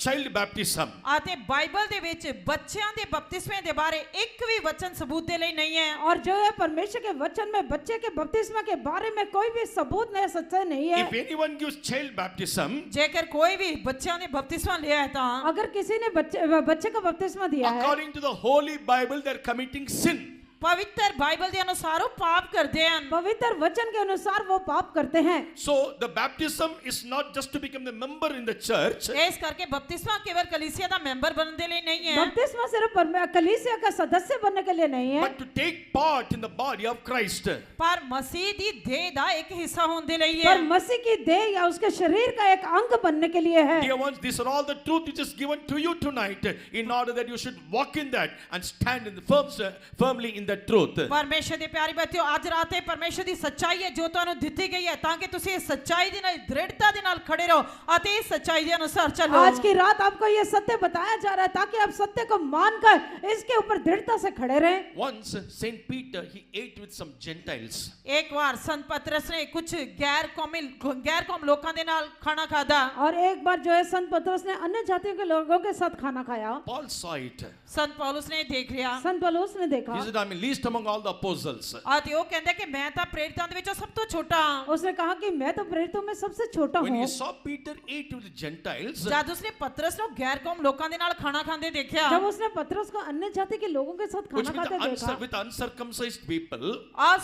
child baptism. ਆਤੇ ਬਾਈਬਲ ਦੇ ਵਿੱਚ ਬੱਚਿਆਂ ਦੇ ਬਪਤਿਸਮੇ ਦੇ ਬਾਰੇ ਇੱਕ ਵੀ ਵਚਨ ਸਬੂਤ ਦੇ ਲਈ ਨਹੀਂ ਹੈ। और जो है परमेश्वर के वचन में बच्चे के बपतिस्मा के बारे में कोई भी सबूत नहीं, सच्चाई नहीं है। If anyone gives child baptism, ਜੇਕਰ ਕੋਈ ਵੀ ਬੱਚਿਆਂ ਦੇ ਬਪਤਿਸਮਾ ਲਿਆ ਹੈ ਤਾਂ अगर किसी ने बच्चे को बपतिस्मा दिया है, according to the Holy Bible, they are committing sin. ਪਵਿੱਤਰ ਬਾਈਬਲ ਦੇ ਅਨੁਸਾਰ ਉਹ ਪਾਪ ਕਰਦੇ ਹਨ। पवित्र वचन के अनुसार वो पाप करते हैं। So the baptism is not just to become the member in the church, ਇਸ ਕਰਕੇ ਬਪਤਿਸਮਾ ਕੇਵਲ ਕਲੀਸਿਆ ਦਾ ਮੈਂਬਰ ਬਣਨ ਦੇ ਲਈ ਨਹੀਂ ਹੈ, बपतिस्मा सिर्फ कलीसिया का सदस्य बनने के लिए नहीं है, but to take part in the body of Christ. ਪਰ ਮਸੀਹ ਦੀ ਦੇਹ ਦਾ ਇੱਕ ਹਿੱਸਾ ਹੋਣ ਦੇ ਲਈ ਹੈ। पर मसीह की देह या उसके शरीर का एक अंग बनने के लिए है। Dear ones, these are all the truth which is given to you tonight in order that you should walk in that and stand in the firmly in that truth. ਪਰਮੇਸ਼ਰ ਦੇ ਪਿਆਰੇ ਬੱਚਿਓ, ਅੱਜ ਰਾਤ ਇਹ ਪਰਮੇਸ਼ਰ ਦੀ ਸੱਚਾਈ ਹੈ ਜੋ ਤੁਹਾਨੂੰ ਦਿੱਤੀ ਗਈ ਹੈ ਤਾਂ ਕਿ ਤੁਸੀਂ ਇਸ ਸੱਚਾਈ ਦੇ ਨਾਲ ਦ੍ਰਿੜਤਾ ਦੇ ਨਾਲ ਖੜੇ ਰਹੋ ਅਤੇ ਇਸ ਸੱਚਾਈ ਦੇ ਅਨੁਸਾਰ ਚੱਲੋ। आज की रात आपको ये सत्य बताया जा रहा है ताकि आप सत्य को मानकर इसके ऊपर दृढ़ता से खड़े रहें। Once Saint Peter, he ate with some Gentiles. ਇੱਕ ਵਾਰ ਸੰਤ ਪਤਰਸ ਨੇ ਕੁਝ ਗੈਰ ਕੌਮ ਲੋਕਾਂ ਦੇ ਨਾਲ ਖਾਣਾ ਖਾਦਾ। और एक बार जो है संत पतरस ने अन्य जातियों के लोगों के साथ खाना खाया। Paul saw it. ਸੰਤ ਪੌਲਸ ਨੇ ਦੇਖ ਲਿਆ संत पौलुस ने देखा, He said, I'm least among all the apostles. ਅਤੇ ਉਹ ਕਹਿੰਦਾ ਕਿ ਮੈਂ ਤਾਂ ਪ੍ਰੇਰਿਤਾਂ ਦੇ ਵਿੱਚੋਂ ਸਭ ਤੋਂ ਛੋਟਾ ਹਾਂ। उसने कहा कि मैं तो प्रेरितों में सबसे छोटा When हूँ। he saw Peter ate with Gentiles, ਜਦ ਉਸਨੇ ਪਤਰਸ ਨੂੰ ਗੈਰ ਕੌਮ ਲੋਕਾਂ ਦੇ ਨਾਲ ਖਾਣਾ ਖਾਂਦੇ ਦੇਖਿਆ, जब उसने पतरस को अन्य जाति के लोगों के साथ which खाना खाते देखा with uncircumcised people,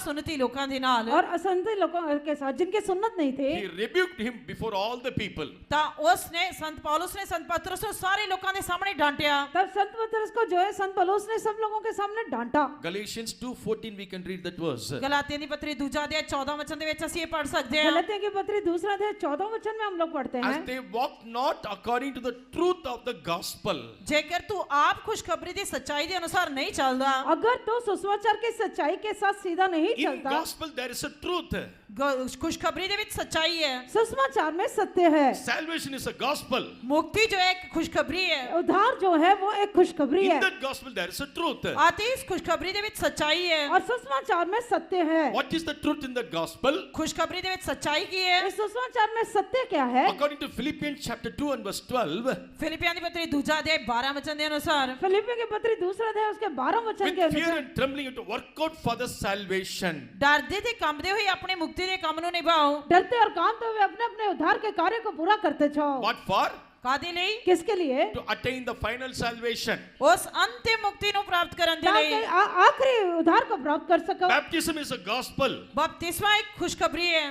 ਸੁਨਤੀ ਲੋਕਾਂ ਦੇ ਨਾਲ, और असंति लोगों के साथ जिनके सुन्नत नहीं थे, he rebuked him before all the people. ਤਾਂ ਉਸਨੇ ਸੰਤ ਪੌਲਸ ਨੇ ਸੰਤ ਪਤਰਸ ਨੂੰ ਸਾਰੇ ਲੋਕਾਂ ਦੇ ਸਾਹਮਣੇ ਡਾਂਟਿਆ। तब संत पतरस को जो है संत पौलुस ने सब लोगों के सामने डांटा। Galatians 2:14, we can read that verse. ਗਲਾਤੀਆਂ ਦੀ ਪੱਤਰੀ ਦੂਜਾ ਅਧਿਆਇ 14 ਵਚਨ ਦੇ ਵਿੱਚ ਅਸੀਂ ਇਹ ਪੜ੍ਹ ਸਕਦੇ ਹਾਂ। गलातियों की पत्री दूसरा अध्याय 14 वचन में हम लोग पढ़ते As हैं, they walked not according to the truth of the gospel. ਜੇਕਰ ਤੂੰ ਆਪ ਖੁਸ਼ਖਬਰੀ ਦੀ ਸੱਚਾਈ ਦੇ ਅਨੁਸਾਰ ਨਹੀਂ ਚੱਲਦਾ, अगर तो सुसमाचार की सच्चाई के साथ सीधा नहीं In चलता, gospel there is a truth. खुशखबरी ਦੇ ਵਿੱਚ ਸੱਚਾਈ ਹੈ, सुसमाचार में सत्य है। Salvation is a gospel. ਮੁਕਤੀ जो है एक खुशखबरी है, उद्धार जो है वो एक खुशखबरी In है that gospel there is a truth. आते इस खुशखबरी ਦੇ ਵਿੱਚ सच्चाई है। और सुसमाचार में सत्य है। What is the truth in that gospel? खुशखबरी ਦੇ ਵਿੱਚ सच्चाई की है। इस सुसमाचार में सत्य क्या है? According to Philippians chapter 2 and verse 12, फिलिपियां ਦੀ पत्री दूजा अध्याय 12 वचन ਦੇ अनुसार, फिलिप्पियों की पत्री दूसरा अध्याय उसके 12 वचन with के fear अनुसार, and trembling you have to work out for the salvation. डरदे ते कंबदे होए अपने मुक्ति ਦੇ ਕੰਮ ਨੂੰ ਨਿਭਾਓ। डरते और कांपते हुए अपने अपने उद्धार के कार्य को पूरा करते जाओ। What for? ਕਾਦੇ ਲਈ? किसके लिए? To attain the final salvation. उस अंतिम मुक्ति ਨੂੰ प्राप्त ਕਰਨ ਦੇ ताकि ਲਈ। आखिरी उद्धार को प्राप्त कर सको। Baptism is a gospel. बपतिस्मा एक खुशखबरी है।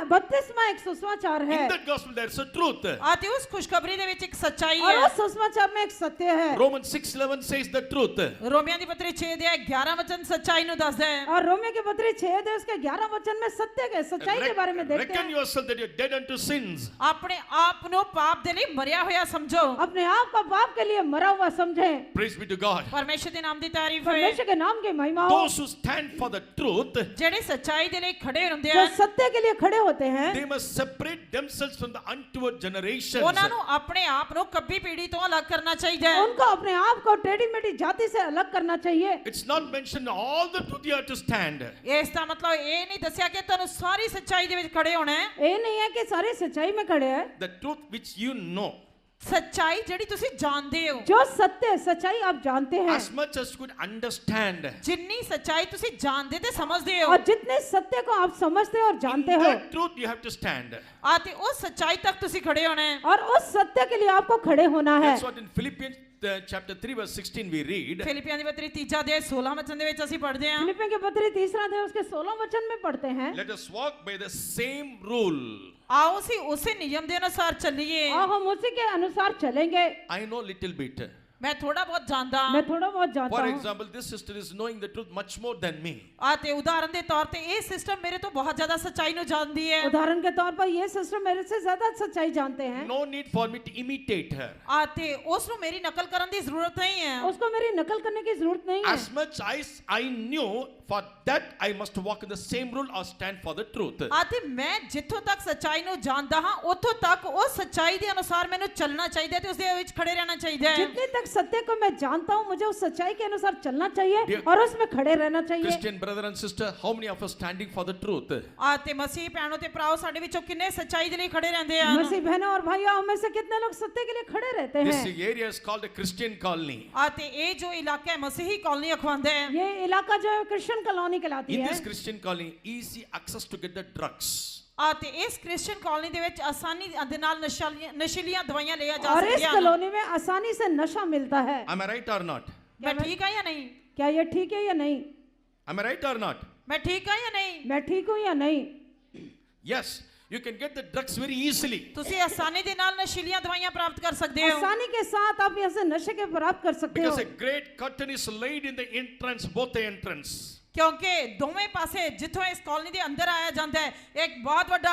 बपतिस्मा एक सुसमाचार है In that gospel there is a truth. आते उस खुशखबरी ਦੇ ਵਿੱਚ ਇੱਕ सच्चाई और है। उस सुसमाचार में एक सत्य है। Romans 6:11 says the truth. रोमियों ਦੀ पत्री 6 अध्याय 11 वचन सच्चाई ਨੂੰ ਦੱਸਦਾ है। और रोमियो की पत्री 6 अध्याय उसके 11 वचन में सत्य के सच्चाई के बारे में देखते Reckon हैं। yourself that you're dead unto sins. अपने आप ਨੂੰ ਪਾਪ ਦੇ ਲਈ ਮਰਿਆ ਹੋਇਆ ਸਮਝੋ। अपने आप को पाप के लिए मरा हुआ समझें। Praise be to God. परमेश्वर ਦੇ ਨਾਮ ਦੀ ਤਾਰੀਫ ਹੋਏ। परमेश्वर के नाम की महिमा हो। Those who stand for the truth, ਜਿਹੜੇ ਸੱਚਾਈ ਦੇ ਲਈ ਖੜੇ ਹੁੰਦੇ जो ਹਨ, सत्य के लिए खड़े होते हैं, they must separate themselves from the untoward generations. ਉਹਨਾਂ ਨੂੰ ਆਪਣੇ ਆਪ ਨੂੰ ਕੱਬੀ ਪੀੜ੍ਹੀ ਤੋਂ ਅਲੱਗ ਕਰਨਾ ਚਾਹੀਦਾ ਹੈ। उनको अपने आप को टेढ़ी मेढ़ी जाति से अलग करना चाहिए। It's not mentioned all the truth you have to stand. ਇਸ ਦਾ ਮਤਲਬ ਇਹ ਨਹੀਂ ਦੱਸਿਆ ਕਿ ਤੁਹਾਨੂੰ ਸਾਰੀ ਸੱਚਾਈ ਦੇ ਵਿੱਚ ਖੜੇ ਹੋਣਾ ਹੈ। ये नहीं है कि सारी सच्चाई में खड़े हैं। The truth which you know, ਸੱਚਾਈ ਜਿਹੜੀ ਤੁਸੀਂ ਜਾਣਦੇ ਹੋ, जो सत्य सच्चाई आप जानते हैं, as much as you could understand. ਜਿੰਨੀ ਸੱਚਾਈ ਤੁਸੀਂ ਜਾਣਦੇ ਤੇ ਸਮਝਦੇ ਹੋ, और जितने सत्य को आप समझते और In जानते हो, that truth you have to stand. ਆਤੇ ਉਸ ਸੱਚਾਈ ਤੱਕ ਤੁਸੀਂ ਖੜੇ ਹੋਣਾ ਹੈ। और उस सत्य के लिए आपको खड़े होना है। That's what in Philippians chapter 3 verse 16 we read. ਫਿਲਿਪੀਆਂ ਦੀ ਪਤਰੀ 3 ਅਧਿਆਇ 16 ਵਚਨ ਦੇ ਵਿੱਚ ਅਸੀਂ ਪੜ੍ਹਦੇ ਹਾਂ, फिलिप्पियों की पत्री 3 अध्याय उसके 16 वचन में पढ़ते हैं, Let us walk by the same rule. आओ ਅਸੀਂ ਉਸੇ ਨਿਯਮ ਦੇ ਅਨੁਸਾਰ ਚੱਲੀਏ। और हम उसी के अनुसार चलेंगे। I know little bit. मैं थोड़ा बहुत जानता मैं हूँ। थोड़ा बहुत जानता For हूँ। example, this sister is knowing the truth much more than me. आते उदाहरण ਦੇ ਤੌਰ ਤੇ ਇਹ ਸਿਸਟਮ ਮੇਰੇ ਤੋਂ ਬਹੁਤ ਜ਼ਿਆਦਾ ਸੱਚਾਈ ਨੂੰ ਜਾਣਦੀ ਹੈ। उदाहरण के तौर पर ये सिस्टर मेरे से ज्यादा सच्चाई जानते हैं। No need for me to imitate her. आते ਉਸ ਨੂੰ ਮੇਰੀ ਨਕਲ ਕਰਨ ਦੀ ਜ਼ਰੂਰਤ ਨਹੀਂ ਹੈ। उसको मेरी नकल करने की जरूरत नहीं है। As much as I knew, for that I must walk in the same rule or stand for the truth. ਆਤੇ ਮੈਂ ਜਿੱਥੋਂ ਤੱਕ ਸੱਚਾਈ ਨੂੰ ਜਾਣਦਾ ਹਾਂ ਉੱਥੋਂ ਤੱਕ ਉਸ ਸੱਚਾਈ ਦੇ ਅਨੁਸਾਰ ਮੈਨੂੰ ਚੱਲਣਾ ਚਾਹੀਦਾ ਹੈ ਤੇ ਉਸ ਦੇ ਵਿੱਚ ਖੜੇ ਰਹਿਣਾ ਚਾਹੀਦਾ ਹੈ। जितने तक सत्य को मैं जानता हूँ, मुझे उस सच्चाई के अनुसार चलना चाहिए Dear और उसमें खड़े रहना चाहिए। Christian brother and sister, how many of us standing for the truth? ਆਤੇ ਮਸੀਹ ਭੈਣੋ ਤੇ ਭਰਾਓ ਸਾਡੇ ਵਿੱਚੋਂ ਕਿੰਨੇ ਸੱਚਾਈ ਦੇ ਲਈ ਖੜੇ ਰਹਿੰਦੇ ਹਨ? मसीह बहनों और भाइयों, हम में से कितने लोग सत्य के लिए खड़े रहते This हैं? area is called a Christian colony. आते ਇਹ ਜੋ ਇਲਾਕਾ ਹੈ ਮਸੀਹੀ ਕਲੋਨੀ ਅਖਵਾਉਂਦਾ ਹੈ। ये इलाका जो है क्रिश्चियन कॉलोनी कहलाती In है। this Christian colony, easy access to get the drugs. ਆਤੇ ਇਸ ਕ੍ਰਿਸਚੀਅਨ ਕਲੋਨੀ ਦੇ ਵਿੱਚ ਆਸਾਨੀ ਦੇ ਨਾਲ ਨਸ਼ੀਲੀਆਂ ਦਵਾਈਆਂ ਲਿਆ ਜਾ और इस ਸਕਦੀਆਂ ਹਨ। कॉलोनी में आसानी से नशा मिलता है। Am I right or not? मैं ठीक है या नहीं? क्या ये ठीक है या नहीं? Am I right or not? मैं ठीक है या नहीं? मैं ठीक हूँ या नहीं? Yes, you can get the drugs very easily. ਤੁਸੀਂ ਆਸਾਨੀ ਦੇ ਨਾਲ ਨਸ਼ੀਲੀਆਂ ਦਵਾਈਆਂ ਪ੍ਰਾਪਤ ਕਰ ਸਕਦੇ ਹੋ आसानी के साथ आप यहाँ से नशे के प्राप्त कर सकते हो। Because a great curtain is laid in the entrance, both the entrance. ਕਿਉਂਕਿ ਦੋਵੇਂ ਪਾਸੇ ਜਿੱਥੋਂ ਇਸ ਕਲੋਨੀ ਦੇ ਅੰਦਰ ਆਇਆ ਜਾਂਦਾ ਹੈ ਇੱਕ ਬਹੁਤ ਵੱਡਾ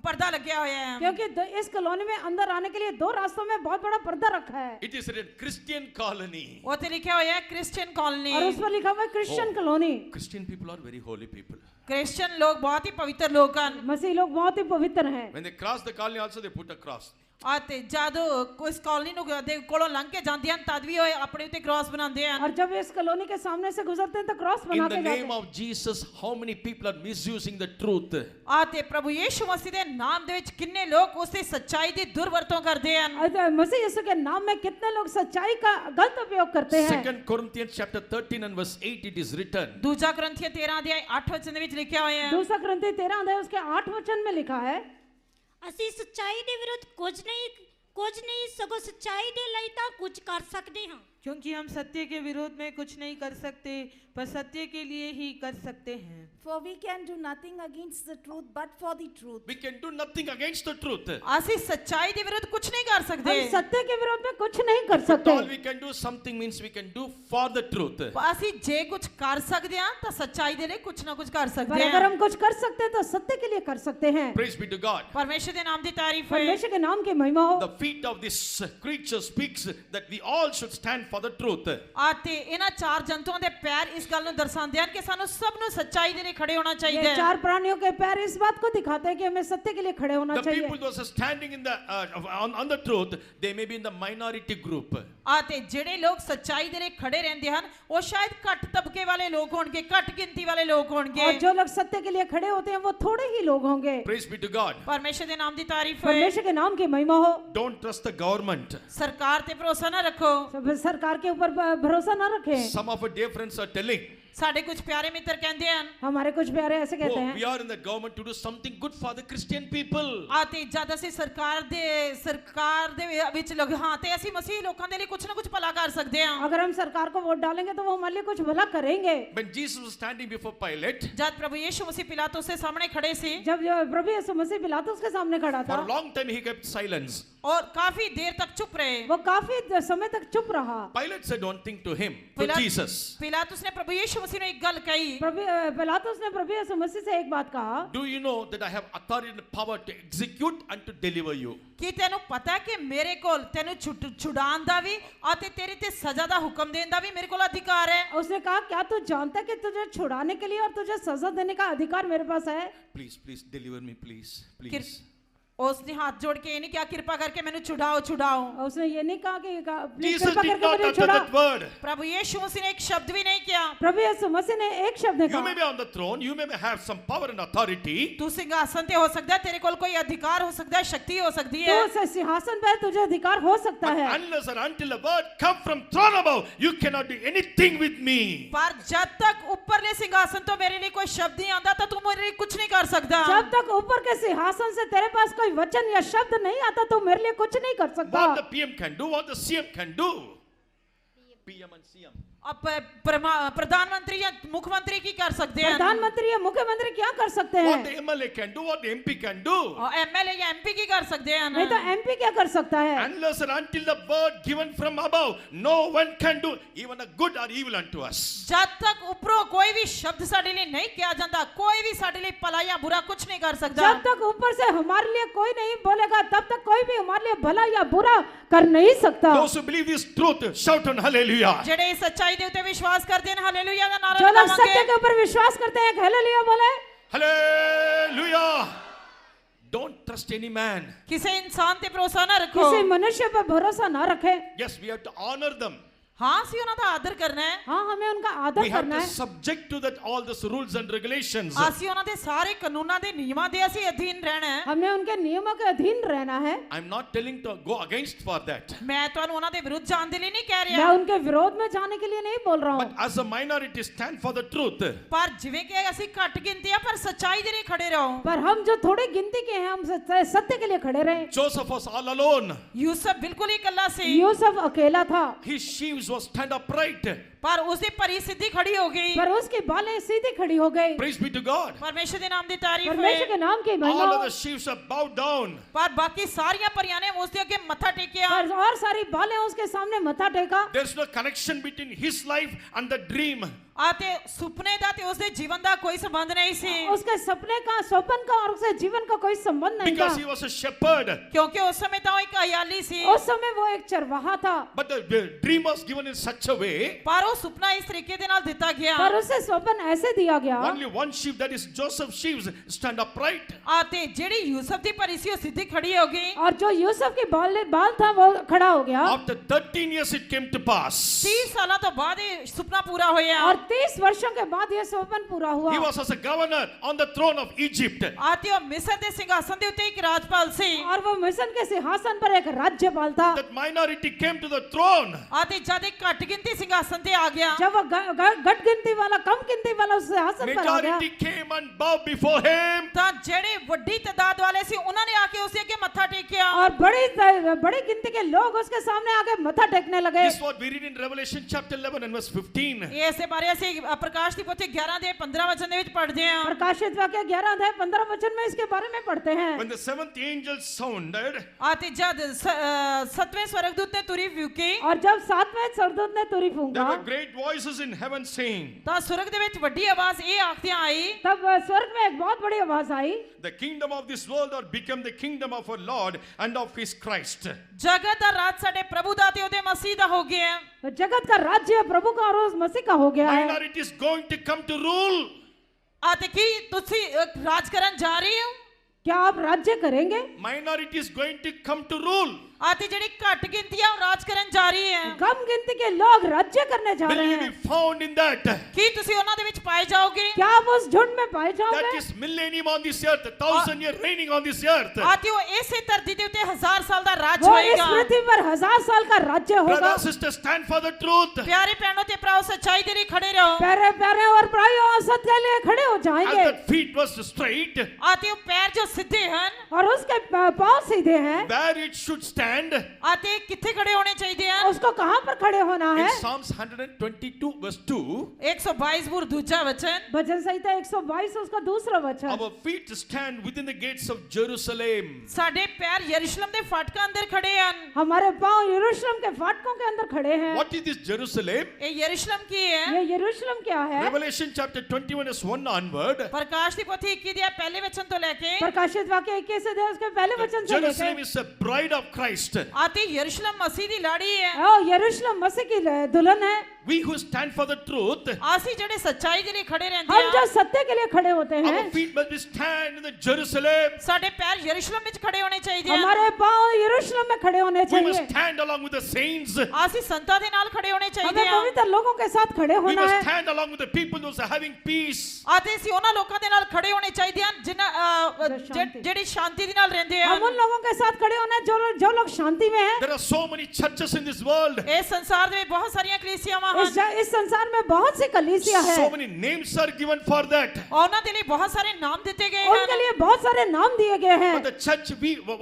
ਪਰਦਾ ਲੱਗਿਆ ਹੋਇਆ ਹੈ। क्योंकि इस कॉलोनी में अंदर आने के लिए 2 रास्तों में बहुत बड़ा पर्दा रखा है। It is a Christian colony. ਉੱਥੇ ਲਿਖਿਆ ਹੋਇਆ ਹੈ ਕ੍ਰਿਸਚੀਅਨ ਕਲੋਨੀ। और उस पर लिखा हुआ है Christian colony. Christian people are very holy people. Christian ਲੋਕ ਬਹੁਤ ਹੀ ਪਵਿੱਤਰ ਲੋਕ ਹਨ। मसीह लोग बहुत ही पवित्र हैं। When they cross the colony also they put a cross. ਆਤੇ ਜਦੋਂ ਇਸ ਕਲੋਨੀ ਨੂੰ ਦੇ ਕੋਲੋਂ ਲੰਘ ਕੇ ਜਾਂਦੇ ਹਨ ਤਦ ਵੀ ਉਹ ਆਪਣੇ ਉੱਤੇ ਕ੍ਰਾਸ ਬਣਾਉਂਦੇ ਹਨ। और जब इस कॉलोनी के सामने से गुजरते हैं तो क्रॉस In बना the के जाते name हैं। of Jesus, how many people are misusing the truth? ਆਤੇ ਪ੍ਰਭੂ ਯੀਸ਼ੂ ਮਸੀਹ ਦੇ ਨਾਮ ਦੇ ਵਿੱਚ ਕਿੰਨੇ ਲੋਕ ਉਸ ਦੀ ਸੱਚਾਈ ਦੀ ਦੁਰਵਰਤੋਂ ਕਰਦੇ ਹਨ। और मसीह यीशु के नाम में कितने लोग सच्चाई का गलत उपयोग करते हैं। 2 Corinthians chapter 13 and verse 8 it is written. ਦੂਜਾ ਕਰੰਥੀਆਂ 13 ਅਧਿਆਇ 8 ਵਚਨ ਦੇ ਵਿੱਚ ਲਿਖਿਆ ਹੋਇਆ ਹੈ। दूसरा करंथी 13 अध्याय उसके 8 वचन में लिखा है, ਅਸੀਂ ਸੱਚਾਈ ਦੇ ਵਿਰੁੱਧ ਕੁਝ ਨਹੀਂ ਸਗੋਂ ਸੱਚਾਈ ਦੇ ਲਈ ਤਾਂ ਕੁਝ ਕਰ ਸਕਦੇ ਹਾਂ। क्योंकि हम सत्य के विरोध में कुछ नहीं कर सकते, पर सत्य के लिए ही कर सकते हैं। For we can do nothing against the truth, but for the truth. We can do nothing against the truth. ਅਸੀਂ ਸੱਚਾਈ ਦੇ ਵਿਰੁੱਧ ਕੁਝ ਨਹੀਂ ਕਰ ਸਕਦੇ। हम सत्य के विरोध में कुछ नहीं कर But सकते। all we can do something means we can do for the truth. ਅਸੀਂ ਜੇ ਕੁਝ ਕਰ ਸਕਦੇ ਹਾਂ ਤਾਂ ਸੱਚਾਈ ਦੇ ਲਈ ਕੁਝ ਨਾ ਕੁਝ ਕਰ पर ਸਕਦੇ अगर ਹਾਂ। हम कुछ कर सकते हैं तो सत्य के लिए कर सकते हैं। Praise be to God. ਪਰਮੇਸ਼ਰ ਦੇ ਨਾਮ ਦੀ ਤਾਰੀਫ ਹੋਏ। परमेश्वर के नाम की महिमा हो। The feet of this creature speaks that we all should stand for the truth. ਆਤੇ ਇਹਨਾਂ ਚਾਰ ਜੰਤੂਆਂ ਦੇ ਪੈਰ ਇਸ ਇਸ ਗੱਲ ਨੂੰ ਦਰਸਾਉਂਦੇ ਹਨ ਕਿ ਸਾਨੂੰ ਸਭ ਨੂੰ ਸੱਚਾਈ ਦੇ ਲਈ ਖੜੇ ਹੋਣਾ ਚਾਹੀਦਾ ये ਹੈ। चार प्राणियों के पैर इस बात को दिखाते हैं कि हमें सत्य के लिए खड़े होना The चाहिए। people those are standing in the on the truth, they may be in the minority group. ਤੇ ਜਿਹੜੇ ਲੋਕ ਸੱਚਾਈ ਦੇ ਲਈ ਖੜੇ ਰਹਿੰਦੇ ਹਨ ਉਹ ਸ਼ਾਇਦ ਘੱਟ ਤਬਕੇ ਵਾਲੇ ਲੋਕ ਹੋਣਗੇ, ਘੱਟ ਗਿਣਤੀ ਵਾਲੇ ਲੋਕ ਹੋਣਗੇ। और जो लोग सत्य के लिए खड़े होते हैं वो थोड़े ही लोग होंगे। Praise be to God. ਪਰਮੇਸ਼ਰ ਦੇ ਨਾਮ ਦੀ ਤਾਰੀਫ ਹੋਏ। परमेश्वर के नाम की महिमा हो। Don't trust the government. ਸਰਕਾਰ ਤੇ ਭਰੋਸਾ ਨਾ ਰੱਖੋ। सब सरकार के ऊपर भरोसा ना रखें। Some of our dear friends are telling, ਸਾਡੇ ਕੁਝ ਪਿਆਰੇ ਮਿੱਤਰ ਕਹਿੰਦੇ ਹਨ हमारे कुछ प्यारे ऐसे कहते oh, हैं we are in the government to do something good for the Christian people. ਤੇ ਜਦ ਅਸੀਂ ਸਰਕਾਰ ਦੇ ਵਿੱਚ ਲੋਕ ਹਾਂ ਤੇ ਅਸੀਂ ਮਸੀਹ ਲੋਕਾਂ ਦੇ ਲਈ ਕੁਝ ਨਾ ਕੁਝ ਭਲਾ ਕਰ ਸਕਦੇ ਹਾਂ। अगर हम सरकार को वोट डालेंगे तो वो हमारे लिए कुछ भला करेंगे। When Jesus was standing before Pilate, ਜਦ ਪ੍ਰਭੂ ਯੀਸ਼ੂ ਮਸੀਹ ਪਿਲਾਤੁਸ ਦੇ ਸਾਹਮਣੇ खड़े ਸੀ जब प्रभु यीशु मसीह पिलातुस के सामने खड़ा for था a long time he kept silence. और काफी देर तक चुप रहे। वो काफी समय तक चुप रहा। Pilate said one thing to him, to Jesus. पिलातुस ने प्रभु यीशु मसीह ने एक गल कही। पिलातुस ने प्रभु यीशु मसीह से एक बात कहा, Do you know that I have authority and power to execute and to deliver you? कि तेनू पता है कि मेरे कोल तेनू छुड़ान दा भी और तेरे ते सजा दा हुक्म देने दा भी मेरे कोल अधिकार है। उसने कहा क्या तू जानता है कि तुझे छुड़ाने के लिए और तुझे सजा देने का अधिकार मेरे पास है? Please, please deliver me, please, please. उसने हाथ जोड़ के ये नहीं क्या कृपा करके मैंने छुड़ाओ छुड़ाओ। उसने ये नहीं कहा कि प्लीज Jesus कृपा did करके not मुझे utter छुड़ा। that word. प्रभु यीशु मसीह ने एक शब्द भी नहीं किया। प्रभु यीशु मसीह ने एक शब्द You कहा, may be on the throne, you may have some power and authority, तू सिंहासन पे हो सकता है, तेरे कोल कोई अधिकार हो सकता है, शक्ति हो सकती तो है, उस सिंहासन पर तुझे अधिकार हो सकता but है, unless or until a word come from throne above, you cannot do anything with me. पर जब तक ऊपरले सिंहासन तो मेरे लिए कोई शब्द नहीं आता तो तू मेरे लिए कुछ नहीं कर सकता। जब तक ऊपर के सिंहासन से तेरे पास कोई वचन या शब्द नहीं आता तो मेरे लिए कुछ नहीं कर सकता। What the PM can do, what the CM can do. PM and CM. अब प्रधानमंत्री या मुख्यमंत्री की कर सकते हैं, प्रधानमंत्री या मुख्यमंत्री क्या कर सकते हैं? What the MLA can do, what the MP can do. और एमएलए या एमपी की कर सकते हैं नहीं तो एमपी क्या कर सकता है? Unless or until the word given from above, no one can do even a good or evil unto us. जब तक ऊपरों कोई भी शब्द साडे लिए नहीं किया जाता, कोई भी साडे लिए भला या बुरा कुछ नहीं कर सकता। जब तक ऊपर से हमारे लिए कोई नहीं बोलेगा तब तक कोई भी हमारे लिए भला या बुरा कर नहीं सकता। Those who believe this truth, shout on hallelujah. जेडे इस सच्चाई दे उते विश्वास करते हैं हालेलुया का नारा जो लोग सत्य लगाएंगे। के ऊपर विश्वास करते हैं हालेलुया बोले। Hallelujah. Don't trust any man. किसी इंसान ते भरोसा ना रखो। किसी मनुष्य पर भरोसा ना रखे। Yes, we have to honor them. हाँ सी उन्हें तो आदर करना है। हाँ हमें उनका आदर We have करना to है। subject to that all these rules and regulations. आसी उन्हें ते सारे कानूना दे नियमां दे असी अधीन रहना है। हमें उनके नियमों के अधीन रहना है। I'm not telling to go against for that. मैं तो उन्हें दे विरुद्ध जान दे लिए नहीं कह मैं रहा, उनके विरोध में जाने के लिए नहीं बोल रहा But हूँ, as a minority stand for the truth. पर जिवें के असी घट गिनती है पर सच्चाई दे लिए खड़े रहो। पर हम जो थोड़ी गिनती के हैं हम सत्य के लिए खड़े रहे। Joseph was all alone. Yusuf बिल्कुल ही अकेला सी, यूसुफ अकेला था His sheaves was stand upright. पर उसकी परी सिद्धि खड़ी हो गई। पर उसकी बालें सीधी खड़ी हो गई। Praise be to God. परमेश्वर के नाम दी तारीफ परमेश्वर के है। नाम की महिमा All हो। of the sheaves are bowed down. पर बाकी सारियां परियां ने उसके आगे मत्था टेकिया। पर और सारी बालें उसके सामने मत्था टेका। There's no connection between his life and the dream. आते सुपने दा ते उसके जीवन दा कोई संबंध नहीं सी, उसके सपने का स्वप्न का और उसके जीवन का कोई संबंध नहीं था, Because he was a shepherd. क्योंकि उस समय तो एक हयाली सी। उस समय वो एक चरवाहा था। But the dream was given in such a way. पर वो सुपना इस तरीके दे नाल दिता गया। पर उसे स्वप्न ऐसे दिया गया, Only one sheep, that is Joseph's sheaves, stand upright. आते जेड़ी यूसुफ दी परी सी वो सीधी खड़ी हो गई। और जो यूसुफ के बाल था वो खड़ा हो गया। After 13 years it came to pass. 30 साल तो बाद ये सुपना पूरा होया। और 30 वर्षों के बाद ये स्वप्न पूरा हुआ। He was as a governor on the throne of Egypt. आते वो मिस्र दे सिंहासन दे उते एक राजपाल सी। और वो मिस्र के सिंहासन पर एक राज्यपाल था। That minority came to the throne. आते जब एक घट गिनती सिंहासन ते आ गया, जब वो घट गिनती वाला कम गिनती वाला उस सिंहासन पर आ गया, Majority came and bowed before him. तो जेड़े वड्डी तादाद वाले सी उन्होंने आके उसे आगे मत्था टेकिया। और बड़ी गिनती के लोग उसके सामने आके मत्था टेकने लगे। This is what we read in Revelation chapter 11 and verse 15. ये ऐसे बारे से प्रकाश की पोथी 11 दे 15 वचन दे विच पढ़दे हैं। प्रकाशित वाक्य 11 अध्याय 15 वचन में इसके बारे में पढ़ते हैं। When the seventh angel sounded, आते जब सतवें स्वर्गदूत ने तुरी फूकी, और जब सातवें स्वर्गदूत ने तुरी there फूंका, were great voices in heaven saying, तो स्वर्ग दे विच वड्डी आवाज ये आखदियां आई, तब स्वर्ग में एक बहुत बड़ी आवाज आई, the kingdom of this world or become the kingdom of our Lord and of his Christ. जगत दा राज साडे प्रभु दा ते ओदे मसीह दा हो गया है। जगत का राज्य प्रभु का और उस मसीह का हो गया है। Minority is going to come to rule. ਅਤੇ ਕੀ ਤੁਸੀਂ ਰਾਜ ਕਰਨ ਜਾ ਰਹੇ ਹੋ? क्या आप राज्य करेंगे? Minority is going to come to rule. ਅਤੇ ਜਿਹੜੀ ਘੱਟ ਗਿਣਤੀ ਆ ਉਹ ਰਾਜ ਕਰਨ ਜਾ ਰਹੀ ਹੈ। कम गिनती के लोग राज्य करने जा Will रहे you हैं। be found in that? ਕੀ ਤੁਸੀਂ ਉਹਨਾਂ ਦੇ ਵਿੱਚ ਪਾਏ ਜਾਓਗੇ? क्या आप उस झुंड में पाए That जाओगे? is millennium on this earth, 1,000 year reigning on this earth. ਅਤੇ ਉਹ ਇਸੇ ਧਰਤੀ ਦੇ ਉੱਤੇ 1000 ਸਾਲ ਦਾ ਰਾਜ वो इस ਹੋਏਗਾ। पृथ्वी पर 1000 साल का राज्य होगा। Brothers, sisters, stand for the truth. ਪਿਆਰੇ ਭੈਣੋ ਤੇ ਭਰਾਓ ਸੱਚਾਈ ਦੇ ਲਈ ਖੜੇ ਰਹੋ। प्यारे प्यारे और भाइयों सत्य के लिए खड़े हो As जाएंगे। that feet was straight, ਅਤੇ ਉਹ ਪੈਰ ਜੋ ਸਿੱਧੇ ਹਨ और उसके पांव सीधे हैं, where it should stand. ਅਤੇ ਕਿੱਥੇ ਖੜੇ ਹੋਣੇ ਚਾਹੀਦੇ ਹਨ? उसको कहाँ पर खड़े होना In है? Psalms 122 verse 2, 122 बुर दूजा वचन। भजन संहिता 122 उसका दूसरा वचन। our feet stand within the gates of Jerusalem. ਸਾਡੇ ਪੈਰ ਯਰੂਸ਼ਲਮ ਦੇ ਫਾਟਕਾਂ ਅੰਦਰ ਖੜੇ ਹਨ। हमारे पांव यरूशलेम के फाटकों के अंदर खड़े हैं। What is this Jerusalem? ਇਹ ਯਰੂਸ਼ਲਮ ਕੀ ਹੈ? ये यरूशलेम क्या है? Revelation chapter 21 verse 1 onward. ਪ੍ਰਕਾਸ਼ ਦੀ ਪੋਥੀ 21 ਦੇ ਪਹਿਲੇ ਵਚਨ ਤੋਂ ਲੈ ਕੇ प्रकाशित वाक्य 21 अध्याय उसके पहले वचन से Jerusalem लेकर is a bride of Christ. ਅਤੇ ਯਰੂਸ਼ਲਮ ਮਸੀਹ ਦੀ ਲਾੜੀ ਹੈ। ओ यरूशलेम मसीह की दुल्हन है। We who stand for the truth, ਅਸੀਂ ਜਿਹੜੇ ਸੱਚਾਈ ਦੇ ਲਈ ਖੜੇ ਰਹਿੰਦੇ हम जो ਹਾਂ सत्य के लिए खड़े होते हैं, our feet must be stand in the Jerusalem. ਸਾਡੇ ਪੈਰ ਯਰੂਸ਼ਲਮ ਵਿੱਚ ਖੜੇ ਹੋਣੇ ਚਾਹੀਦੇ ਹਨ। हमारे पांव यरूशलेम में खड़े होने We must चाहिए। stand along with the saints. ਅਸੀਂ ਸੰਤਾਂ ਦੇ ਨਾਲ ਖੜੇ ਹੋਣੇ ਚਾਹੀਦੇ हमें ਹਾਂ पवित्र लोगों के साथ खड़े We होना must है। stand along with the people those are having peace. ਅਤੇ ਅਸੀਂ ਉਹਨਾਂ ਲੋਕਾਂ ਦੇ ਨਾਲ ਖੜੇ ਹੋਣੇ ਚਾਹੀਦੇ ਹਨ ਜਿਨ੍ਹਾਂ ਸ਼ਾਂਤੀ। ਜਿਹੜੀ ਸ਼ਾਂਤੀ ਦੇ ਨਾਲ ਰਹਿੰਦੇ हम ਹਨ। उन लोगों के साथ खड़े होना है जो लोग शांति में हैं। There are so many churches in this world. ਇਸ ਸੰਸਾਰ ਦੇ ਵਿੱਚ ਬਹੁਤ ਸਾਰੀਆਂ ਕਲੀਸਿਆਵਾਂ ਹਨ। इस संसार में बहुत सी कलीसिया है। So many names are given for that. ਉਹਨਾਂ ਦੇ ਲਈ ਬਹੁਤ ਸਾਰੇ ਨਾਮ ਦਿੱਤੇ ਗਏ उनके ਹਨ। लिए बहुत सारे नाम दिए गए हैं। But the church,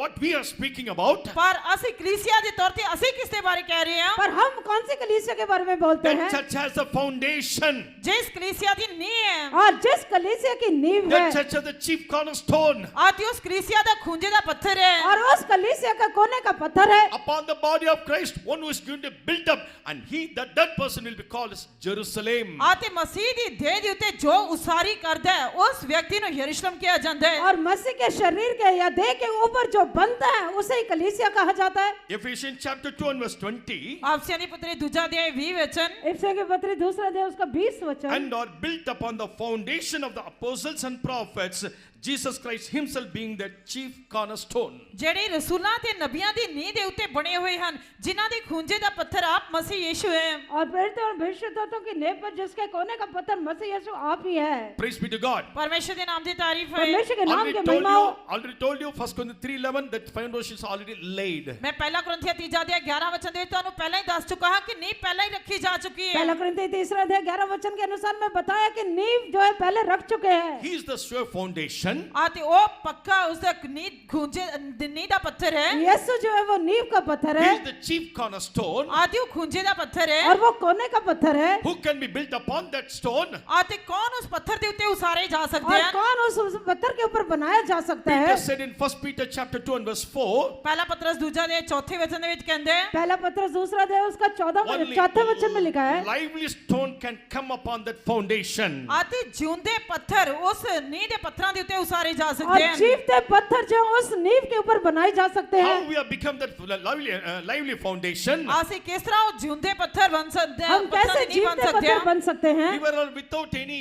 what we are speaking about, ਪਰ ਅਸੀਂ ਕਲੀਸਿया ਦੇ ਤੌਰ ਤੇ ਅਸੀਂ ਕਿਸ ਦੇ ਬਾਰੇ ਕਹਿ ਰਹੇ ਹਾਂ? पर हम कौन सी कलीसिया के बारे में बोलते that हैं? church has a foundation. ਜਿਸ ਕਲੀਸਿया ਦੀ ਨੀਂਹ ਹੈ और जिस कलीसिया की नींव That है church has the chief cornerstone. ਅਤੇ ਉਸ ਕਲੀਸਿया ਦਾ ਖੂੰਜੇ ਦਾ ਪੱਥਰ ਹੈ। और उस कलीसिया का कोने का पत्थर है। Upon the body of Christ, one who is going to build up, and that person will be called as Jerusalem. ਅਤੇ ਮਸੀਹ ਦੀ ਦੇਹ ਦੇ ਉੱਤੇ ਜੋ ਉਸਾਰੀ ਕਰਦਾ ਹੈ ਉਸ ਵਿਅਕਤੀ ਨੂੰ ਯਰੂਸ਼ਲਮ ਕਿਹਾ ਜਾਂਦਾ ਹੈ। और मसीह के शरीर के या देह के ऊपर जो बनता है उसे ही कलीसिया कहा जाता है। Ephesians chapter 2 and verse 20. ਆਫਸੀਆਂ ਦੀ ਪੱਤਰੀ ਦੂਜਾ ਅਧਿਆਇ 20 ਵਚਨ। इफिसियों की पत्री दूसरा अध्याय उसका 20 वचन। And are built upon the foundation of the apostles and prophets, Jesus Christ himself being the chief cornerstone. ਜਿਹੜੇ ਰਸੂਲਾਂ ਤੇ ਨਬੀਆਂ ਦੀ ਨੀਂਹ ਦੇ ਉੱਤੇ ਬਣੇ ਹੋਏ ਹਨ ਜਿਨ੍ਹਾਂ ਦੇ ਖੂੰਜੇ ਦਾ ਪੱਥਰ ਆਪ ਮਸੀਹ यीशु है। और प्रेरित और भविष्यद्वक्ताओं की नींव पर जिसके कोने का पत्थर मसीह यीशु आप ही है। Praise be to God. परमेश्वर के नाम की तारीफ है। परमेश्वर के नाम Already के told महिमा हो। you, 1 Corinthians 3:11 that foundation is already laid. मैं पहला कुरिन्थियों 3 अध्याय 11 वचन ਦੇ ਵਿੱਚ ਤੁਹਾਨੂੰ ਪਹਿਲਾਂ ਹੀ ਦੱਸ ਚੁੱਕਾ ਹਾਂ ਕਿ ਨੀਂਹ ਪਹਿਲਾਂ ਹੀ ਰੱਖੀ ਜਾ ਚੁੱਕੀ ਹੈ। पहला कुरिन्थियों 3 अध्याय 11 वचन के अनुसार मैं बताया कि नींव जो है पहले रख चुके हैं। He is the sure foundation. ਅਤੇ ਉਹ ਪੱਕਾ ਉਸ ਦਾ ਨੀਂਹ ਖੂੰਜੇ ਨੀਂਹ ਦਾ ਪੱਥਰ ਹੈ। यीशु जो है वो नींव का पत्थर He है is the chief cornerstone. ਅਤੇ ਉਹ ਖੂੰਜੇ ਦਾ ਪੱਥਰ ਹੈ। और वो कोने का पत्थर है। Who can be built upon that stone? ਅਤੇ ਕੌਣ ਉਸ ਪੱਥਰ ਦੇ ਉੱਤੇ ਉਸਾਰੇ ਜਾ ਸਕਦੇ और ਹਨ? कौन उस पत्थर के ऊपर बनाया जा सकता है? Peter said in 1 Peter chapter 2 and verse 4, ਪਹਿਲਾ ਪਤਰਸ ਦੂਜਾ ਦੇ ਚੌਥੇ ਵਚਨ ਦੇ ਵਿੱਚ ਕਹਿੰਦੇ ਹੈ पहला पत्र दूसरा अध्याय उसका 14 only चौथे वचन में लिखा है। lively stone can come upon that foundation. ਅਤੇ ਜਿਉਂਦੇ ਪੱਥਰ ਉਸ ਨੀਂਹ ਦੇ ਪੱਥਰਾਂ ਦੇ ਉੱਤੇ ਉਸਾਰੇ ਜਾ और ਸਕਦੇ ਹਨ। जीवते पत्थर जो उस नींव के ऊपर बनाए जा सकते How हैं। we have become that lively foundation? ਅਸੀਂ ਕਿਸ ਤਰ੍ਹਾਂ ਉਹ ਜਿਉਂਦੇ ਪੱਥਰ ਬਣ ਸਕਦੇ ਹਾਂ? हम कैसे ਨੀਂਹ ਬਣ जीवते ਸਕਦੇ पत्थर ਹਾਂ? बन सकते हैं? We were all without any,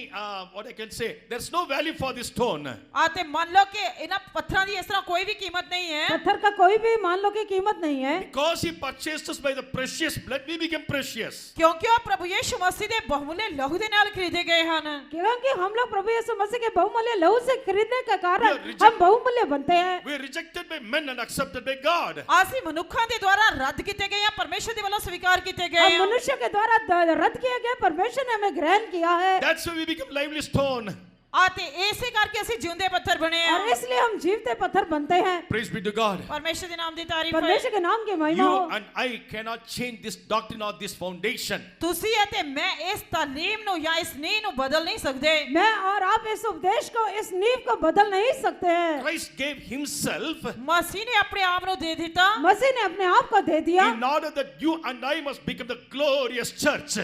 what I can say, there's no value for this stone. ਅਤੇ ਮੰਨ ਲਓ ਕਿ ਇਹਨਾਂ ਪੱਥਰਾਂ ਦੀ ਇਸ ਤਰ੍ਹਾਂ ਕੋਈ ਵੀ ਕੀਮਤ ਨਹੀਂ ਹੈ। पत्थर का कोई भी मान लो कि कीमत नहीं है। Because he purchased us by the precious blood, we became precious. ਕਿਉਂਕਿ ਉਹ ਪ੍ਰਭੂ ਯੀਸ਼ੂ ਮਸੀਹ ਦੇ ਬਹੁਮੁੱਲੇ ਲਹੂ ਦੇ ਨਾਲ ਖਰੀਦੇ ਗਏ ਹਨ। क्योंकि हम लोग प्रभु यीशु मसीह के बहुमूल्य लहू से खरीदने के कारण We are reject- हम बहुमूल्य बनते हैं। We are rejected by men and accepted by God. ਅਸੀਂ ਮਨੁੱਖਾਂ ਦੇ ਦੁਆਰਾ ਰੱਦ ਕੀਤੇ ਗਏ ਹਾਂ, ਪਰਮੇਸ਼ਰ ਦੇ ਵੱਲੋਂ ਸਵੀਕਾਰ ਕੀਤੇ ਗਏ हम ਹਾਂ। मनुष्य के द्वारा रद्द किया गया, परमेश्वर ने हमें ग्रहण किया है। That's why we become lively stone. ਅਤੇ ਇਸੇ ਕਰਕੇ ਅਸੀਂ ਜਿਉਂਦੇ ਪੱਥਰ ਬਣੇ और ਹਾਂ। इसलिए हम जीवते पत्थर बनते हैं। Praise be to God. ਪਰਮੇਸ਼ਰ ਦੇ ਨਾਮ ਦੀ ਤਾਰੀਫ ਹੈ। परमेश्वर के नाम की महिमा You हो। and I cannot change this doctrine or this foundation. ਤੁਸੀਂ ਅਤੇ ਮੈਂ ਇਸ ਤਾਲੀਮ ਨੂੰ ਜਾਂ ਇਸ ਨੀਂਹ ਨੂੰ ਬਦਲ ਨਹੀਂ ਸਕਦੇ। मैं और आप इस उपदेश को, इस नींव को बदल नहीं सकते हैं। Christ gave himself ਮਸੀਹ ਨੇ ਆਪਣੇ ਆਪ ਨੂੰ ਦੇ ਦਿੱਤਾ मसीह ने अपने आप को दे दिया in order that you and I must become the glorious church.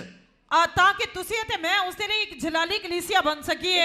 ताकि ਤੁਸੀਂ ਅਤੇ ਮੈਂ ਉਸ ਦੇ ਲਈ ਇੱਕ ਜਲਾਲੀ ਕਲੀਸਿया बन ਸਕੀਏ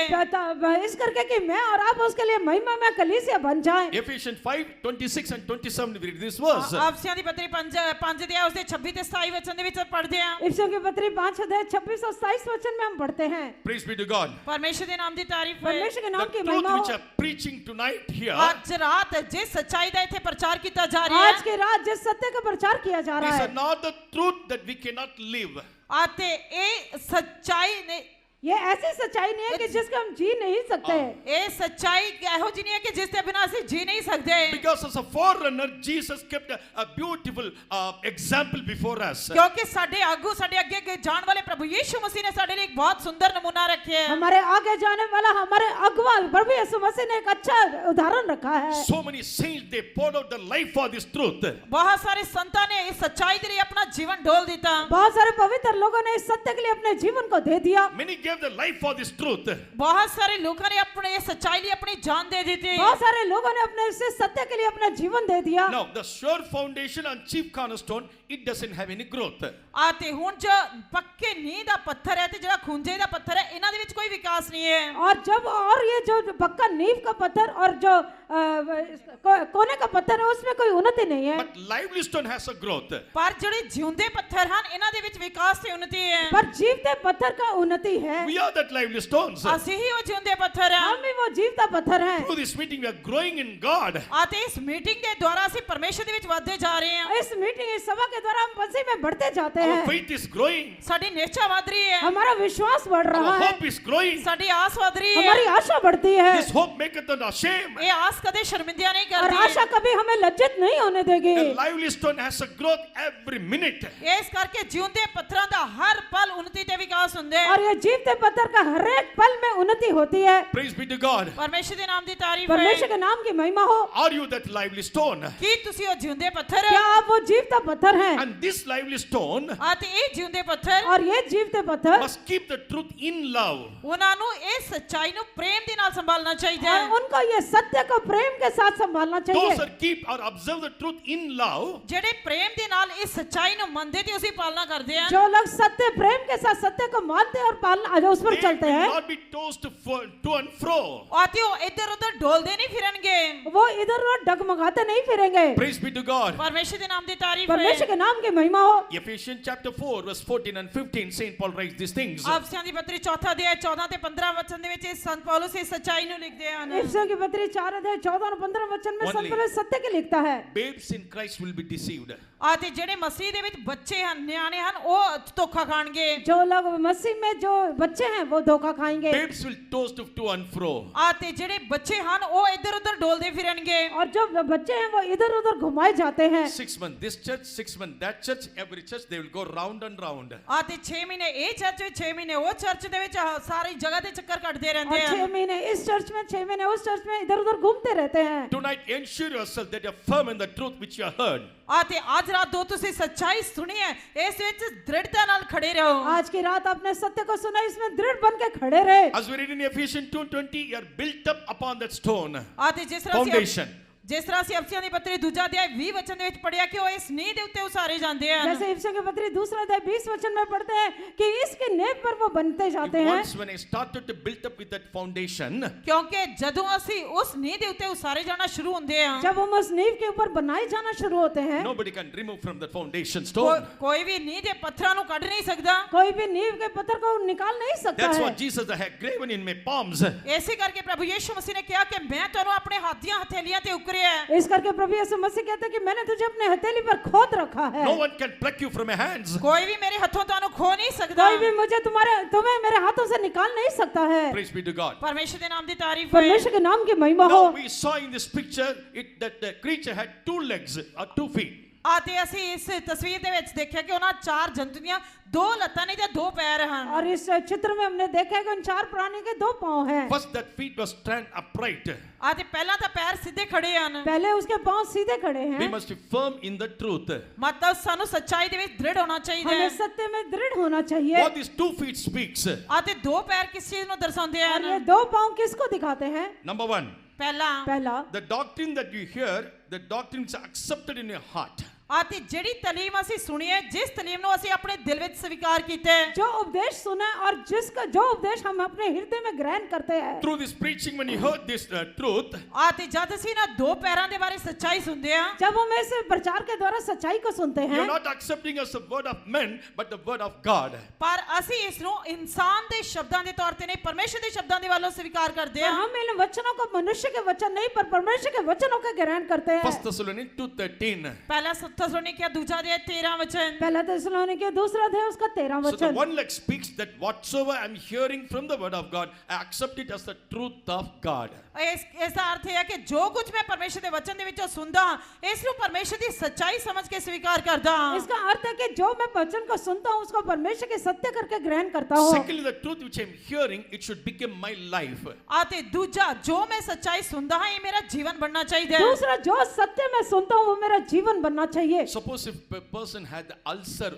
इस करके कि मैं और आप उसके लिए महिमा में कलीसिया बन जाएं। Ephesians 5:26 and 27 we read this verse. ਅਫਸੀਆਂ ਦੀ ਪੱਤਰੀ 5 ਦੇ ਉਸ ਦੇ 26 ਤੇ 27 ਵਚਨ ਦੇ ਵਿੱਚ ਪੜ੍ਹਦੇ ਹਾਂ। इफिसियों की पत्री 5 अध्याय 26 और 27 वचन में हम पढ़ते हैं। Praise be to God. ਪਰਮੇਸ਼ਰ ਦੇ ਨਾਮ ਦੀ ਤਾਰੀਫ ਹੈ। परमेश्वर के The नाम की truth महिमा which हो। I'm preaching tonight here ਅੱਜ ਰਾਤ ਜਿਸ ਸੱਚਾਈ ਦਾ ਇੱਥੇ ਪ੍ਰਚਾਰ ਕੀਤਾ ਜਾ ਰਿਹਾ आज की रात जिस सत्य का प्रचार किया जा रहा is है, another truth that we cannot live. ਅਤੇ ਇਹ ਸੱਚਾਈ ਨੇ ये ऐसी सच्चाई नहीं है कि जिसको हम जी नहीं सकते। ਇਹ ਸੱਚਾਈ ਇਹੋ ਜਿਹੀ ਨਹੀਂ ਹੈ ਕਿ ਜਿਸ ਦੇ ਬਿਨਾਂ ਅਸੀਂ ਜੀ ਨਹੀਂ ਸਕਦੇ। Because as a forerunner, Jesus kept a beautiful example before us. ਕਿਉਂਕਿ ਸਾਡੇ ਆਗੂ ਸਾਡੇ ਅੱਗੇ ਜਾਣ ਵਾਲੇ ਪ੍ਰਭੂ ਯੀਸ਼ੂ ਮਸੀਹ ਨੇ ਸਾਡੇ ਲਈ ਇੱਕ ਬਹੁਤ ਸੁੰਦਰ ਨਮੂਨਾ ਰੱਖਿਆ ਹੈ। हमारे आगे जाने वाला हमारे अगुवा प्रभु यीशु मसीह ने एक अच्छा उदाहरण रखा है। So many saints, they poured out their life for this truth. ਬਹੁਤ ਸਾਰੇ ਸੰਤਾਂ ਨੇ ਇਸ ਸੱਚਾਈ ਦੇ ਲਈ ਆਪਣਾ ਜੀਵਨ ਡੋਲ ਦਿੱਤਾ। बहुत सारे पवित्र लोगों ने इस सत्य के लिए अपने जीवन को दे दिया। Many gave their life for this truth. बहुत सारे लोगों ने अपने ये सच्चाई लिए अपनी जान दे दी थी। बहुत सारे लोगों ने अपने इस सत्य के लिए अपना जीवन दे दिया। Now, the sure foundation and chief cornerstone, it doesn't have any growth. आते हुन जो पक्के नींव दा पत्थर है ते जड़ा खूंजे दा पत्थर है इना दे विच कोई विकास नहीं है। और जब और ये जो पक्का नींव का पत्थर और जो कोने का पत्थर है उसमें कोई उन्नति नहीं है। But lively stone has a growth. पर जड़े जिउंदे पत्थर हन इना दे विच विकास ते उन्नति है। पर जीवते पत्थर का उन्नति है। We are that lively stones. ਅਸੀਂ ਹੀ ਉਹ ਜਿਉਂਦੇ ਪੱਥਰ ਹਾਂ। हम ही वो जीवता पत्थर हैं। Through this meeting, we are growing in God. आते इस मीटिंग के द्वारा ਅਸੀਂ ਪਰਮੇਸ਼ਰ ਦੇ ਵਿੱਚ ਵਧਦੇ ਜਾ ਰਹੇ ਹਾਂ। इस मीटिंग इस सभा के द्वारा हम मसीह में बढ़ते जाते Our हैं। faith is growing. ਸਾਡੀ ਨਿਸ਼ਚਾ ਵਧ ਰਹੀ ਹੈ। हमारा विश्वास बढ़ रहा Our है। hope is growing. ਸਾਡੀ ਆਸ ਵਧ ਰਹੀ है। हमारी आशा बढ़ती है। This hope maketh not ashamed. ਇਹ ਆਸ ਕਦੇ ਸ਼ਰਮਿੰਦਾ नहीं और करती। आशा कभी हमें लज्जित नहीं होने देगी। The lively stone has a growth every minute. ਇਸ ਕਰਕੇ ਜਿਉਂਦੇ ਪੱਥਰਾਂ ਦਾ ਹਰ ਪਲ ਉન્નਤੀ ਤੇ ਵਿਕਾਸ ਹੁੰਦਾ ਹੈ। और ये जीवते पत्थर का हर एक पल में उन्नति होती है। Praise be to God. ਪਰਮੇਸ਼ਰ ਦੇ ਨਾਮ ਦੀ ਤਾਰੀਫ ਹੈ। परमेश्वर के नाम की महिमा हो। Are you that lively stone? ਕੀ ਤੁਸੀਂ ਉਹ ਜਿਉਂਦੇ ਪੱਥਰ क्या आप वो जीवता पत्थर हैं? And this lively stone ਆਤੇ ਇਹ ਜਿਉਂਦੇ ਪੱਥਰ और ये जीवते पत्थर must keep the truth in love. ਉਹਨਾਂ ਨੂੰ ਇਹ ਸੱਚਾਈ ਨੂੰ ਪ੍ਰੇਮ ਦੇ ਨਾਲ ਸੰਭਾਲਣਾ ਚਾਹੀਦਾ और ਹੈ। उनको ये सत्य को प्रेम के साथ संभालना Those चाहिए। that keep or observe the truth in love, ਜਿਹੜੇ ਪ੍ਰੇਮ ਦੇ ਨਾਲ ਇਸ ਸੱਚਾਈ ਨੂੰ ਮੰਨਦੇ ਤੇ ਉਸੇ ਪਾਲਣਾ ਕਰਦੇ ਹਨ। जो लोग सत्य प्रेम के साथ सत्य को मानते हैं और पालना उस पर they चलते will हैं, not be tossed to and fro. ਆਤੇ ਉਹ ਇੱਧਰ ਉੱਧਰ ਡੋਲਦੇ ਨਹੀਂ ਫਿਰਨਗੇ। वो इधर उधर डगमगाते नहीं फिरेंगे। Praise be to God. ਪਰਮੇਸ਼ਰ ਦੇ ਨਾਮ ਦੀ ਤਾਰੀਫ परमेश्वर ਹੈ। के नाम की महिमा हो। Ephesians chapter 4 verse 14 and 15, Saint Paul writes these things. ਅਫਸੀਆਂ ਦੀ ਪੱਤਰੀ 4 ਅਧਿਆਇ 14 ਤੇ 15 ਵਚਨ ਦੇ ਵਿੱਚ ਸੰਤ ਪੌਲਸ ਇਸ ਸੱਚਾਈ ਨੂੰ ਲਿਖਦੇ ਹਨ। इफिसियों की पत्री 4 अध्याय 14 और 15 वचन में Only- संत पौलुस सत्य के लिखता है। Babes in Christ will be deceived. ਆਤੇ ਜਿਹੜੇ ਮਸੀਹ ਦੇ ਵਿੱਚ ਬੱਚੇ ਹਨ ਨਿਆਣੇ ਹਨ ਉਹ ਧੋਖਾ ਖਾਣਗੇ। जो लोग मसीह में जो बच्चे हैं वो धोखा खाएंगे। Babes will toast to and fro. ਆਤੇ ਜਿਹੜੇ ਬੱਚੇ ਹਨ ਉਹ ਇੱਧਰ ਉੱਧਰ ਡੋਲਦੇ ਫਿਰਨਗੇ। और जो बच्चे हैं वो इधर उधर घुमाए जाते हैं। 6 months this church, 6 months that church, every church they will go round and round. ਆਤੇ 6 ਮਹੀਨੇ ਇਹ ਚਰਚ ਵਿੱਚ 6 ਮਹੀਨੇ ਉਹ ਚਰਚ ਦੇ ਵਿੱਚ ਸਾਰੀ ਜਗ੍ਹਾ ਤੇ ਚੱਕਰ ਕੱਟਦੇ और ਰਹਿੰਦੇ 6 ਹਨ। महीने इस चर्च में 6 महीने उस चर्च में इधर उधर घूमते रहते हैं। Tonight ensure yourself that you're firm in the truth which you have heard. ਆਤੇ ਅੱਜ ਰਾਤ ਦੋ ਤੁਸੀਂ ਸੱਚਾਈ ਸੁਣੀ ਹੈ ਇਸ ਵਿੱਚ ਦ੍ਰਿੜਤਾ ਨਾਲ ਖੜੇ ਰਹੋ। आज की रात आपने सत्य को सुना, इसमें दृढ़ बन के खड़े रहे। As we read in Ephesians 2:20, you are built up upon that stone. ਆਤੇ ਜਿਸ ਤਰ੍ਹਾਂ Foundation. ਜਿਸ ਤਰ੍ਹਾਂ ਅਸੀਂ ਅਫਸੀਆਂ ਦੀ ਪੱਤਰੀ ਦੂਜਾ ਅਧਿਆਇ 20 ਵਚਨ ਦੇ ਵਿੱਚ ਪੜਿਆ ਕਿ ਉਹ ਇਸ ਨੀਂਹ ਦੇ ਉੱਤੇ ਉਸਾਰੇ ਜਾਂਦੇ ਹਨ। जैसे इफिसियों की पत्री दूसरा अध्याय 20 वचन में पढ़ते हैं कि इसके नेव पर वो बनते जाते हैं। Once when I started to build up with that foundation, ਕਿਉਂਕਿ ਜਦੋਂ ਅਸੀਂ ਉਸ ਨੀਂਹ ਦੇ ਉੱਤੇ ਉਸਾਰੇ ਜਾਣਾ ਸ਼ੁਰੂ ਹੁੰਦੇ ਹਾਂ जब हम उस नींव के ऊपर बनाए जाना शुरू होते हैं, nobody can remove from that foundation stone. ਕੋਈ ਵੀ ਨੀਂਹ ਦੇ ਪੱਥਰਾਂ ਨੂੰ ਕੱਢ ਨਹੀਂ ਸਕਦਾ। कोई भी नींव के पत्थर को निकाल नहीं सकता That's है। what Jesus had graven in my palms. ਇਸੇ ਕਰਕੇ ਪ੍ਰਭੂ ਯੀਸ਼ੂ ਮਸੀਹ ਨੇ ਕਿਹਾ ਕਿ ਮੈਂ ਤੁਹਾਨੂੰ ਆਪਣੇ ਹੱਥ ਦੀਆਂ ਹਥੇਲੀਆਂ ਤੇ ਉਕਰਿਆ ਹੈ। इस करके प्रभु यीशु मसीह कहते हैं कि मैंने तुझे अपने हथेली पर खोद रखा है। No one can pluck you from my hands. ਕੋਈ ਵੀ ਮੇਰੇ ਹੱਥੋਂ ਤੁਹਾਨੂੰ ਖੋ ਨਹੀਂ ਸਕਦਾ। कोई भी मुझे तुम्हें मेरे हाथों से निकाल नहीं सकता है। Praise be to God. ਪਰਮੇਸ਼ਰ ਦੇ ਨਾਮ ਦੀ ਤਾਰੀਫ ਹੈ। परमेश्वर के नाम की महिमा हो। Now we saw in this picture that the creature had 2 legs or 2 feet. ਆਤੇ ਅਸੀਂ ਇਸ ਤਸਵੀਰ ਦੇ ਵਿੱਚ ਦੇਖਿਆ ਕਿ ਉਹਨਾਂ ਚਾਰ ਜੰਤੂ ਦੀਆਂ 2 ਲੱਤਾਂ ਨਹੀਂ ਤੇ 2 ਪੈਰ ਹਨ। और इस चित्र में हमने देखा है कि उन 4 प्राणी के 2 पांव हैं। First that feet was stand upright. ਆਤੇ ਪਹਿਲਾਂ ਤਾਂ ਪੈਰ ਸਿੱਧੇ ਖੜੇ ਹਨ। पहले उसके पांव सीधे खड़े We हैं। must be firm in the truth. ਮਤਲਬ ਸਾਨੂੰ ਸੱਚਾਈ ਦੇ ਵਿੱਚ ਦ੍ਰਿੜ ਹੋਣਾ ਚਾਹੀਦਾ ਹੈ। हमें सत्य में दृढ़ होना चाहिए। What these 2 feet speaks. ਆਤੇ 2 ਪੈਰ ਕਿਸ ਚੀਜ਼ ਨੂੰ ਦਰਸਾਉਂਦੇ और ये ਹਨ? 2 पांव किसको दिखाते हैं? Number 1, ਪਹਿਲਾ पहला, the doctrine that you hear, the doctrine is accepted in your heart. ਆਤੇ ਜਿਹੜੀ ਤਾਲੀਮ ਅਸੀਂ ਸੁਣੀ ਹੈ, ਜਿਸ ਤਾਲੀਮ ਨੂੰ ਅਸੀਂ ਆਪਣੇ ਦਿਲ ਵਿੱਚ ਸਵੀਕਾਰ ਕੀਤਾ ਹੈ, जो उपदेश सुना है और जिसका जो उपदेश हम अपने हृदय में ग्रहण करते हैं, Through this preaching, when you heard this truth, ਆਤੇ ਜਦ ਅਸੀਂ ਨਾ ਦੋ ਪੈਰਾਂ ਦੇ ਬਾਰੇ ਸੱਚਾਈ ਸੁਣਦੇ ਹਾਂ, जब हम इस प्रचार के द्वारा सच्चाई को सुनते हैं, you're not accepting as the word of men, but the word of God. ਪਰ ਅਸੀਂ ਇਸ ਨੂੰ ਇਨਸਾਨ ਦੇ ਸ਼ਬਦਾਂ ਦੇ ਤੌਰ ਤੇ ਨਹੀਂ, ਪਰਮੇਸ਼ਰ ਦੇ ਸ਼ਬਦਾਂ ਦੇ ਵੱਲੋਂ ਸਵੀਕਾਰ ਕਰਦੇ तो ਹਾਂ। हम इन वचनों को मनुष्य के वचन नहीं पर परमेश्वर के वचनों का ग्रहण करते हैं। 1 Thessalonians 2:13. ਪਹਿਲਾ ਥੈਸਲੋਨੀਕੀਆ दूजा अध्याय 13 वचन। पहला थिस्सलुनीके दूसरा अध्याय उसका 13 So the वचन। one like speaks that whatsoever I'm hearing from the word of God, I accept it as the truth of God. ਇਸ ਦਾ ਅਰਥ ਇਹ ਹੈ ਕਿ ਜੋ ਕੁਝ ਮੈਂ ਪਰਮੇਸ਼ਰ ਦੇ ਵਚਨ ਦੇ ਵਿੱਚੋਂ ਸੁਣਦਾ ਹਾਂ, ਇਸ ਨੂੰ ਪਰਮੇਸ਼ਰ ਦੀ ਸੱਚਾਈ ਸਮਝ ਕੇ ਸਵੀਕਾਰ ਕਰਦਾ ਹਾਂ। इसका अर्थ है कि जो मैं वचन को सुनता हूँ उसको परमेश्वर के सत्य करके ग्रहण करता हूँ। Secondly, the truth which I'm hearing, it should become my life. आते दूजा जो मैं सच्चाई सुनता हूं, ये मेरा जीवन बनना चाहिए। दूसरा जो सत्य मैं सुनता हूँ वो मेरा जीवन बनना चाहिए। Suppose if a person had the ulcer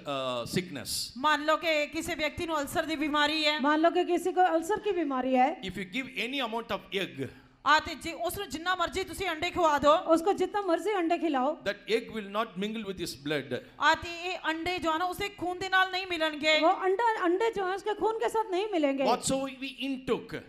sickness, मान लो कि किसी व्यक्ति ਨੂੰ अल्सर ਦੀ बीमारी है, मान लो कि किसी को अल्सर की बीमारी है, if you give any amount of egg, आते जी ਉਸ ਨੂੰ जिन्ना मर्जी ਤੁਸੀਂ अंडे खवा दो, उसको जितना मर्जी अंडे खिलाओ, that egg will not mingle with his blood. आते ये अंडे जो है ना उसे खून के नाल नहीं मिलणगे। वो अंडे जो है उसके खून के साथ नहीं मिलेंगे। Whatsoever we intook,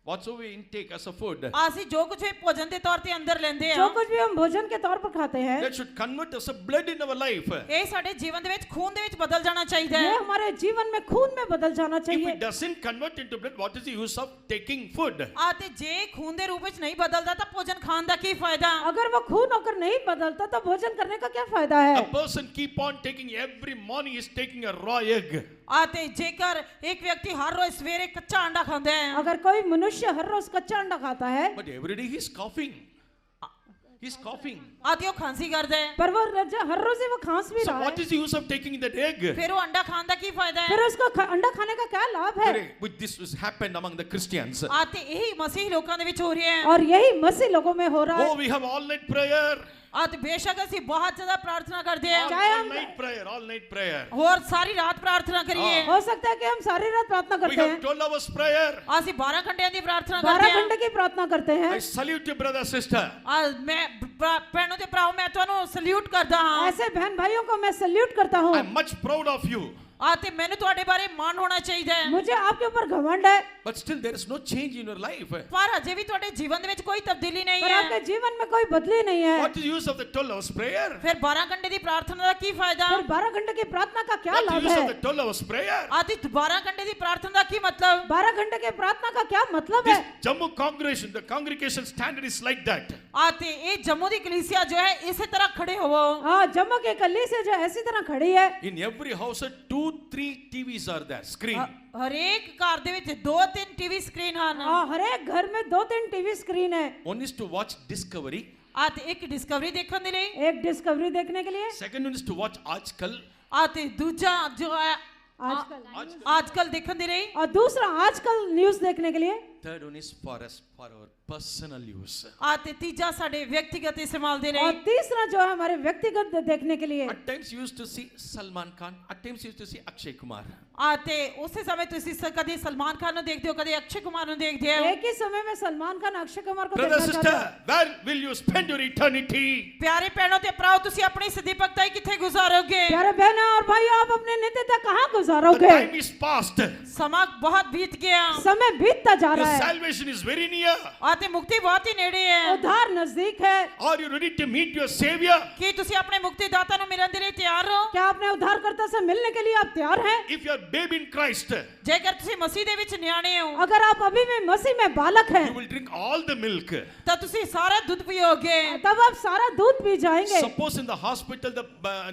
whatsoever we intake as a food, ਅਸੀਂ जो कुछ भी भोजन के तौर ते अंदर लेंदे जो हैं, कुछ भी हम भोजन के तौर पर खाते हैं, that should convert as a blood in our life. ये साडे जीवन दे विच खून दे विच बदल जाना चाहिए। ये हमारे जीवन में खून में बदल जाना If चाहिए। it doesn't convert into blood, what is the use of taking food? आते जे खून दे रूप विच नहीं बदलदा तो भोजन खान दा की फायदा? अगर वो खून होकर नहीं बदलता तो भोजन करने का क्या फायदा A है? person keep on taking every morning is taking a raw egg. आते जेकर एक व्यक्ति हर रोज सवेरे कच्चा अंडा खांदा है, अगर कोई मनुष्य हर रोज कच्चा अंडा खाता है, But every day he's coughing. He's coughing. आते वो खांसी करदा है, पर वो हर रोज ही वो खांस भी So रहा what है, is the use of taking that egg? फिर वो अंडा खान दा की फायदा है? फिर उसको अंडा खाने का क्या लाभ है? Today, which this has happened among the Christians. आते यही मसीह लोगों दे विच हो रही है। और यही मसीह लोगों में हो रहा Oh, है। we have all night prayer. आते बेशक ਅਸੀਂ बहुत ज्यादा प्रार्थना करते हैं All night prayer, all night prayer. और सारी रात प्रार्थना करिए। हो सकता है कि हम सारी रात प्रार्थना We करते have हैं, 12 hours prayer. ਅਸੀਂ 12 घंटे की प्रार्थना करते 12 हैं। घंटे की प्रार्थना करते हैं। I salute you, brother, sister. मैं भैनों ते भराओ मैं ਤੁਹਾਨੂੰ सल्यूट करदा हां। ऐसे बहन भाइयों को मैं सल्यूट करता हूँ। I'm much proud of you. आते मैंने ਤੁਹਾਡੇ बारे मान होना चाहिए, मुझे आपके ऊपर घमंड है, But still, there is no change in your life. पर अजे भी ਤੁਹਾਡੇ जीवन ਦੇ ਵਿੱਚ कोई तब्दीली नहीं पर आपके है। जीवन में कोई बदली नहीं है। What is the use of the 12 hours prayer? फिर 12 घंटे की प्रार्थना का की फायदा? फिर 12 घंटे की प्रार्थना का क्या What is लाभ the use है? of the 12 hours prayer? आती 12 घंटे की प्रार्थना का की मतलब? 12 घंटे की प्रार्थना का क्या मतलब This है? Jammu congregation, the congregation standard is like that. आते ये जम्मू दी कलीसिया जो है इसी तरह खड़े होवो। हाँ, जम्मू के कली से जो ऐसी तरह खड़ी है, In every house, 2-3 TVs are there, screen. हर एक घर दे विच 2-3 टीवी स्क्रीन हन। हाँ, हर एक घर में 2-3 टीवी स्क्रीन है। One is to watch Discovery. आते एक डिस्कवरी देखने दे लिए, एक डिस्कवरी देखने के लिए, Second one is to watch Aajkal. आते दूजा जो है आजकल, आजकल देखने दे रही, और दूसरा आजकल न्यूज देखने के लिए, Third one is for us, for our personal use. आते तीजा साडे व्यक्तिगत इस्तेमाल दे और रही। तीसरा जो है हमारे व्यक्तिगत देखने के लिए। At times you used to see Salman Khan. At times you used to see Akshay Kumar. आते उसी समय तुसी कदी सलमान खान नु देखदे हो, कदी अक्षय कुमार नु देखदे हो। एक ही समय में सलमान खान अक्षय कुमार को Brother, देखना sister, चाहते हैं। where will you spend your eternity? प्यारे भैनों ते भराओ तुसी अपनी सदीपकताई किथे गुजारोगे? प्यारे बहनों और भाई, आप अपने नित्यता कहाँ The गुजारोगे? time is past. समा बहुत बीत गया, समय बीतता जा Your रहा है, salvation is very near. आते मुक्ति बहुत ही नेड़े है। उद्धार नजदीक है। Are you ready to meet your Savior? कि तुसी अपने मुक्तिदाता नु मिलन दे लिए तैयार हो? क्या अपने उद्धारकर्ता से मिलने के लिए आप तैयार हैं? If you are babe in Christ, जेकर तुसी मसीह दे विच न्याणे हो, अगर आप अभी भी मसीह में बालक you हैं, will drink all the milk. तो तुसी सारा दूध पियोगे। तब आप सारा दूध पी जाएंगे। Suppose in the hospital the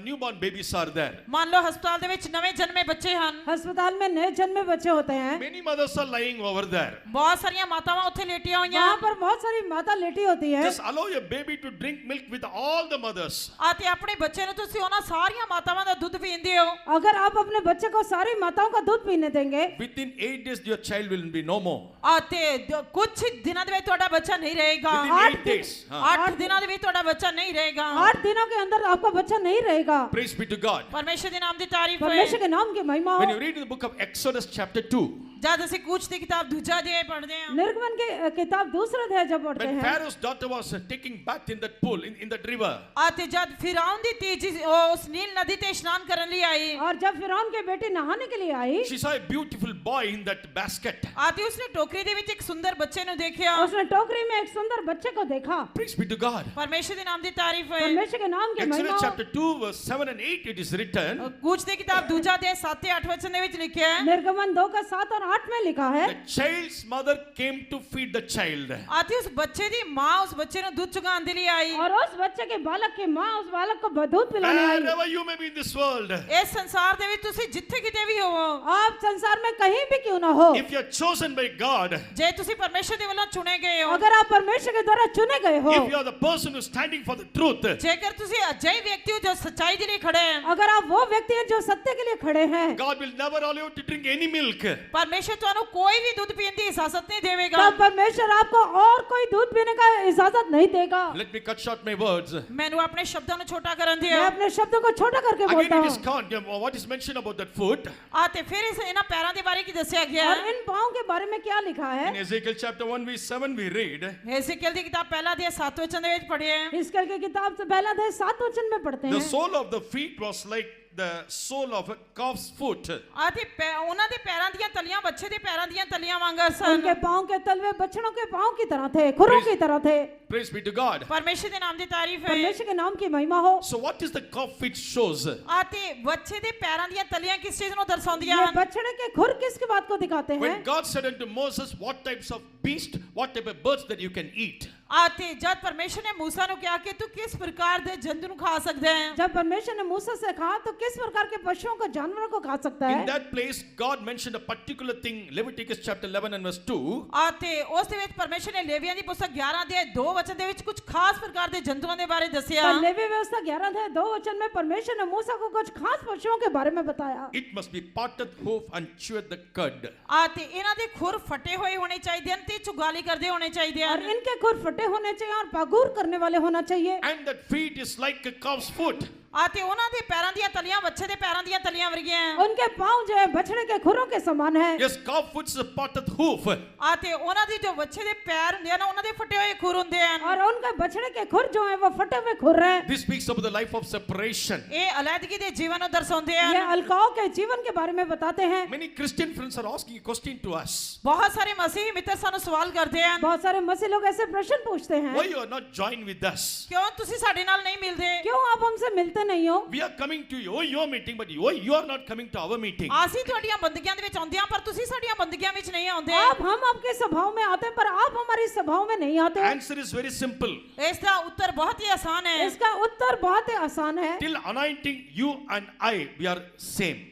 newborn babies are there. मान लो अस्पताल दे विच नवे जन्मे बच्चे हन, अस्पताल में नए जन्मे बच्चे होते हैं, Many mothers are lying over there. बहुत सारियां मातावां उत्थे लेटियां वहाँ होईयां। पर बहुत सारी माता लेटी होती है। Just allow your baby to drink milk with all the mothers. आते अपने बच्चे नु तुसी ओना सारियां मातावां दा दूध पींदे हो। अगर आप अपने बच्चे को सारी माताओं का दूध पीने देंगे, Within 8 days, your child will be no more. आते कुछ दिनों दे विच ਤੁਹਾਡਾ ਬੱਚਾ नहीं रहेगा। Within 8 days. 8 दिनों दे विच ਤੁਹਾਡਾ ਬੱਚਾ नहीं रहेगा। 8 दिनों के अंदर आपका बच्चा नहीं रहेगा। Praise be to God. परमेश्वर के नाम की तारीफ है। परमेश्वर के नाम की महिमा When हो। you read in the book of Exodus chapter 2, जद ਅਸੀਂ ਕੂਚ ਦੀ ਕਿਤਾਬ ਦੂਜਾ ਅਧਿਆਇ ਪੜ੍ਹਦੇ ਹਾਂ निर्गमन की किताब दूसरा अध्याय जब पढ़ते When हैं, Pharaoh's daughter was taking bath in that pool, in that river, ਅਤੇ ਜਦ ਫਿਰਾਉਨ ਦੀ ਧੀ ਉਸ ਨੀਲ ਨਦੀ ਤੇ ਇਸ਼ਨਾਨ ਕਰਨ ਲਈ ਆਈ और जब फिरौन की बेटी नहाने के लिए आई, she saw a beautiful boy in that basket. ਅਤੇ ਉਸਨੇ ਟੋਕਰੀ ਦੇ ਵਿੱਚ ਇੱਕ ਸੁੰਦਰ ਬੱਚੇ ਨੂੰ ਦੇਖਿਆ उसने टोकरी में एक सुंदर बच्चे को देखा। Praise be to God. ਪਰਮੇਸ਼ਰ ਦੇ ਨਾਮ ਦੀ ਤਾਰੀਫ ਹੋਏ परमेश्वर के नाम की महिमा Exodus हो। chapter 2, verse 7 and 8, it is written, ਕੂਚ ਦੀ ਕਿਤਾਬ ਦੂਜਾ ਅਧਿਆਇ 7 ਤੇ 8 ਵਚਨ ਦੇ ਵਿੱਚ ਲਿਖਿਆ ਹੈ निर्गमन 2 का 7 और 8 में लिखा है, the child's mother came to feed the child. ਅਤੇ ਉਸ ਬੱਚੇ ਦੀ ਮਾਂ ਉਸ ਬੱਚੇ ਨੂੰ ਦੁੱਧ ਚੁਗਾਉਣ ਦੇ ਲਈ ਆਈ और उस बच्चे के बालक की माँ उस बालक को दूध पिलाने आई। Wherever you may be in this world, ਇਸ ਸੰਸਾਰ ਦੇ ਵਿੱਚ ਤੁਸੀਂ ਜਿੱਥੇ ਕਿਤੇ ਵੀ ਹੋਵੋ आप संसार में कहीं भी क्यों ना हो, if you are chosen by God, ਜੇ ਤੁਸੀਂ ਪਰਮੇਸ਼ਰ ਦੇ ਵੱਲੋਂ ਚੁਣੇ ਗਏ ਹੋ अगर आप परमेश्वर के द्वारा चुने गए हो, if you are the person who is standing for the truth, ਜੇਕਰ ਤੁਸੀਂ ਅਜਿਹੇ ਵਿਅਕਤੀ ਹੋ ਜੋ ਸੱਚਾਈ ਦੇ ਲਈ ਖੜੇ ਹਨ अगर आप वो व्यक्ति हैं जो सत्य के लिए खड़े हैं, God will never allow you to drink any milk. ਪਰਮੇਸ਼ਰ ਤੁਹਾਨੂੰ ਕੋਈ ਵੀ ਦੁੱਧ ਪੀਣ ਦੀ ਇਜਾਜ਼ਤ ਨਹੀਂ ਦੇਵੇਗਾ तब परमेश्वर आपको और कोई दूध पीने का इजाजत नहीं देगा। Let me cut short my words. ਮੈਨੂੰ ਆਪਣੇ ਸ਼ਬਦਾਂ ਨੂੰ ਛੋਟਾ ਕਰਨ ਦਿਓ मैं अपने शब्दों को छोटा करके Again, बोलता it is हूँ। called, what is mentioned about that foot? ਤੇ ਫਿਰ ਇਹਨਾਂ ਪੈਰਾਂ ਦੇ ਬਾਰੇ ਕੀ ਦੱਸਿਆ ਗਿਆ और इन पाँव के बारे में क्या लिखा है? In Ezekiel chapter 1, verse 7, we read, हेzekiel ਦੀ ਕਿਤਾਬ ਪਹਿਲਾ ਅਧਿਆਇ 7 ਵਚਨ ਦੇ ਵਿੱਚ ਪੜ੍ਹਿਆ ਹੈ हिजकिय्याह की किताब से पहला अध्याय 7 वचन में पढ़ते the हैं, sole of the feet was like the sole of a calf's foot. ਅਤੇ ਉਹਨਾਂ ਦੇ ਪੈਰਾਂ ਦੀਆਂ ਤਲੀਆਂ ਬੱਚੇ ਦੇ ਪੈਰਾਂ ਦੀਆਂ ਤਲੀਆਂ ਵਾਂਗਰ ਸਨ उनके पाँव के तलवे बछड़ों के पाँव की तरह थे, खुरों की तरह थे। Praise be to God. ਪਰਮੇਸ਼ਰ ਦੇ ਨਾਮ ਦੀ ਤਾਰੀਫ ਹੈ परमेश्वर के नाम की महिमा हो। So what is the calf feet shows? ਅਤੇ ਬੱਚੇ ਦੇ ਪੈਰਾਂ ਦੀਆਂ ਤਲੀਆਂ ਕਿਸ ਚੀਜ਼ ਨੂੰ ਦਰਸਾਉਂਦੀਆਂ ये ਹਨ बछड़े के खुर किसकी बात को दिखाते हैं? When God said unto Moses, what types of beast, what type of birds that you can eat? ਅਤੇ ਜਦ ਪਰਮੇਸ਼ਰ ਨੇ ਮੂਸਾ ਨੂੰ ਕਿਹਾ ਕਿ ਤੂੰ ਕਿਸ ਪ੍ਰਕਾਰ ਦੇ ਜੰਤੂ ਨੂੰ ਖਾ ਸਕਦਾ ਹੈ जब परमेश्वर ने मूसा से कहा तो किस प्रकार के पशुओं को, जानवरों को खा सकता In है? that place, God mentioned a particular thing, Leviticus chapter 11 and verse 2. ਅਤੇ ਉਸ ਦੇ ਵਿੱਚ ਪਰਮੇਸ਼ਰ ਨੇ ਲੇਵੀਆਂ ਦੀ ਪੁਸਤਕ 11 ਦੇ 2 ਵਚਨ ਦੇ ਵਿੱਚ ਕੁਝ ਖਾਸ ਪ੍ਰਕਾਰ ਦੇ ਜੰਤੂਆਂ ਦੇ ਬਾਰੇ ਦੱਸਿਆ पर लेवी व्यवस्था 11 अध्याय 2 वचन में परमेश्वर ने मूसा को कुछ खास पशुओं के बारे में बताया। It must be parted hoof and chewed the cud. ਅਤੇ ਇਹਨਾਂ ਦੇ ਖੁਰ ਫਟੇ ਹੋਏ ਹੋਣੇ ਚਾਹੀਦੇ ਹਨ ਤੇ ਚੁਗਾਲੀ ਕਰਦੇ ਹੋਣੇ ਚਾਹੀਦੇ और ਹਨ इनके खुर फटे होने चाहिए और पागुर करने वाले होना चाहिए। And that feet is like a calf's foot. ਅਤੇ ਉਹਨਾਂ ਦੇ ਪੈਰਾਂ ਦੀਆਂ ਤਲੀਆਂ ਬੱਚੇ ਦੇ ਪੈਰਾਂ ਦੀਆਂ ਤਲੀਆਂ ਵਰਗੀਆਂ ਹਨ उनके पाँव जो है बछड़े के खुरों के समान है। Yes, calf foot is a parted hoof. ਅਤੇ ਉਹਨਾਂ ਦੀ ਜੋ ਬੱਚੇ ਦੇ ਪੈਰ ਹੁੰਦੇ ਹਨ ਉਹਨਾਂ ਦੇ ਫਟੇ ਹੋਏ ਖੁਰ ਹੁੰਦੇ ਹਨ और उनके बछड़े के खुर जो है वो फटे हुए खुर है। This speaks about the life of separation. ਇਹ ਅਲੈਦਗੀ ਦੇ ਜੀਵਨ ਨੂੰ ਦਰਸਾਉਂਦੇ ये ਹਨ अलकाओं के जीवन के बारे में बताते हैं। Many Christian friends are asking a question to us. ਬਹੁਤ ਸਾਰੇ ਮਸੀਹੀ ਮਿੱਤਰ ਸਾਨੂੰ ਸਵਾਲ ਕਰਦੇ ਹਨ बहुत सारे मसीह लोग ऐसे प्रश्न पूछते हैं, Why you are not joined with us? ਕਿਉਂ ਤੁਸੀਂ ਸਾਡੇ ਨਾਲ ਨਹੀਂ ਮਿਲਦੇ क्यों आप हमसे मिलते नहीं हो? We are coming to your meeting, but you are not coming to our meeting. ਅਸੀਂ ਤੁਹਾਡੀਆਂ ਬੰਦਗੀਆਂ ਦੇ ਵਿੱਚ ਆਉਂਦੇ ਹਾਂ ਪਰ ਤੁਸੀਂ ਸਾਡੀਆਂ ਬੰਦਗੀਆਂ ਵਿੱਚ ਨਹੀਂ ਆਉਂਦੇ हम आपके सभाओं में आते हैं पर आप हमारी सभाओं में नहीं आते। Answer is very simple. ਇਸ ਦਾ ਉੱਤਰ ਬਹੁਤ ਹੀ ਆਸਾਨ ਹੈ इसका उत्तर बहुत ही आसान है। Till anointing, you and I, we are same.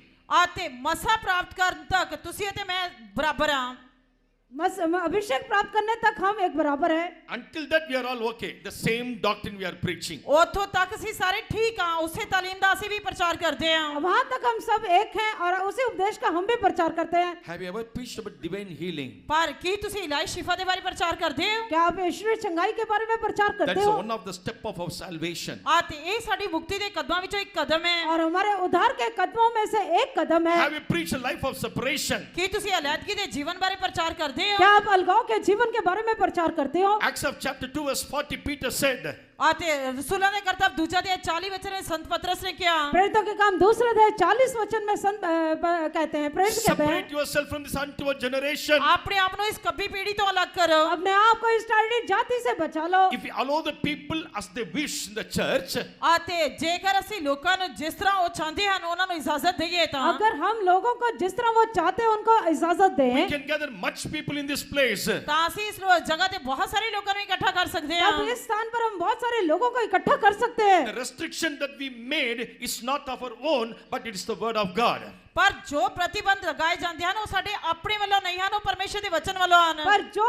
ਅਤੇ ਮਸਾ ਪ੍ਰਾਪਤ ਕਰਨ ਤੱਕ ਤੁਸੀਂ ਅਤੇ ਮੈਂ ਬਰਾਬਰ ਹਾਂ अभिषेक प्राप्त करने तक हम एक बराबर है। Until that, we are all okay. The same doctrine we are preaching. ਉੱਥੋਂ ਤੱਕ ਅਸੀਂ ਸਾਰੇ ਠੀਕ ਹਾਂ ਉਸੇ ਤਾਲੀਮ ਦਾ ਅਸੀਂ ਵੀ ਪ੍ਰਚਾਰ ਕਰਦੇ ਹਾਂ वहाँ तक हम सब एक हैं और उसी उपदेश का हम भी प्रचार करते हैं। Have you ever preached about divine healing? ਪਰ ਕੀ ਤੁਸੀਂ ਇਲਾਜ ਸ਼ਿਫਾ ਦੇ ਬਾਰੇ ਪ੍ਰਚਾਰ ਕਰਦੇ ਹੋ क्या आप ईश्वरीय चंगाई के बारे में प्रचार करते That's हो? one of the step of our salvation. ਅਤੇ ਇਹ ਸਾਡੀ ਮੁਕਤੀ ਦੇ ਕਦਮਾਂ ਵਿੱਚੋਂ ਇੱਕ ਕਦਮ ਹੈ और हमारे उद्धार के कदमों में से एक कदम है। Have you preached a life of separation? ਕੀ ਤੁਸੀਂ ਅਲੈਦਗੀ ਦੇ ਜੀਵਨ ਬਾਰੇ ਪ੍ਰਚਾਰ ਕਰਦੇ ਹੋ क्या आप अलगाव के जीवन के बारे में प्रचार करते हो? Acts of chapter 2 verse 40, Peter said, ਅਤੇ ਰਸੂਲਾਂ ਦੇ ਕਰਤੱਵ ਦੂਜਾ ਦੇ 40 ਵਚਨ में संत पतरस ने किया प्रेरितों के काम दूसरे अध्याय 40 वचन में कहते हैं, प्रेरित कहते हैं, separate yourself from this untoward generation. ਆਪਣੇ ਆਪ ਨੂੰ ਇਸ ਕੱਬੀ ਪੀੜ੍ਹੀ ਤੋਂ ਅਲੱਗ ਕਰੋ अपने आप को इस टाइडी जाति से बचा लो। If we allow the people as they wish in the church, ਅਤੇ ਜੇਕਰ ਅਸੀਂ ਲੋਕਾਂ ਨੂੰ ਜਿਸ ਤਰ੍ਹਾਂ ਉਹ ਚਾਹੁੰਦੇ ਹਨ ਉਹਨਾਂ ਨੂੰ ਇਜਾਜ਼ਤ ਦਈਏ ਤਾਂ अगर हम लोगों को जिस तरह वो चाहते हैं उनको इजाजत we दें, can gather much people in this place. ਤਾਂ ਅਸੀਂ ਇਸ ਜਗ੍ਹਾ ਤੇ ਬਹੁਤ ਸਾਰੇ ਲੋਕਾਂ ਨੂੰ ਇਕੱਠਾ ਕਰ ਸਕਦੇ तब ਹਾਂ इस स्थान पर हम बहुत सारे लोगों को इकट्ठा कर सकते हैं। The restriction that we made is not of our own, but it is the word of God. ਪਰ ਜੋ ਪ੍ਰਤੀਬੰਧ ਲਗਾਏ ਜਾਂਦੇ ਹਨ ਉਹ ਸਾਡੇ ਆਪਣੇ ਵੱਲੋਂ ਨਹੀਂ ਹਨ ਉਹ ਪਰਮੇਸ਼ਰ ਦੇ ਵਚਨ ਵੱਲੋਂ ਹਨ पर जो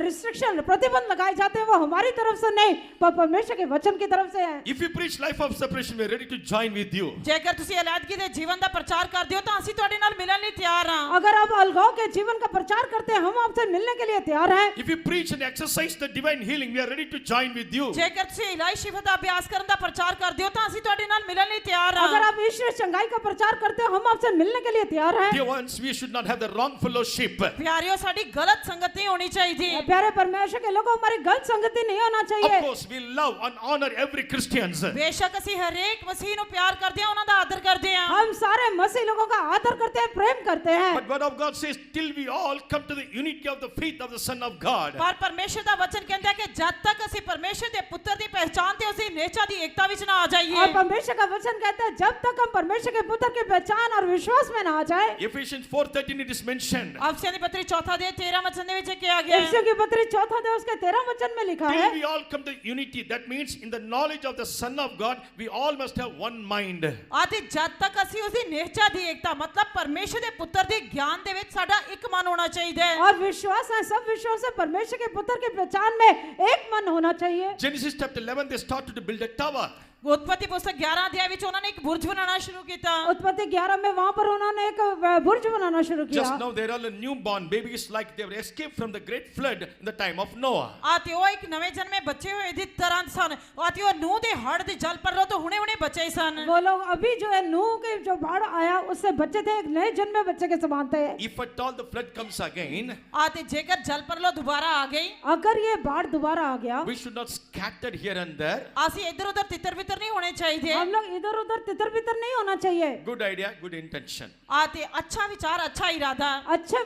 रिस्ट्रिक्शन प्रतिबंध लगाए जाते हैं वो हमारी तरफ से नहीं पर परमेश्वर के वचन की तरफ से है। If you preach life of separation, we are ready to join with you. ਜੇਕਰ ਤੁਸੀਂ ਅਲੈਦਗੀ ਦੇ ਜੀਵਨ ਦਾ ਪ੍ਰਚਾਰ ਕਰਦੇ ਹੋ ਤਾਂ ਅਸੀਂ ਤੁਹਾਡੇ ਨਾਲ ਮਿਲਣ ਲਈ ਤਿਆਰ ਹਾਂ अगर आप अलगाव के जीवन का प्रचार करते हैं हम आपसे मिलने के लिए तैयार हैं। If you preach and exercise the divine healing, we are ready to join with you. ਜੇਕਰ ਤੁਸੀਂ ਇਲਾਜ ਸ਼ਿਫਾ ਦਾ ਅਭਿਆਸ ਕਰਨ ਦਾ ਪ੍ਰਚਾਰ ਕਰਦੇ ਹੋ ਤਾਂ ਅਸੀਂ ਤੁਹਾਡੇ ਨਾਲ ਮਿਲਣ ਲਈ ਤਿਆਰ अगर ਹਾਂ आप ईश्वर चंगाई का प्रचार करते हो हम आपसे मिलने मिलने के लिए तैयार हैं। Dear ones, we should not have the wrong fellowship. ਪਿਆਰਿਓ ਸਾਡੀ ਗਲਤ ਸੰਗਤ ਨਹੀਂ ਹੋਣੀ ਚਾਹੀਦੀ। प्यारे परमेश्वर के लोगों, हमारी गलत संगति नहीं होना Of चाहिए। course, we love and honor every Christians. ਬੇਸ਼ੱਕ ਅਸੀਂ ਹਰੇਕ ਮਸੀਹ ਨੂੰ ਪਿਆਰ ਕਰਦੇ ਹਾਂ, ਉਹਨਾਂ ਦਾ ਆਦਰ ਕਰਦੇ ਹਾਂ। हम सारे मसीह लोगों का आदर करते हैं, प्रेम करते हैं। But word of God says, till we all come to the unity of the faith of the Son of God. ਪਰ ਪਰਮੇਸ਼ਰ ਦਾ ਵਚਨ ਕਹਿੰਦਾ ਹੈ ਕਿ ਜਦ ਤੱਕ ਅਸੀਂ ਪਰਮੇਸ਼ਰ ਦੇ ਪੁੱਤਰ ਦੀ ਪਹਿਚਾਨ ਤੇ ਉਸਦੀ ਨਿਹਚਾ ਦੀ ਏਕਤਾ ਵਿੱਚ ਨਾ ਆ और ਜਾਈਏ। परमेश्वर का वचन कहता है जब तक हम परमेश्वर के पुत्र की पहचान और विश्वास में ना आ जाए। Ephesians 4:13 it is mentioned. ਅਫਸੀਆਂ ਦੀ ਪੱਤਰੀ चौथा ਦੇ 13 वचन ਦੇ ਵਿੱਚ ਇਹ ਕਿਹਾ ਗਿਆ ਹੈ। इफिसियों की पत्री 4 अध्याय उसके 13 वचन में लिखा Till है we all come to unity, that means in the knowledge of the Son of God, we all must have one mind. ਅਤੇ ਜਦ ਤੱਕ ਅਸੀਂ ਉਸਦੀ ਨਿਹਚਾ ਦੀ ਏਕਤਾ ਮਤਲਬ ਪਰਮੇਸ਼ਰ ਦੇ ਪੁੱਤਰ ਦੇ ਗਿਆਨ ਦੇ ਵਿੱਚ ਸਾਡਾ ਇੱਕ ਮਨ ਹੋਣਾ ਚਾਹੀਦਾ ਹੈ। और विश्वास है, सब विश्वास है परमेश्वर के पुत्र की पहचान में एक मन होना चाहिए। Genesis chapter 11, they started to build a tower. उत्पत्ति पुस्तक 11 अध्याय ਵਿੱਚ ਉਹਨਾਂ ਨੇ ਇੱਕ ਬੁਰਜ ਬਣਾਉਣਾ ਸ਼ੁਰੂ ਕੀਤਾ। उत्पत्ति 11 में वहां पर उन्होंने एक बुर्ज बनाना शुरू किया। Just now there are the newborn babies like they were escaped from the great flood in the time of Noah. ਅਤੇ ਉਹ ਇੱਕ ਨਵੇਂ ਜਨਮੇ ਬੱਚੇ ਹੋਏ ਦੀ ਤਰ੍ਹਾਂ ਸਨ ਅਤੇ ਉਹ ਨੂਹ ਦੇ ਹੜ੍ਹ ਦੇ ਜਲ ਪਰਲੋਂ ਤੋਂ ਹੁਣੇ-ਹੁਣੇ बचे ਸਨ। वो लोग अभी जो है नूह के जो बाढ़ आया उससे बच्चे थे, एक नए जन्मे बच्चे के समान थे। If at all the flood comes again, ਅਤੇ ਜੇਕਰ ਜਲ ਪਰਲੋਂ ਦੁਬਾਰਾ ਆ ਗਈ, अगर ये बाढ़ दोबारा आ गया, we should not scatter here and there. ਅਸੀਂ ਇੱਧਰ ਉੱਧਰ ਤਿੱਤਰ ਬਿੱਤਰ ਨਹੀਂ ਹੋਣੇ ਚਾਹੀਦੇ। हम लोग इधर उधर तितर बितर नहीं होना चाहिए। Good idea, good intention. ਅਤੇ ਅੱਛਾ ਵਿਚਾਰ ਅੱਛਾ ਇਰਾਦਾ। अच्छा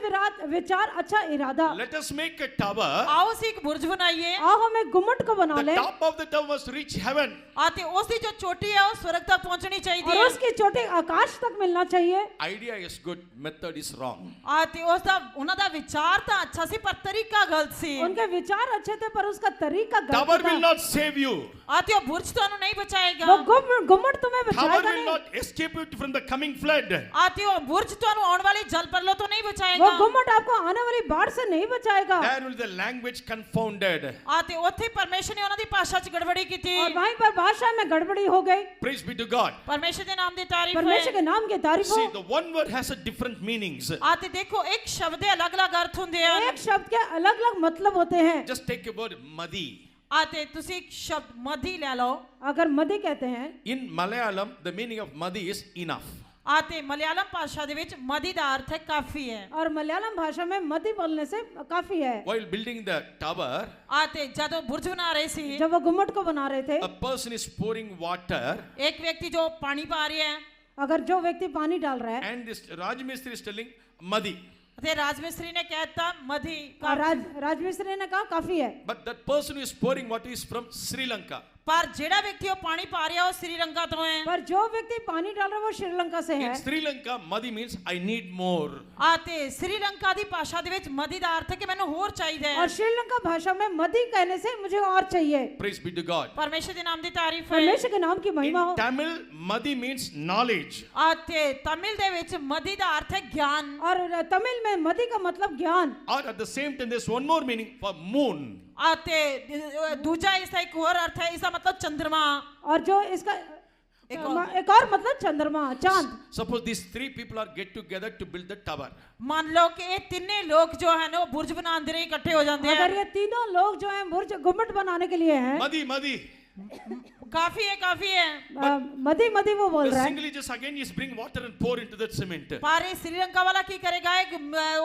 विचार अच्छा इरादा। Let us make a tower. आओ ਅਸੀਂ ਇੱਕ ਬੁਰਜ ਬਣਾਈਏ आओ हम एक गुम्मट को बना The ले top of the tower must reach heaven. ਅਤੇ ਉਸ ਦੀ ਜੋ ਚੋਟੀ ਹੈ ਉਹ स्वर्ग तक पहुंचनी चाहिए और उसकी चोटी आकाश तक मिलना चाहिए। Idea is good, method is wrong. ਅਤੇ ਉਸ ਦਾ ਉਹਨਾਂ ਦਾ ਵਿਚਾਰ ਤਾਂ ਅੱਛਾ ਸੀ ਪਰ ਤਰੀਕਾ ਗਲਤ ਸੀ। उनके विचार अच्छे थे पर उसका तरीका Tower गलत will था। not save you. ਅਤੇ ਉਹ ਬੁਰਜ ਤੁਹਾਨੂੰ ਨਹੀਂ ਬਚਾਏਗਾ। वो गुम्मट तुम्हें Tower बचाएगा will नहीं। not escape you from the coming flood. ਅਤੇ ਉਹ ਬੁਰਜ ਤੁਹਾਨੂੰ ਆਉਣ ਵਾਲੀ ਜਲ ਪਰਲੋਂ ਤੋਂ ਨਹੀਂ वो ਬਚਾਏਗਾ। गुम्मट आपको आने वाली बाढ़ से नहीं बचाएगा। There will be the language confounded. ਅਤੇ ਉੱਥੇ ਪਰਮੇਸ਼ਰ ਨੇ ਉਹਨਾਂ ਦੀ ਭਾਸ਼ਾ 'ਚ ਗੜਬੜੀ ਕੀਤੀ। और वहीं पर भाषा में गड़बड़ी हो गई। Praise be to God. ਪਰਮੇਸ਼ਰ ਦੇ ਨਾਮ ਦੀ ਤਾਰੀਫ परमेश्वर ਹੈ। के नाम की तारीफ हो। See, the one word has a different meanings. ਅਤੇ ਦੇਖੋ ਇੱਕ ਸ਼ਬਦ ਦੇ ਅਲੱਗ-ਅਲੱਗ ਅਰਥ ਹੁੰਦੇ ਹਨ। एक शब्द के अलग अलग मतलब होते हैं। Just take a word, madi. ਅਤੇ ਤੁਸੀਂ ਇੱਕ ਸ਼ਬਦ ਮਧੀ ਲੈ ਲਓ। अगर मदी कहते हैं, In Malayalam, the meaning of madi is enough. ਅਤੇ ਮਲਿਆਲਮ ਭਾਸ਼ਾ ਦੇ ਵਿੱਚ ਮਧੀ ਦਾ ਅਰਥ ਹੈ ਕਾਫੀ ਹੈ। और मलयालम भाषा में मदी बोलने से काफी है। While building the tower, ਅਤੇ ਜਦੋਂ ਬੁਰਜ ਬਣਾ ਰਹੇ ਸੀ जब वो गुम्मट को बना रहे थे, a person is pouring water ਇੱਕ ਵਿਅਕਤੀ ਜੋ ਪਾਣੀ ਪਾ ਰਿਹਾ ਹੈ अगर जो व्यक्ति पानी डाल रहा है and this Raj Mistri is telling madi. ਅਤੇ ਰਾਜ ਮਿਸਤਰੀ ਨੇ ਕਹਿਤਾ ਮਧੀ और राजमिस्त्री ने कहा काफी है। But that person who is pouring water is from Sri Lanka. ਪਰ ਜਿਹੜਾ ਵਿਅਕਤੀ ਉਹ ਪਾਣੀ ਪਾ ਰਿਹਾ ਉਹ ਸ੍ਰੀਲੰਕਾ ਤੋਂ ਹੈ। पर जो व्यक्ति पानी डाल रहा है वो श्रीलंका से है। In Sri Lanka, madi means I need more. ਅਤੇ ਸ੍ਰੀਲੰਕਾ ਦੀ ਭਾਸ਼ਾ ਦੇ ਵਿੱਚ ਮਧੀ ਦਾ ਅਰਥ ਹੈ ਕਿ ਮੈਨੂੰ ਹੋਰ ਚਾਹੀਦਾ ਹੈ। और श्रीलंका भाषा में मदी कहने से मुझे और चाहिए। Praise be to God. ਪਰਮੇਸ਼ਰ ਦੇ ਨਾਮ ਦੀ ਤਾਰੀਫ ਹੈ। परमेश्वर के नाम की In महिमा हो। Tamil, madi means knowledge. ਅਤੇ ਤਮਿਲ ਦੇ ਵਿੱਚ ਮਧੀ ਦਾ ਅਰਥ ਹੈ ਗਿਆਨ। और तमिल में मदी का मतलब ज्ञान। Or at the same time, there's one more meaning for moon. ਅਤੇ ਦੂਜਾ ਇਸ ਦਾ ਇੱਕ ਹੋਰ ਅਰਥ ਹੈ, ਇਸ ਦਾ ਮਤਲਬ ਚੰਦਰਮਾ। और जो इसका एक और मतलब चंद्रमा, चांद। Suppose these three people are get together to build the tower. मान लो कि ये तीनों लोग जो है ना वो बुर्ज बनाने के लिए इकट्ठे हो जाते अगर हैं। ये तीनों लोग जो हैं बुर्ज गुम्मट बनाने के लिए हैं, Madi. काफी है काफी है। मदी वो बोल The रहा है। singly just again is bring water and pour into that cement. पर ये श्रीलंका वाला की करेगा एक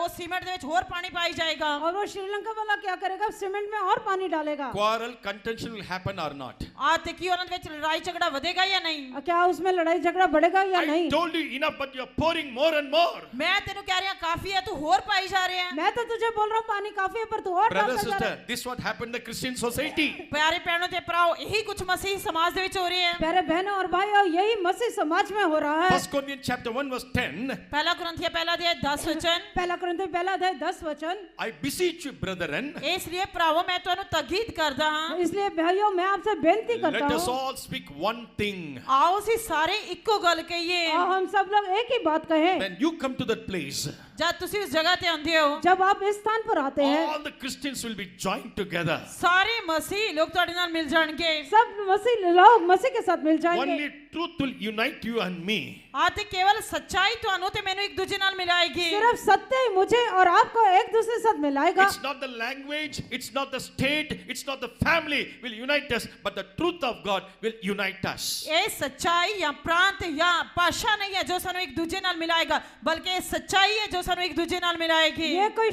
वो सीमेंट ਦੇ ਵਿੱਚ ਹੋਰ ਪਾਣੀ ਪਾਈ ਜਾਏਗਾ। और वो श्रीलंका वाला क्या करेगा, सीमेंट में और पानी डालेगा। Quarrel, contention will happen or not. ਤੇ ਕੀ ਉਹਨਾਂ ਦੇ ਵਿੱਚ ਲੜਾਈ ਝਗੜਾ ਵਧੇਗਾ ਜਾਂ ਨਹੀਂ? क्या उसमें लड़ाई झगड़ा बढ़ेगा या I नहीं? told you enough, but you're pouring more and more. मैं तेनू कह रही हूं काफी है, तू और पाई जा रहे हैं। मैं तो तुझे बोल रहा हूँ पानी काफी है पर तू और Brother, डालता जा रहा sister, है। this what happened in the Christian society. प्यारे बहनों ते भराओ यही कुछ मसीह समाज ਦੇ ਵਿੱਚ ਹੋ ਰਹੀ है। प्यारे बहनों और भाइयों, यही मसीह समाज में हो रहा है। 1 Corinthians chapter 1 verse 10. पहला कुरिन्थियों पहला अध्याय 10 वचन। पहला कुरिन्थियों पहला अध्याय 10 वचन। I beseech you, brethren, इसलिए भरावो मैं ਤੁਹਾਨੂੰ ਤਾਕੀਦ ਕਰਦਾ ਹਾਂ। इसलिए भाइयों मैं आपसे बेनती करता let us हूँ, all speak one thing. आओ ਅਸੀਂ ਸਾਰੇ ਇੱਕੋ ਗੱਲ ਕਹੀਏ। और हम सब लोग एक ही बात कहें। When you come to that place, जब तुसी उस जगह ते आंदे हो, जब आप इस स्थान पर आते हैं, all the Christians will be joined together. सारे मसीह लोग ਤੁਹਾਡੇ ਨਾਲ ਮਿਲ ਜਾਣਗੇ। सब मसीह लोग मसीह के साथ मिल जाएंगे। Only truth will unite you and me. ਆ ਤੇ ਕੇਵਲ ਸੱਚਾਈ ਤੁਹਾਨੂੰ ਤੇ ਮੈਨੂੰ ਇੱਕ ਦੂਜੇ ਨਾਲ ਮਿਲਾਏਗੀ सिर्फ सत्य ही मुझे और आपको एक दूसरे के साथ मिलाएगा It's not the language, it's not the state, it's not the family will unite us, but the truth of God will unite us. ਇਹ ਸੱਚਾਈ ਜਾਂ ਪ੍ਰਾਂਤ ਜਾਂ ਭਾਸ਼ਾ ਨਹੀਂ ਹੈ ਜੋ ਸਾਨੂੰ ਇੱਕ ਦੂਜੇ ਨਾਲ ਮਿਲਾਏਗਾ ਬਲਕਿ ਇਹ ਸੱਚਾਈ ਹੈ ਜੋ ਸਾਨੂੰ ਇੱਕ ਦੂਜੇ ਨਾਲ ਮਿਲਾਏਗੀ ये कोई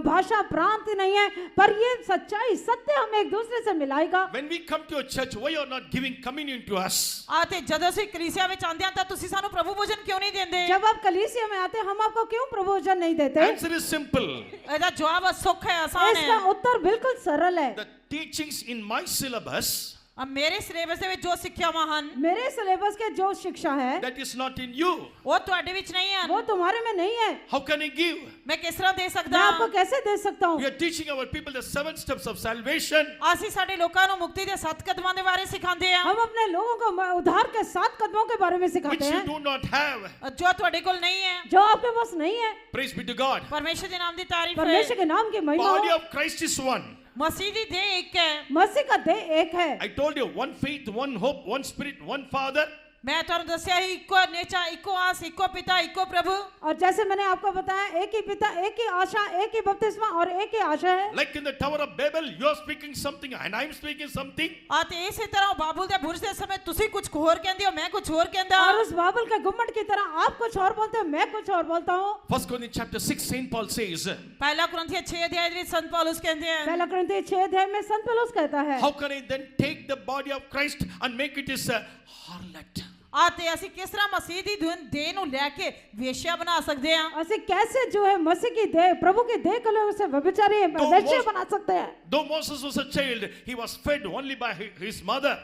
भाषा प्रांत नहीं है पर ये सच्चाई सत्य हमें एक दूसरे से मिलाएगा When we come to a church, why you are not giving communion to us? ਆ ਤੇ ਜਦੋਂ ਅਸੀਂ ਕਲੀਸਿਆ ਵਿੱਚ ਆਉਂਦੇ ਹਾਂ ਤਾਂ ਤੁਸੀਂ ਸਾਨੂੰ ਪ੍ਰਭੂ ਭੋਜਨ ਕਿਉਂ ਨਹੀਂ ਦਿੰਦੇ जब आप कलीसिया में आते हैं हम आपको क्यों प्रभोजन नहीं देते Answer is simple. ਇਹਦਾ ਜਵਾਬ ਸੌਖਾ ਹੈ ਆਸਾਨ इसका ਹੈ उत्तर बिल्कुल सरल है The teachings in my syllabus, अब मेरे सिलेबस ਦੇ ਵਿੱਚ ਜੋ ਸਿੱਖਿਆਵਾਂ ਹਨ मेरे सिलेबस के जो शिक्षा है that is not in you. ਉਹ ਤੁਹਾਡੇ ਵਿੱਚ ਨਹੀਂ ਹਨ वो तुम्हारे में नहीं है How can I give? ਮੈਂ ਕਿਸ ਤਰ੍ਹਾਂ ਦੇ मैं ਸਕਦਾ आपको कैसे दे सकता We हूँ are teaching our people the 7 steps of salvation. ਅਸੀਂ ਸਾਡੇ ਲੋਕਾਂ ਨੂੰ ਮੁਕਤੀ ਦੇ 7 ਕਦਮਾਂ ਦੇ ਬਾਰੇ ਸਿਖਾਉਂਦੇ ਹਾਂ हम अपने लोगों को उद्धार के 7 कदमों के बारे में Which सिखाते you हैं do not have. ਜੋ ਤੁਹਾਡੇ ਕੋਲ ਨਹੀਂ ਹੈ जो आपके पास नहीं है Praise be to God. ਪਰਮੇਸ਼ਰ ਦੇ ਨਾਮ ਦੀ ਤਾਰੀਫ ਹੈ परमेश्वर के नाम की महिमा Body हो। of Christ is one. ਮਸੀਹ ਦੀ ਦੇਹ ਇੱਕ ਹੈ मसीह का देह एक है I told you, one faith, one hope, one spirit, one Father. ਮੈਂ ਤੁਹਾਨੂੰ ਦੱਸਿਆ ਹੀ ਇੱਕੋ ਨੇਚਾ ਇੱਕੋ ਆਸ ਇੱਕੋ ਪਿਤਾ ਇੱਕੋ ਪ੍ਰਭु और जैसे मैंने आपको बताया एक ही पिता एक ही आशा एक ही बपतिस्मा और एक ही आशा है Like in the Tower of Babel, you are speaking something and I am speaking something. ਆ ਤੇ ਇਸੇ ਤਰ੍ਹਾਂ ਬਾਬੁਲ ਦੇ ਬੁਰਜ ਦੇ ਸਮੇਂ ਤੁਸੀਂ ਕੁਝ ਹੋਰ ਕਹਿੰਦੇ ਹੋ ਮੈਂ ਕੁਝ ਹੋਰ ਕਹਿੰਦਾ और उस बाबुल के गुम्मट की तरह आप कुछ और बोलते हो मैं कुछ और बोलता हूँ 1 Corinthians chapter 6, St. Paul says, ਪਹਿਲਾ ਕੁਰਿੰਥੀਆਂ 6 ਅਧਿਆਇ ਦੇ ਵਿੱਚ ਸੰਤ ਪੌਲੁਸ ਕਹਿੰਦੇ ਹਨ पहला कुरिन्थी 6 अध्याय में संत पौलुस कहता है how can I then take the body of Christ and make it as a harlot? ਆ ਤੇ ਅਸੀਂ ਕਿਸ ਤਰ੍ਹਾਂ ਮਸੀਹ ਦੀ ਦੇਹ ਨੂੰ ਲੈ ਕੇ ਵੇਸ਼ਿਆ ਬਣਾ ਸਕਦੇ ਹਾਂ ऐसे कैसे जो है मसीह की देह प्रभु की देह को उसे व्यभिचारी वेश्या बना सकते हैं Though Moses was a child, he was fed only by his mother.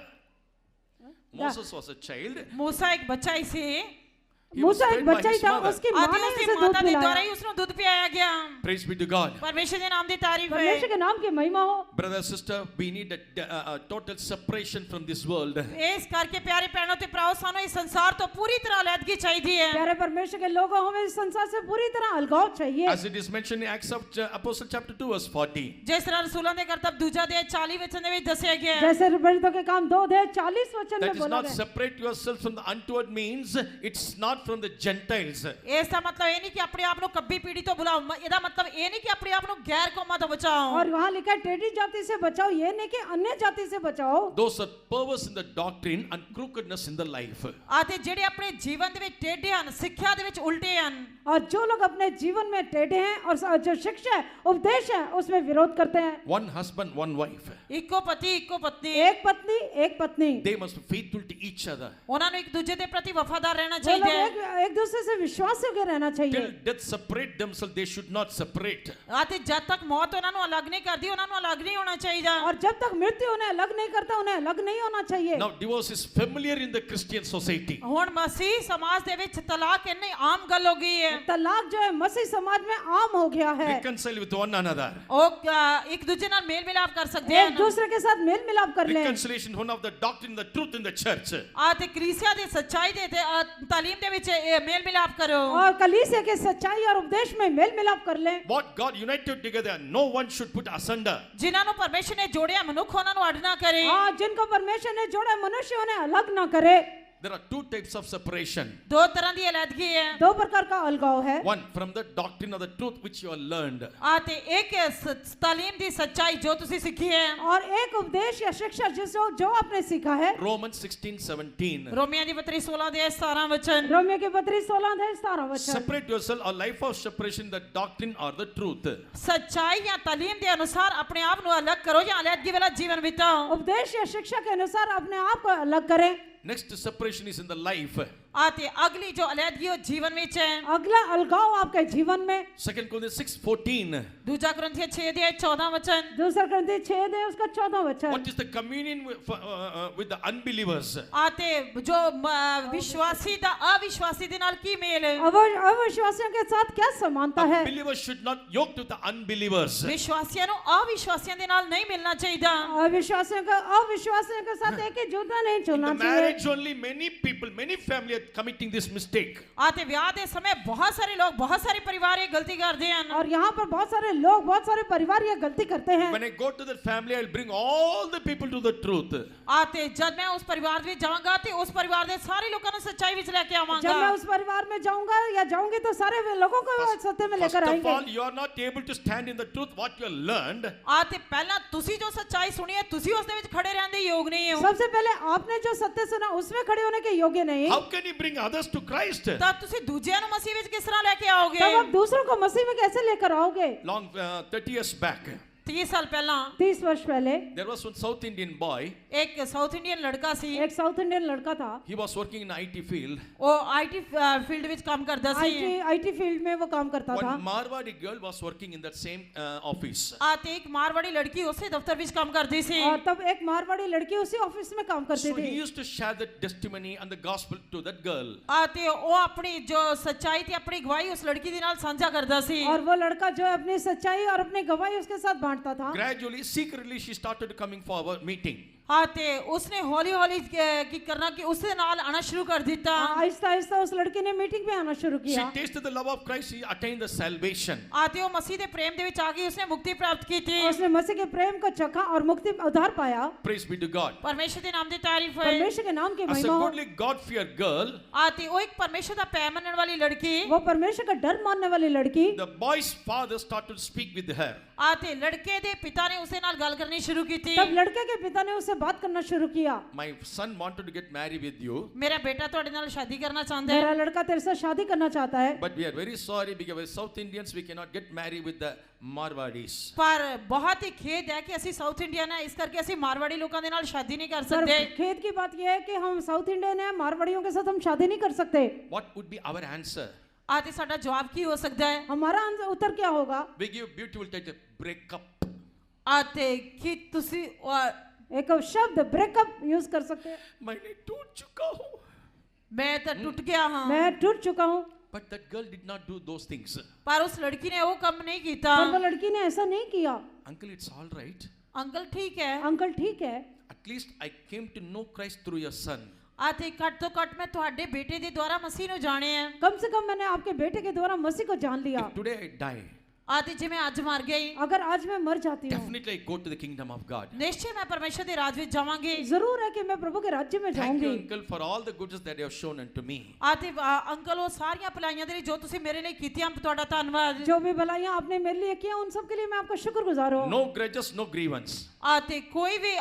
Moses was a child. मूसा एक बच्चा ही से He was मूसा fed एक by बच्चा ही his था mother. उसकी माँ आते ने उसकी उसे दूध माता के द्वारा पिलाया ही उसको दूध पिलाया गया Praise be to God. परमेश्वर के नाम दी तारीफ है परमेश्वर के नाम की महिमा हो Brother, sister, we need a total separation from this world. इस करके प्यारे बहनों ते भराओ सानू इस संसार तो पूरी तरह अलग चाहिए है प्यारे परमेश्वर के लोगों हमें इस संसार से पूरी तरह अलगाव चाहिए As it is mentioned in Acts of Apostle chapter 2 verse 40. जिस तरह रसूलों दे करतब दूजा दे 40 वचन दे विच दस्या गया है जैसे प्रेरितों के काम 2 अध्याय 40 वचन That में is बोला not गया separate yourself from the untoward means it's not from the Gentiles. इसका मतलब ये नहीं कि अपने आप नु कभी पीढ़ी तो बुलाओ ਇਹਦਾ मतलब ये नहीं कि अपने आप नु गैर कौमां तो बचाओ और वहाँ लिखा है टेढ़ी जाति से बचाओ ये नहीं कि अन्य जाति से बचाओ Those are perverse in the doctrine and crookedness in the life. आते ਜਿਹੜੇ ਆਪਣੇ ਜੀਵਨ ਦੇ ਵਿੱਚ ਟੇਢੇ ਹਨ ਸਿੱਖਿਆ ਦੇ ਵਿੱਚ ਉਲਟੇ ਹਨ और जो लोग अपने जीवन में टेढ़े हैं और जो शिक्षा है उपदेश है उसमें विरोध करते हैं One husband, one wife. ਇੱਕੋ ਪਤੀ ਇੱਕੋ ਪਤਨੀ एक पत्नी They must be faithful to each other. ਉਹਨਾਂ ਨੂੰ ਇੱਕ ਦੂਜੇ ਦੇ ਪ੍ਰਤੀ ਵਫਾਦਾਰ ਰਹਿਣਾ वो लोग ਚਾਹੀਦਾ ਹੈ एक दूसरे से विश्वास होकर रहना चाहिए Till death separate themselves, they should not separate. आते जब तक मौत ਉਹਨਾਂ ਨੂੰ ਅਲੱਗ ਨਹੀਂ ਕਰਦੀ ਉਹਨਾਂ ਨੂੰ ਅਲੱਗ ਨਹੀਂ ਹੋਣਾ ਚਾਹੀਦਾ और जब तक मृत्यु उन्हें अलग नहीं करता उन्हें अलग नहीं होना चाहिए Now divorce is familiar in the Christian society. ਹੁਣ ਮਸੀਹ ਸਮਾਜ ਦੇ ਵਿੱਚ ਤਲਾਕ ਇੰਨੀ ਆਮ ਗੱਲ ਹੋ ਗਈ ਹੈ तलाक जो है मसीह समाज में आम हो गया है Reconcile with one another. ਉਹ ਇੱਕ ਦੂਜੇ ਨਾਲ ਮੇਲ ਮਿਲਾਪ ਕਰ ਸਕਦੇ एक दूसरे के साथ मेल मिलाप कर ले Reconciliation, one of the doctrine, the truth in the church. ਆਤੇ ਕਲੀਸਿਆ ਦੇ ਸੱਚਾਈ ਦੇ ਤਾਲੀਮ ਦੇ ਵਿੱਚ ਮੇਲ ਮਿਲਾਪ ਕਰੋ और कलीसिया के सच्चाई और उपदेश में मेल मिलाप कर ले What God united together, no one should put asunder. ਜਿਨ੍ਹਾਂ ਨੂੰ ਪਰਮੇਸ਼ਰ ਨੇ ਜੋੜਿਆ ਮਨੁੱਖ ਉਹਨਾਂ ਨੂੰ ਅੱਡ ਨਾ ਕਰੇ हाँ जिनको परमेश्वर ने जोड़ा मनुष्य उन्हें अलग ना करे There are two types of separation. दो तरह ਦੀ ਅਲੱਗਗੀ है दो प्रकार का अलगाव है One from the doctrine of the truth which you have learned. ਆਤੇ ਇੱਕ ਤਾਲੀਮ ਦੀ ਸੱਚਾਈ ਜੋ ਤੁਸੀਂ ਸਿੱਖੀ ਹੈ और एक उपदेश या शिक्षा जो आपने सीखा है Romans 16:17. ਰੋਮੀਆਂ ਦੀ ਪਤਰੀ 16 ਦੇ 17 वचन रोमियो की पत्री 16 अध्याय 17 वचन Separate yourself, a life of separation, the doctrine or the truth. ਸੱਚਾਈ ਜਾਂ ਤਾਲੀਮ ਦੇ ਅਨੁਸਾਰ ਆਪਣੇ ਆਪ ਨੂੰ ਅਲੱਗ ਕਰੋ ਜਾਂ ਅਲੱਗਗੀ ਵਾਲਾ ਜੀਵਨ ਬਿਤਾਓ उपदेश या शिक्षा के अनुसार अपने आप को अलग करें Next separation is in the life. आते अगली जो अलग जीवन में है अगला अलगाव आपके जीवन में 2 Corinthians 6:14. दूसरा कुरिन्थियों 6 अध्याय 14 वचन दूसरा कुरिन्थी 6 अध्याय उसका 14 वचन What is the communion with the unbelievers? आते जो विश्वासी दा अविश्वासी दे नाल की मेल है अविश्वासियों के साथ क्या समानता है Believers should not yoke with the unbelievers. विश्वासियों ਨੂੰ अविश्वासियों दे नाल नहीं मिलना चाहिए अविश्वासियों के साथ एक ही जूता नहीं In चलना the चाहिए marriage only, many people, many family are committing this mistake. ਆਤੇ ਵਿਆਹ ਦੇ ਸਮੇਂ ਬਹੁਤ ਸਾਰੇ ਲੋਕ ਬਹੁਤ ਸਾਰੇ ਪਰਿਵਾਰ ਇਹ ਗਲਤੀ ਕਰਦੇ ਹਨ और यहाँ पर बहुत सारे लोग, बहुत सारे परिवार ये गलती करते हैं। When I go to that family, I'll bring all the people to the truth. ਆਤੇ ਜਦ ਮੈਂ ਉਸ ਪਰਿਵਾਰ ਵਿੱਚ ਜਾਵਾਂਗਾ ਤੇ ਉਸ ਪਰਿਵਾਰ ਦੇ ਸਾਰੇ ਲੋਕਾਂ ਨੂੰ ਸੱਚਾਈ ਵਿੱਚ ਲੈ ਕੇ जब मैं ਆਵਾਂਗਾ उस परिवार में जाऊंगा या जाऊंगी तो सारे वे लोगों को सत्य में First लेकर of आएंगे। all, you are not able to stand in the truth what you have learned. ਆਤੇ ਪਹਿਲਾਂ ਤੁਸੀਂ ਜੋ ਸੱਚਾਈ ਸੁਣੀ ਹੈ ਤੁਸੀਂ ਉਸ ਦੇ ਵਿੱਚ ਖੜੇ ਰਹਿਣ ਦੇ ਯੋਗ ਨਹੀਂ ਹੋ सबसे पहले आपने जो सत्य सुना उसमें खड़े होने के योग्य नहीं। How can you bring others to Christ? ਤਾਂ ਤੁਸੀਂ ਦੂਜਿਆਂ ਨੂੰ ਮਸੀਹ ਵਿੱਚ ਕਿਸ ਤਰ੍ਹਾਂ ਲੈ ਕੇ ਆਓਗੇ तब आप दूसरों को मसीह में कैसे लेकर आओगे? Long 30 years back, 30 साल ਪਹਿਲਾਂ 30 वर्ष पहले there was one South Indian boy. एक साउथ इंडियन लड़का ਸੀ एक साउथ इंडियन लड़का था। He was working in IT field. ਉਹ ਆਈਟੀ ਫੀਲਡ ਵਿੱਚ ਕੰਮ ਕਰਦਾ ਸੀ आईटी फील्ड में वो काम करता था। One Marwadi girl was working in that same office. ਆਤੇ ਇੱਕ ਮਾਰਵਾੜੀ ਲੜਕੀ ਉਸੇ ਦਫ਼ਤਰ ਵਿੱਚ ਕੰਮ ਕਰਦੀ ਸੀ और तब एक मारवाड़ी लड़की उसी ऑफिस में काम करती So he थी। used to share the testimony and the gospel to that girl. ਆਤੇ ਉਹ ਆਪਣੀ ਜੋ ਸੱਚਾਈ ਤੇ ਆਪਣੀ ਗਵਾਹੀ ਉਸ ਲੜਕੀ ਦੇ ਨਾਲ ਸਾਂਝਾ ਕਰਦਾ ਸੀ और वो लड़का जो है अपनी सच्चाई और अपनी गवाही उसके साथ बांटता था। Gradually, secretly, she started coming for our meeting. ਆਤੇ ਉਸਨੇ ਹੌਲੀ ਹੌਲੀ ਕੀ ਕਰਨਾ ਕਿ ਉਸਦੇ ਨਾਲ ਆਣਾ ਸ਼ੁਰੂ ਕਰ ਦਿੱਤਾ आहिस्ता आहिस्ता उस लड़की ने मीटिंग में आना शुरू She किया। tasted the love of Christ. She attained the salvation. ਆਤੇ ਉਹ ਮਸੀਹ ਦੇ ਪ੍ਰੇਮ ਦੇ ਵਿੱਚ ਆ ਗਈ ਉਸਨੇ ਮੁਕਤੀ ਪ੍ਰਾਪਤ ਕੀਤੀ उसने मसीह के प्रेम को चखा और मुक्ति उद्धार पाया। Praise be to God. ਪਰਮੇਸ਼ਰ ਦੇ ਨਾਮ ਦੀ ਤਾਰੀਫ ਹੋਏ परमेश्वर के नाम की As a महिमा हो। godly, God-feared girl, ਆਤੇ ਉਹ ਇੱਕ ਪਰਮੇਸ਼ਰ ਦਾ ਪੈ ਮੰਨਣ ਵਾਲੀ ਲੜਕੀ वो परमेश्वर का डर मानने वाली लड़की। the boy's father started to speak with her. ਆਤੇ ਲੜਕੇ ਦੇ ਪਿਤਾ ਨੇ ਉਸਦੇ ਨਾਲ ਗੱਲ ਕਰਨੀ ਸ਼ੁਰੂ ਕੀਤੀ तब लड़के के पिता ने उससे बात करना शुरू किया। My son wanted to get married with you, ਮੇਰਾ ਬੇਟਾ ਤੁਹਾਡੇ ਨਾਲ ਸ਼ਾਦੀ ਕਰਨਾ ਚਾਹੁੰਦਾ ਹੈ मेरा लड़का तेरे साथ शादी करना चाहता है। but we are very sorry because we're South Indians, we cannot get married with the Marwadis. ਪਰ ਬਹੁਤ ਹੀ ਖੇਦ ਹੈ ਕਿ ਅਸੀਂ ਸਾਊਥ ਇੰਡੀਅਨ ਹੈ ਇਸ ਕਰਕੇ ਅਸੀਂ ਮਾਰਵਾੜੀ ਲੋਕਾਂ ਦੇ ਨਾਲ ਸ਼ਾਦੀ ਨਹੀਂ ਕਰ सर ਸਕਦੇ खेद की बात यह है कि हम साउथ इंडियन हैं, मारवाड़ियों के साथ हम शादी नहीं कर सकते। What would be our answer? ਆਤੇ ਸਾਡਾ ਜਵਾਬ ਕੀ ਹੋ ਸਕਦਾ ਹੈ हमारा उत्तर क्या होगा? We give beautiful title, break up. ਆਤੇ ਕਿ ਤੁਸੀਂ एक शब्द ब्रेकअप यूज कर सकते हैं। मैं टूट चुका हूँ. ਮੈਂ ਤਾਂ ਟੁੱਟ ਗਿਆ ਹਾਂ मैं टूट चुका हूँ। But that girl did not do those things. ਪਰ ਉਸ ਲੜਕੀ ਨੇ ਉਹ ਕੰਮ ਨਹੀਂ ਕੀਤਾ पर वो लड़की ने ऐसा नहीं किया। Uncle, it's all right. Uncle ਠੀਕ ਹੈ अंकल ठीक है। At least I came to know Christ through your son. ਆਤੇ ਘੱਟ ਤੋਂ ਘੱਟ ਮੈਂ ਤੁਹਾਡੇ ਬੇਟੇ ਦੇ ਦੁਆਰਾ ਮਸੀਹ ਨੂੰ ਜਾਣਿਆ ਹੈ कम से कम मैंने आपके बेटे के द्वारा मसीह को जान लिया। If today I die, ਆਤੇ ਜੇ ਮੈਂ ਅੱਜ ਮਰ ਗਈ अगर आज मैं मर जाती हूँ definitely I go to the kingdom of God. ਨਿਸ਼ਚੈ ਮੈਂ ਪਰਮੇਸ਼ਰ ਦੇ ਰਾਜ ਵਿੱਚ ਜਾਵਾਂਗੀ जरूर है कि मैं प्रभु के राज्य में Thank you, जाऊंगी। uncle, for all the goodness that you have shown unto me. ਆਤੇ ਅੰਕਲ ਉਹ ਸਾਰੀਆਂ ਭਲਾਈਆਂ ਦੇ ਲਈ ਜੋ ਤੁਸੀਂ ਮੇਰੇ ਲਈ ਕੀਤੀਆਂ ਤੁਹਾਡਾ ਧੰਨਵਾਦ जो भी भलाइयाँ आपने मेरे लिए किया उन सब के लिए मैं आपका शुक्रगुजार हूँ। No grudges, no grievance. आते कोई भी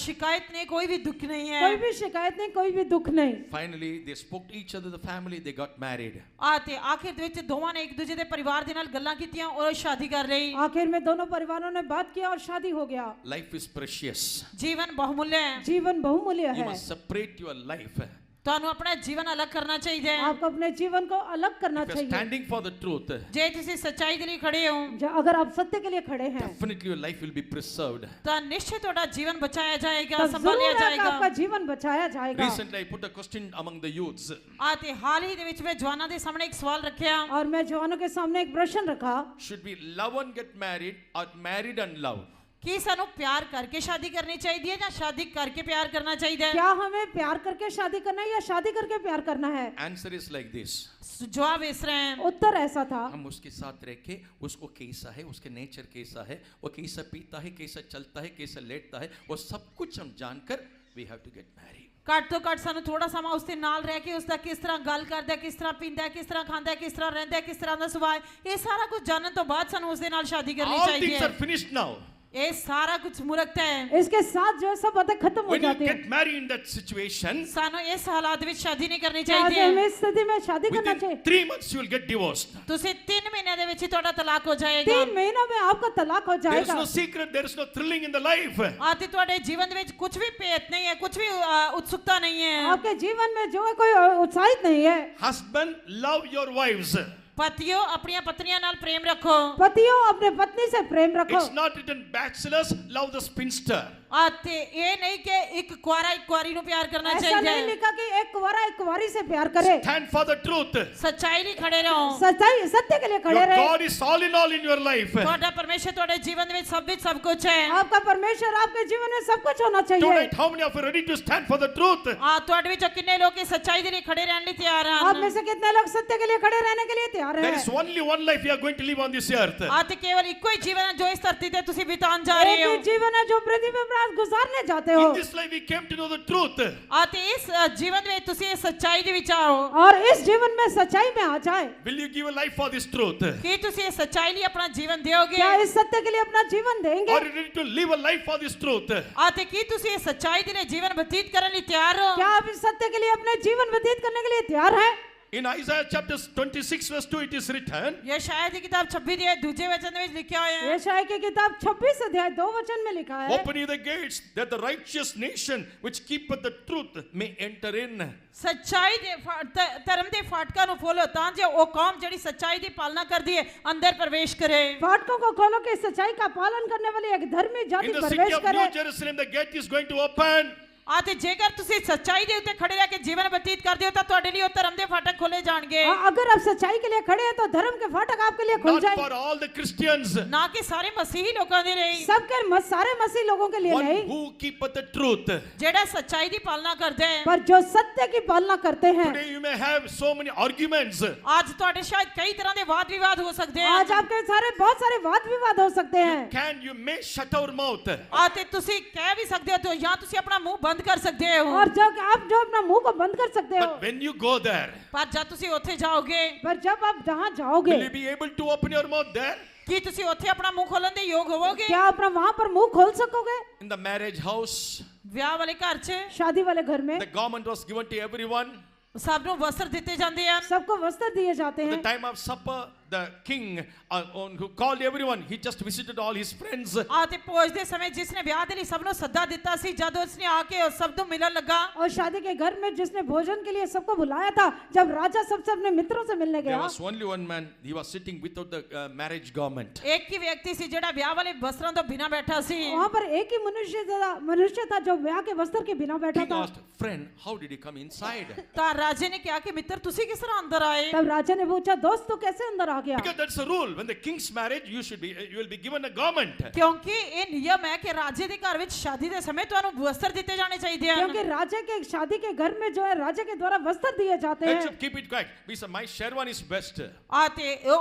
शिकायत नहीं कोई भी दुख नहीं है कोई भी शिकायत नहीं, कोई भी दुख नहीं। Finally, they spoke to each other, the family, they got married. ਆਤੇ ਆਖਿਰ ਦੇ ਵਿੱਚ ਦੋਵਾਂ ਨੇ ਇੱਕ ਦੂਜੇ ਦੇ ਪਰਿਵਾਰ ਦੇ ਨਾਲ ਗੱਲਾਂ ਕੀਤੀਆਂ ਔਰ ਸ਼ਾਦੀ ਕਰ ਲਈ आखिर में दोनों परिवारों ने बात किया और शादी हो गया। Life is precious. ਜੀਵਨ बहुमूल्य है जीवन बहुमूल्य You है। must separate your life. ਤੁਹਾਨੂੰ ਆਪਣਾ ਜੀਵਨ ਅਲੱਗ ਕਰਨਾ ਚਾਹੀਦਾ ਹੈ आपको अपने जीवन को अलग करना If you're चाहिए। standing for the truth, ਜੇ ਤੁਸੀਂ ਸੱਚਾਈ ਦੇ ਲਈ ਖੜੇ ਹੋ अगर आप सत्य के लिए खड़े हैं definitely your life will be preserved. ਤਾਂ ਨਿਸ਼ਚਿਤ ਤੁਹਾਡਾ ਜੀवन ਬਚਾਇਆ ਜਾਏਗਾ तो ਸੰਭਾਲਿਆ जरूर है कि आपका ਜਾਏਗਾ जीवन बचाया जाएगा। Recently, I put a question among the youths. ਆਤੇ ਹਾਲ ਹੀ ਦੇ ਵਿੱਚ ਮੈਂ ਜਵਾਨਾਂ ਦੇ ਸਾਹਮਣੇ ਇੱਕ ਸਵਾਲ ਰੱਖਿਆ और मैं जवानों के सामने एक प्रश्न रखा Should we love and get married or married and love? ਕਿ ਸਾਨੂੰ ਪਿਆਰ ਕਰਕੇ ਸ਼ਾਦੀ ਕਰਨੀ ਚਾਹੀਦੀ ਹੈ ਜਾਂ ਸ਼ਾਦੀ ਕਰਕੇ ਪਿਆਰ ਕਰਨਾ ਚਾਹੀਦਾ ਹੈ क्या हमें प्यार करके शादी करना है या शादी करके प्यार करना है? Answer is like this. जवाब इस रहे हैं उत्तर ऐसा था हम उसके साथ रह के उसको कैसा है, उसके नेचर कैसा है, वो कैसा पीता है, कैसा चलता है, कैसा लेटता है, वो सब कुछ हम जानकर we have to get married. ਘੱਟ ਤੋਂ ਘੱਟ ਸਾਨੂੰ ਥੋੜਾ ਸਮਾਂ ਉਸ ਦੇ ਨਾਲ ਰਹਿ ਕੇ ਉਸ ਦਾ ਕਿਸ ਤਰ੍ਹਾਂ ਗੱਲ ਕਰਦਾ ਹੈ, ਕਿਸ ਤਰ੍ਹਾਂ ਪੀਂਦਾ ਹੈ, ਕਿਸ ਤਰ੍ਹਾਂ ਖਾਂਦਾ ਹੈ, ਕਿਸ ਤਰ੍ਹਾਂ ਰਹਿੰਦਾ ਹੈ, ਕਿਸ ਤਰ੍ਹਾਂ ਦਾ ਸੁਭਾਅ ਹੈ, ਇਹ ਸਾਰਾ ਕੁਝ ਜਾਣਨ ਤੋਂ ਬਾਅਦ ਸਾਨੂੰ ਉਸ ਦੇ ਨਾਲ ਸ਼ਾਦੀ ਕਰਨੀ All ਚਾਹੀਦੀ things ਹੈ are finished now. ਇਹ ਸਾਰਾ ਕੁਝ ਮੁਰਕਤਾ ਹੈ इसके साथ जो है सब बातें खत्म हो When you जाती है। get married in that situation, ਸਾਨੂੰ ਇਸ ਹਾਲਾਤ ਵਿੱਚ ਸ਼ਾਦੀ ਨਹੀਂ ਕਰਨੀ आज ਚਾਹੀਦੀ हमें ਹੈ इस स्थिति में शादी करना within चाहिए। 3 months you will get divorced. ਤੁਸੀਂ 3 ਮਹੀਨਿਆਂ ਦੇ ਵਿੱਚ ਹੀ ਤੁਹਾਡਾ ਤਲਾਕ ਹੋ ਜਾਏਗਾ 3 महीनों में आपका तलाक हो There is जाएगा। no secret, there is no thrilling in the life. ਆਤੇ ਤੁਹਾਡੇ ਜੀਵਨ ਦੇ ਵਿੱਚ ਕੁਝ ਵੀ ਭੇਤ ਨਹੀਂ ਹੈ ਕੁਝ ਵੀ ਉਤਸੁਕਤਾ ਨਹੀਂ ਹੈ आपके जीवन में जो है कोई उत्साहित नहीं है। Husband, love your wives. ਪਤਿਓ ਆਪਣੀਆਂ ਪਤਨੀਆਂ ਨਾਲ ਪ੍ਰੇਮ ਰੱਖੋ पतियों अपने पत्नी से प्रेम रखो। It's not written bachelors, love the spinster. आते ये नहीं कि एक कुआरी नु प्यार करना ऐसा नहीं चाहिए। लिखा कि एक कुंवारा एक कुंवारी से प्यार करे। Stand for the truth. सच्चाई लिए खड़े रहो। सच्चाई सत्य के लिए खड़े Your रहे। God is all in all in your life. ਤੁਹਾਡਾ ਪਰਮੇਸ਼ਰ ਤੁਹਾਡੇ ਜੀਵਨ ਵਿੱਚ सब कुछ है। आपका परमेश्वर आपके जीवन में सब कुछ होना चाहिए। Tonight, how many of you are ready to stand for the truth? ਤੁਹਾਡੇ ਵਿੱਚੋਂ ਕਿੰਨੇ ਲੋਕ ਇਸ ਸੱਚਾਈ ਦੇ ਲਈ ਖੜੇ ਰਹਿਣ ਲਈ ਤਿਆਰ आप में ਹਨ? से कितने लोग सत्य के लिए खड़े रहने के लिए तैयार There हैं? is only one life you are going to live on this earth. ਤੇ ਕੇਵਲ ਇੱਕੋ ਹੀ ਜੀਵਨ ਹੈ ਜੋ ਇਸ ਧਰਤੀ ਤੇ ਤੁਸੀਂ ਬਿਤਾਉਣ ਜਾ एक ਰਹੇ ਹੋ। ही जीवन है जो पृथ्वी पर आप गुजारने जाते हो। In this life, we came to know the truth. ਤੇ ਇਸ ਜੀਵਨ ਵਿੱਚ ਤੁਸੀਂ ਇਸ ਸੱਚਾਈ ਦੇ ਵਿੱਚ ਆਓ। और इस जीवन में सच्चाई में आ जाए। Will you give a life for this truth? ਕੀ ਤੁਸੀਂ ਇਸ ਸੱਚਾਈ ਲਈ ਆਪਣਾ ਜੀਵਨ ਦਿਓਗੇ? क्या इस सत्य के लिए अपना जीवन देंगे? Are you ready to live a life for this truth? ਤੇ ਕੀ ਤੁਸੀਂ ਇਸ ਸੱਚਾਈ ਦੇ ਲਈ ਜੀਵਨ ਬਤੀਤ ਕਰਨ ਲਈ ਤਿਆਰ ਹੋ? क्या आप इस सत्य के लिए अपने जीवन व्यतीत करने के लिए तैयार हैं? In Isaiah chapter 26 verse 2 it is written, ਯਸ਼ਾਇਆ ਦੀ ਕਿਤਾਬ 26 ਦੇ ਦੂਜੇ ਵਚਨ ਵਿੱਚ ਲਿਖਿਆ ਹੋਇਆ ਹੈ। यशायाह की किताब 26 अध्याय 2 वचन में लिखा है। open ye the gates that the righteous nation which keepeth the truth may enter in. ਸੱਚਾਈ ਦੇ ਧਰਮ ਦੇ ਫਾਟਕਾਂ ਨੂੰ ਖੋਲੋ ਤਾਂ ਜੋ ਉਹ ਕੌਮ ਜਿਹੜੀ ਸੱਚਾਈ ਦੀ ਪਾਲਣਾ ਕਰਦੀ ਹੈ ਅੰਦਰ ਪ੍ਰਵੇਸ਼ ਕਰੇ। फाटकों को खोलो कि सच्चाई का पालन करने वाली एक धर्मी In जाति the city प्रवेश of New करे। Jerusalem the gate is going to open. ਤੇ ਜੇਕਰ ਤੁਸੀਂ ਸੱਚਾਈ ਦੇ ਉੱਤੇ ਖੜੇ ਰਹਿ ਕੇ ਜੀਵਨ ਬਤੀਤ ਕਰਦੇ ਹੋ ਤਾਂ ਤੁਹਾਡੇ ਲਈ ਉਹ ਧਰਮ ਦੇ ਫਾਟਕ ਖੋਲੇ ਜਾਣਗੇ। अगर आप सच्चाई के लिए खड़े हैं तो धर्म के फाटक आपके लिए खुल Not जाएंगे। for all the Christians. ਨਾ ਕਿ ਸਾਰੇ ਮਸੀਹੀ ਲੋਕਾਂ ਦੇ ਲਈ। सबके सारे मसीह लोगों के लिए One नहीं, who keepeth the truth. ਜਿਹੜਾ ਸੱਚਾਈ ਦੀ ਪਾਲਣਾ ਕਰਦੇ ਹੈ। पर जो सत्य की पालना करते हैं। Today you may have so many arguments. ਅੱਜ ਤੁਹਾਡੇ ਸ਼ਾਇਦ ਕਈ ਤਰ੍ਹਾਂ ਦੇ ਵਾਦ ਵਿਵਾਦ ਹੋ ਸਕਦੇ ਹਨ। आज आपके बहुत सारे वाद विवाद हो सकते हैं। You may shut our mouth. ਤੇ ਤੁਸੀਂ ਕਹਿ ਵੀ ਸਕਦੇ ਹੋ ਜਾਂ ਤੁਸੀਂ ਆਪਣਾ ਮੂੰਹ ਬੰਦ ਕਰ ਸਕਦੇ ਹੋ। और जब आप जो अपना मुंह को बंद कर सकते हो, But when you go there, ਪਰ ਜਦ ਤੁਸੀਂ ਉੱਥੇ ਜਾਓਗੇ पर जब आप जहाँ जाओगे, will you be able to open your mouth there? ਕੀ ਤੁਸੀਂ ਉੱਥੇ ਆਪਣਾ ਮੂੰਹ ਖੋਲਣ ਦੇ ਯੋਗ ਹੋਵੋਗੇ? क्या अपना वहाँ पर मुंह खोल सकोगे? In the marriage house, ਵਿਆਹ ਵਾਲੇ ਘਰ 'ਚ शादी वाले घर में the garment was given to everyone. ਸਭ ਨੂੰ ਵਸਤਰ ਦਿੱਤੇ ਜਾਂਦੇ ਹਨ। सबको वस्त्र दिए जाते At the हैं। time of supper, the king who called everyone, he just visited all his friends. ਤੇ ਭੋਜ ਦੇ ਸਮੇਂ ਜਿਸਨੇ ਵਿਆਹ ਦੇ ਲਈ ਸਭ ਨੂੰ ਸੱਦਾ ਦਿੱਤਾ ਸੀ ਜਦ ਉਸਨੇ ਆ ਕੇ ਸਭ ਨੂੰ ਮਿਲਣ ਲੱਗਾ और शादी के घर में जिसने भोजन के लिए सबको बुलाया था, जब राजा सबसे अपने मित्रों से मिलने There गया, was only one man, he was sitting without the marriage garment. ਇੱਕ ਹੀ ਵਿਅਕਤੀ ਸੀ ਜਿਹੜਾ ਵਿਆਹ ਵਾਲੇ ਵਸਤਰਾਂ ਤੋਂ ਬਿਨਾਂ ਬੈਠਾ ਸੀ। वहाँ पर एक ही मनुष्य था जो ब्याह के वस्त्र के बिना बैठा King था। asked, friend, how did he come inside? ਤਾਂ ਰਾਜੇ ਨੇ ਕਿਹਾ ਕਿ ਮਿੱਤਰ ਤੁਸੀਂ ਕਿਸ ਤਰ੍ਹਾਂ ਅੰਦਰ ਆਏ? तब राजा ने पूछा, दोस्त तू कैसे अंदर आ गया? Because that's the rule. When the king's marriage, you will be given a garment. ਕਿਉਂਕਿ ਇਹ ਨਿਯਮ ਹੈ ਕਿ ਰਾਜੇ ਦੇ ਘਰ ਵਿੱਚ ਸ਼ਾਦੀ ਦੇ ਸਮੇਂ ਤੁਹਾਨੂੰ ਵਸਤਰ ਦਿੱਤੇ ਜਾਣੇ ਚਾਹੀਦੇ ਹਨ। क्योंकि राजा के शादी के घर में जो है राजा के द्वारा वस्त्र दिए जाते Let's हैं। keep it quiet. Because my sherwan is best. ਤੇ ਉਹ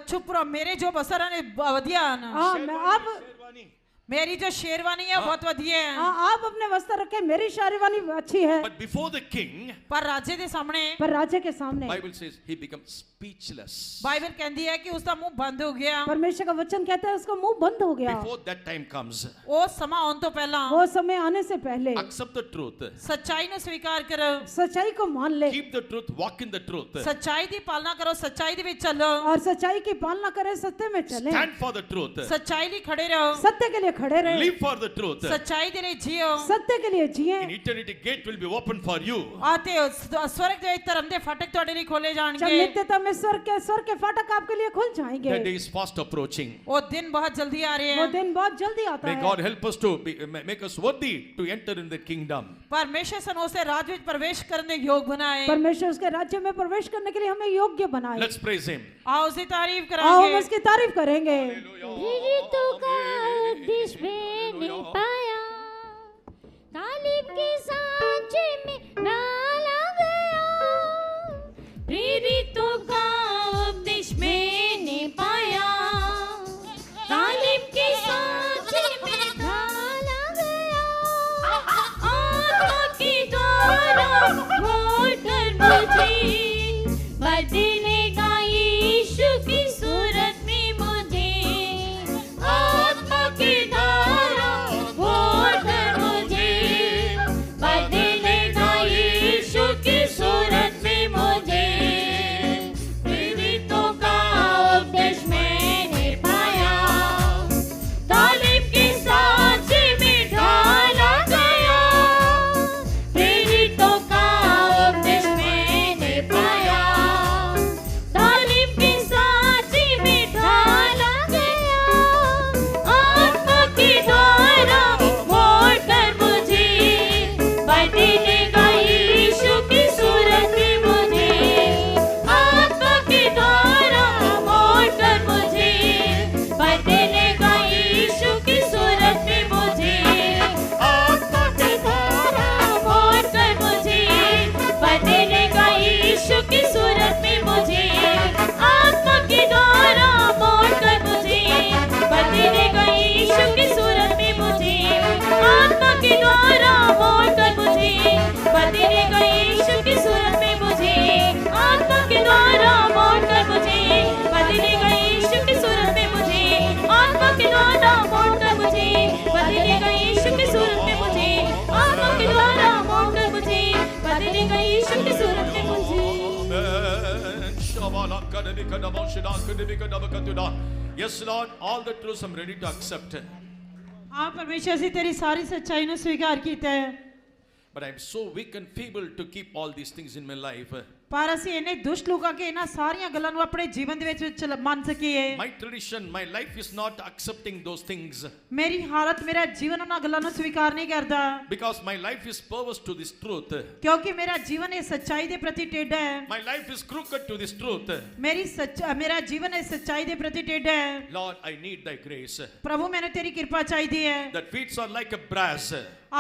ਚੁੱਪ ਰਹੋ, ਮੇਰੇ ਜੋ ਵਸਤਰ ਹਨ ਵਧੀਆ ਹਨ। हाँ, आप Sherwani. मेरी जो शेरवानी है बहुत ਵਧੀਆ है। हाँ, आप अपने वस्त्र रखे, मेरी शेरवानी अच्छी है। But before the king, पर राजे ਦੇ ਸਾਹਮਣੇ पर राजा के सामने Bible says he becomes speechless. Bible ਕਹਿੰਦੀ ਹੈ ਕਿ ਉਸ ਦਾ ਮੂੰਹ ਬੰਦ ਹੋ ਗਿਆ। परमेश्वर का वचन कहता है उसका मुंह बंद हो गया। Before that time comes, ਉਹ ਸਮਾਂ ਆਉਣ ਤੋਂ ਪਹਿਲਾਂ वो समय आने से पहले accept the truth. ਸੱਚਾਈ ਨੂੰ ਸਵੀਕਾਰ ਕਰੋ, सच्चाई को मान ले Keep the truth. Walk in the truth. ਸੱਚਾਈ ਦੀ ਪਾਲਣਾ ਕਰੋ, ਸੱਚਾਈ ਦੇ ਵਿੱਚ ਚੱਲੋ, और सच्चाई की पालना करें, सत्य में चले, Stand for the truth. ਸੱਚਾਈ ਲਈ ਖੜੇ ਰਹੋ, सत्य के लिए खड़े रहे, Live for the truth. ਸੱਚਾਈ ਦੇ ਲਈ ਜੀਓ। सत्य के लिए जिए। In eternity, gate will be open for you. ਤੇ ਸਵਰਗ ਦੇ ਵਿੱਚ ਧਰਮ ਦੇ ਫਾਟਕ ਤੁਹਾਡੇ ਲਈ ਖੋਲੇ जब ਜਾਣਗੇ। नित्यता में स्वर के फाटक आपके लिए खुल जाएंगे। That day is fast approaching. ਉਹ ਦਿਨ ਬਹੁਤ ਜਲਦੀ ਆ ਰਹੇ वो हैं। दिन बहुत जल्दी आता May है। God help us to make us worthy to enter in the kingdom. ਪਰਮੇਸ਼ਰ ਸਾਨੂੰ ਉਸੇ ਰਾਜ ਵਿੱਚ ਪ੍ਰਵੇਸ਼ ਕਰਨ ਦੇ ਯੋਗ ਬਣਾਏ। परमेश्वर उसके राज्य में प्रवेश करने के लिए हमें योग्य बनाए। Let's praise Him. आओ उसकी तारीफ आओ हम करेंगे। उसकी तारीफ करेंगे। ऋतु का उपदेश मैंने पाया, तालीम के सांचे में डाला गया। प्रेरितों का उपदेश मैंने पाया, तालीम के सांचे में डाला गया। आत्मा के द्वारा मोड़कर मुझे बदलेगा यीशु की सूरत में मुझे। आत्मा के द्वारा मोड़कर मुझे बदलेगा यीशु Yes, Lord, all the truths I'm ready to accept. ਹਾਂ ਪਰਮੇਸ਼ਰ ਅਸੀਂ ਤੇਰੀ ਸਾਰੀ ਸੱਚਾਈ ਨੂੰ ਸਵੀਕਾਰ ਕੀਤਾ ਹੈ But I'm so weak and feeble to keep all these things in my life. ਪਰ ਅਸੀਂ ਇੰਨੇ ਦੁਸ਼ਟ ਲੋਕਾਂ ਕੇ ਇਹਨਾਂ ਸਾਰੀਆਂ ਗੱਲਾਂ ਨੂੰ ਆਪਣੇ ਜੀਵਨ ਦੇ ਵਿੱਚ ਮੰਨ ਸਕੀਏ My tradition, my life is not accepting those things. ਮੇਰੀ ਹਾਲਤ ਮੇਰਾ ਜੀਵਨ ਉਹਨਾਂ ਗੱਲਾਂ ਨੂੰ ਸਵੀਕਾਰ ਨਹੀਂ ਕਰਦਾ Because my life is perverse to this truth. ਕਿਉਂਕਿ ਮੇਰਾ ਜੀਵਨ ਇਹ ਸੱਚਾਈ ਦੇ ਪ੍ਰਤੀ ਟੇਢਾ ਹੈ My life is crooked to this truth. ਮੇਰਾ ਜੀਵਨ ਇਹ ਸੱਚਾਈ ਦੇ ਪ੍ਰਤੀ ਟੇਢਾ ਹੈ Lord, I need thy grace. ਪ੍ਰਭੂ ਮੈਨੂੰ ਤੇਰੀ ਕਿਰਪਾ ਚਾਹੀਦੀ ਹੈ That feet are like a brass.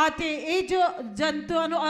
ਆਤੇ ਇਹ ਜੋ ਜੰਤੂਆਂ ਨੂੰ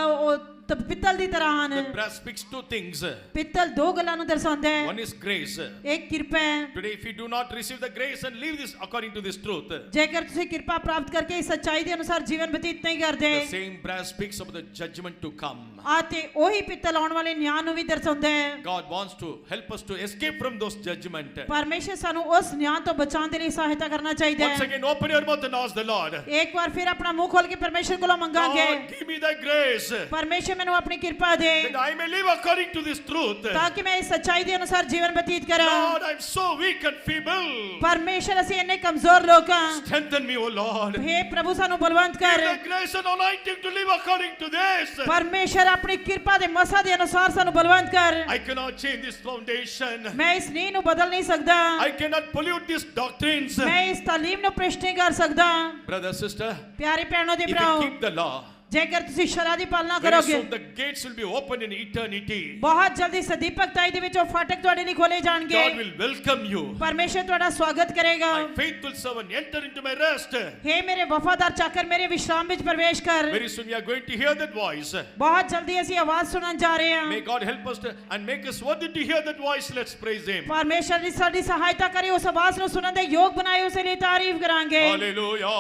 ਪਿੱਤਲ ਦੀ ਤਰ੍ਹਾਂ ਹਨ The brass speaks two things. ਪਿੱਤਲ ਦੋ ਗੱਲਾਂ ਨੂੰ ਦਰਸਾਉਂਦਾ ਹੈ One is grace. ਇੱਕ ਕਿਰਪਾ ਹੈ Today, if you do not receive the grace and live this according to this truth, ਜੇਕਰ ਤੁਸੀਂ ਕਿਰਪਾ ਪ੍ਰਾਪਤ ਕਰਕੇ ਇਸ ਸੱਚਾਈ ਦੇ ਅਨੁਸਾਰ ਜੀਵਨ ਬਤੀਤ ਨਹੀਂ ਕਰਦੇ the same brass speaks of the judgment to come. ਆਤੇ ਉਹੀ ਪਿੱਤਲ ਆਉਣ ਵਾਲੇ ਨਿਆਂ ਨੂੰ ਵੀ ਦਰਸਾਉਂਦਾ ਹੈ God wants to help us to escape from those judgment. ਪਰਮੇਸ਼ਰ ਸਾਨੂੰ ਉਸ ਨਿਆਂ ਤੋਂ ਬਚਾਉਣ ਦੇ ਲਈ ਸਹਾਇਤਾ ਕਰਨਾ ਚਾਹੀਦਾ Once ਹੈ again, open your mouth and ask the Lord. ਇੱਕ ਵਾਰ ਫਿਰ ਆਪਣਾ ਮੂੰਹ ਖੋਲ ਕੇ ਪਰਮੇਸ਼ਰ ਕੋਲੋਂ ਮੰਗਾਂਗੇ Lord, give me thy grace ਪਰਮੇਸ਼ਰ ਮੈਨੂੰ ਆਪਣੀ ਕਿਰਪਾ ਦੇ that I may live according to this truth. ਤਾਂ ਕਿ ਮੈਂ ਇਸ ਸੱਚਾਈ ਦੇ ਅਨੁਸਾਰ ਜੀਵਨ ਬਤੀਤ ਕਰਾਂ Lord, I'm so weak and feeble. ਪਰਮੇਸ਼ਰ ਅਸੀਂ ਇੰਨੇ ਕਮਜ਼ੋਰ ਲੋਕ ਹਾਂ Strengthen me, O Lord. ਹੇ ਪ੍ਰਭੂ ਸਾਨੂੰ ਬਲਵੰਤ Give ਕਰ the grace and anointing to live according to this. ਪਰਮੇਸ਼ਰ ਆਪਣੀ ਕਿਰਪਾ ਦੇ ਮਸਾ ਦੇ ਅਨੁਸਾਰ ਸਾਨੂੰ ਬਲਵੰਤ ਕਰ I cannot change this foundation. ਮੈਂ ਇਸ ਨੀਂਹ ਨੂੰ ਬਦਲ ਨਹੀਂ ਸਕਦਾ I cannot pollute these doctrines. ਮੈਂ ਇਸ ਤਾਲੀਮ ਨੂੰ ਭ੍ਰਿਸ਼ਟ ਨਹੀਂ ਕਰ ਸਕਦਾ Brother, sister, ਪਿਆਰੇ ਭੈਣੋ ਦੇ if you ਭਰਾਓ keep the law, ਜੇਕਰ ਤੁਸੀਂ ਸ਼ਰਾ ਦੀ ਪਾਲਣਾ very ਕਰੋਗੇ soon the gates will be open in eternity. ਬਹੁਤ ਜਲਦੀ ਸਦੀਪਕਤਾਈ ਦੇ ਵਿੱਚੋਂ ਫਾਟਕ ਤੁਹਾਡੇ ਲਈ ਖੋਲੇ ਜਾਣਗੇ God will welcome you. ਪਰਮੇਸ਼ਰ ਤੁਹਾਡਾ ਸਵਾਗਤ ਕਰੇਗਾ My faithful servant, enter into my rest. ਹੇ ਮੇਰੇ ਵਫਾਦਾਰ ਚਾਕਰ ਮੇਰੇ ਵਿਸ਼ਰਾਮ ਵਿੱਚ ਪ੍ਰਵੇਸ਼ ਕਰ Very soon we are going to hear that voice. ਬਹੁਤ ਜਲਦੀ ਅਸੀਂ ਆਵਾਜ਼ ਸੁਣਨ ਜਾ ਰਹੇ ਹਾਂ May God help us to, and make us worthy to hear that voice. Let's praise Him. ਪਰਮੇਸ਼ਰ ਦੀ ਸਾਡੀ ਸਹਾਇਤਾ ਕਰੇ ਉਸ ਆਵਾਜ਼ ਨੂੰ ਸੁਣਨ ਦੇ ਯੋਗ ਬਣਾਏ ਉਸ ਲਈ ਤਾਰੀਫ ਕਰਾਂਗੇ Hallelujah.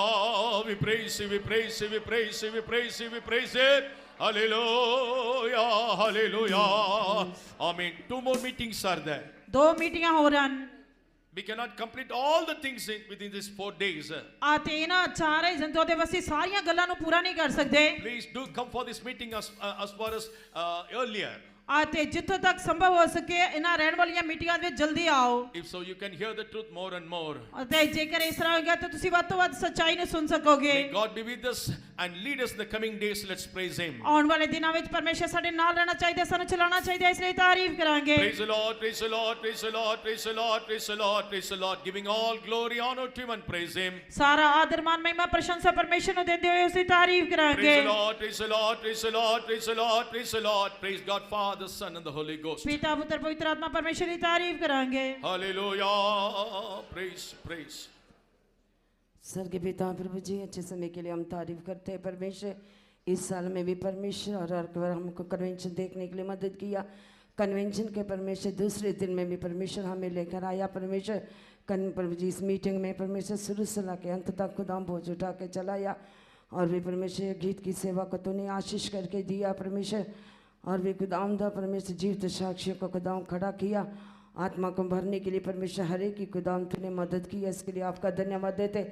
We praise you, we praise you, we praise you, we praise you, we praise it. Hallelujah, hallelujah. Amen. 2 more meetings are there. ਦੋ ਮੀਟਿੰਗਾਂ ਹੋ ਰਹੀਆਂ We cannot complete all the things within these 4 days. ਆਤੇ ਇਹਨਾਂ ਚਾਰੇ ਜੰਤੂਆਂ ਦੇ ਵਸੀ ਸਾਰੀਆਂ ਗੱਲਾਂ ਨੂੰ ਪੂਰਾ ਨਹੀਂ ਕਰ ਸਕਦੇ Please do come for this meeting as far as earlier. ਆਤੇ ਜਿੱਥੋਂ ਤੱਕ ਸੰਭਵ ਹੋ ਸਕੇ ਇਹਨਾਂ ਰਹਿਣ ਵਾਲੀਆਂ ਮੀਟਿੰਗਾਂ ਵਿੱਚ ਜਲਦੀ ਆਓ If so, you can hear the truth more and more. ਅਤੇ ਜੇਕਰ ਇਸ ਤਰ੍ਹਾਂ ਹੋਏਗਾ ਤਾਂ ਤੁਸੀਂ ਵੱਧ ਤੋਂ ਵੱਧ ਸੱਚਾਈ ਨੂੰ ਸੁਣ ਸਕੋਗੇ May God be with us and lead us in the coming days. Let's praise Him. ਆਉਣ ਵਾਲੇ ਦਿਨਾਂ ਵਿੱਚ ਪਰਮੇਸ਼ਰ ਸਾਡੇ ਨਾਲ ਰਹਿਣਾ ਚਾਹੀਦਾ ਸਾਨੂੰ ਚਲਾਉਣਾ ਚਾਹੀਦਾ ਇਸ ਲਈ ਤਾਰੀਫ ਕਰਾਂਗੇ Praise the Lord, praise the Lord, praise the Lord, praise the Lord, praise the Lord, praise the Lord. Giving all glory, honor to Him and praise Him. ਸਾਰਾ ਆਦਰ ਮਾਨ ਮਹਿਮਾ ਪ੍ਰਸ਼ੰਸਾ ਪਰਮੇਸ਼ਰ ਨੂੰ ਦਿੰਦੇ ਹੋਏ ਉਸ ਦੀ ਤਾਰੀਫ ਕਰਾਂਗੇ Praise the Lord, praise the Lord, praise the Lord, praise the Lord, praise the Lord. Praise God, Father, Son, and the Holy Ghost. ਪਿਤਾ ਪੁੱਤਰ ਪਵਿੱਤਰ ਆਤਮਾ ਪਰਮੇਸ਼ਰ ਦੀ ਤਾਰੀਫ ਕਰਾਂਗੇ Hallelujah. Praise, praise. स्वर्गीय पिता प्रभु जी अच्छे समय के लिए हम तारीफ करते हैं परमेश्वर इस साल में भी परमेश्वर और हर बार हमको कन्वेंशन देखने के लिए मदद किया कन्वेंशन के परमेश्वर दूसरे दिन में भी परमेश्वर हमें लेकर आया परमेश्वर प्रभु जी इस मीटिंग में परमेश्वर शुरू से ला के अंत तक खुदाम बोझ उठा के चलाया और भी परमेश्वर गीत की सेवा को तूने आशीष करके दिया परमेश्वर और भी खुदाम दा परमेश्वर जीवित साक्षियों को खुदाम खड़ा किया आत्मा को भरने के लिए परमेश्वर हर एक की खुदाम तूने मदद की है इसके लिए आपका धन्यवाद देते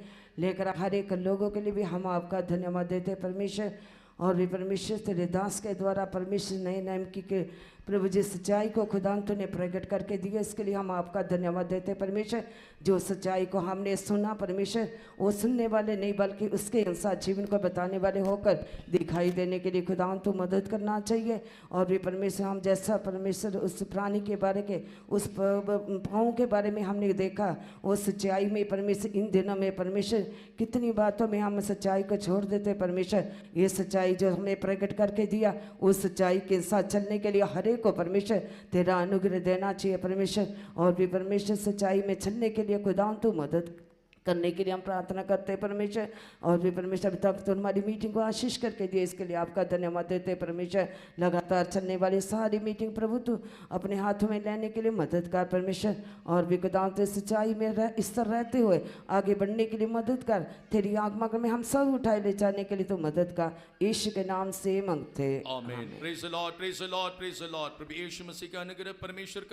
लेकर हर एक लोगों के लिए भी हम आपका धन्यवाद देते परमेश्वर और भी परमेश्वर तेरे दास के द्वारा परमेश्वर नए नाम की के प्रभु जी सच्चाई को खुदा तूने प्रकट करके दिया इसके लिए हम आपका धन्यवाद देते परमेश्वर जो सच्चाई को हमने सुना परमेश्वर वो सुनने वाले नहीं बल्कि उसके अनुसार जीवन को बताने वाले होकर दिखाई देने के लिए खुदा तो मदद करना चाहिए और भी परमेश्वर हम जैसा परमेश्वर उस प्राणी के बारे के उस पाँव के बारे में हमने देखा वो सच्चाई में परमेश्वर इन दिनों में परमेश्वर कितनी बातों में हम सच्चाई को छोड़ देते परमेश्वर ये सच्चाई जो हमें प्रकट करके दिया उस सच्चाई के साथ चलने के लिए हर एक को परमेश्वर तेरा अनुग्रह देना चाहिए परमेश्वर और भी परमेश्वर सच्चाई में चलने के लिए खुदा तू मदद करने के लिए हम प्रार्थना करते हैं परमेश्वर और भी परमेश्वर तब तो हमारी मीटिंग को आशीष करके दिए इसके लिए आपका धन्यवाद देते हैं परमेश्वर लगातार चलने वाली सारी मीटिंग प्रभु तू अपने हाथों में लेने के लिए मदद कर परमेश्वर और भी खुदा तो सच्चाई में इस तरह रहते हुए आगे बढ़ने के लिए मदद कर तेरी आत्मा में हम सब उठाए ले जाने के लिए तो मदद कर यीशु के नाम से मांगते आमीन। Praise the Lord, praise the Lord, praise the Lord. प्रभु यीशु मसीह का अनुग्रह परमेश्वर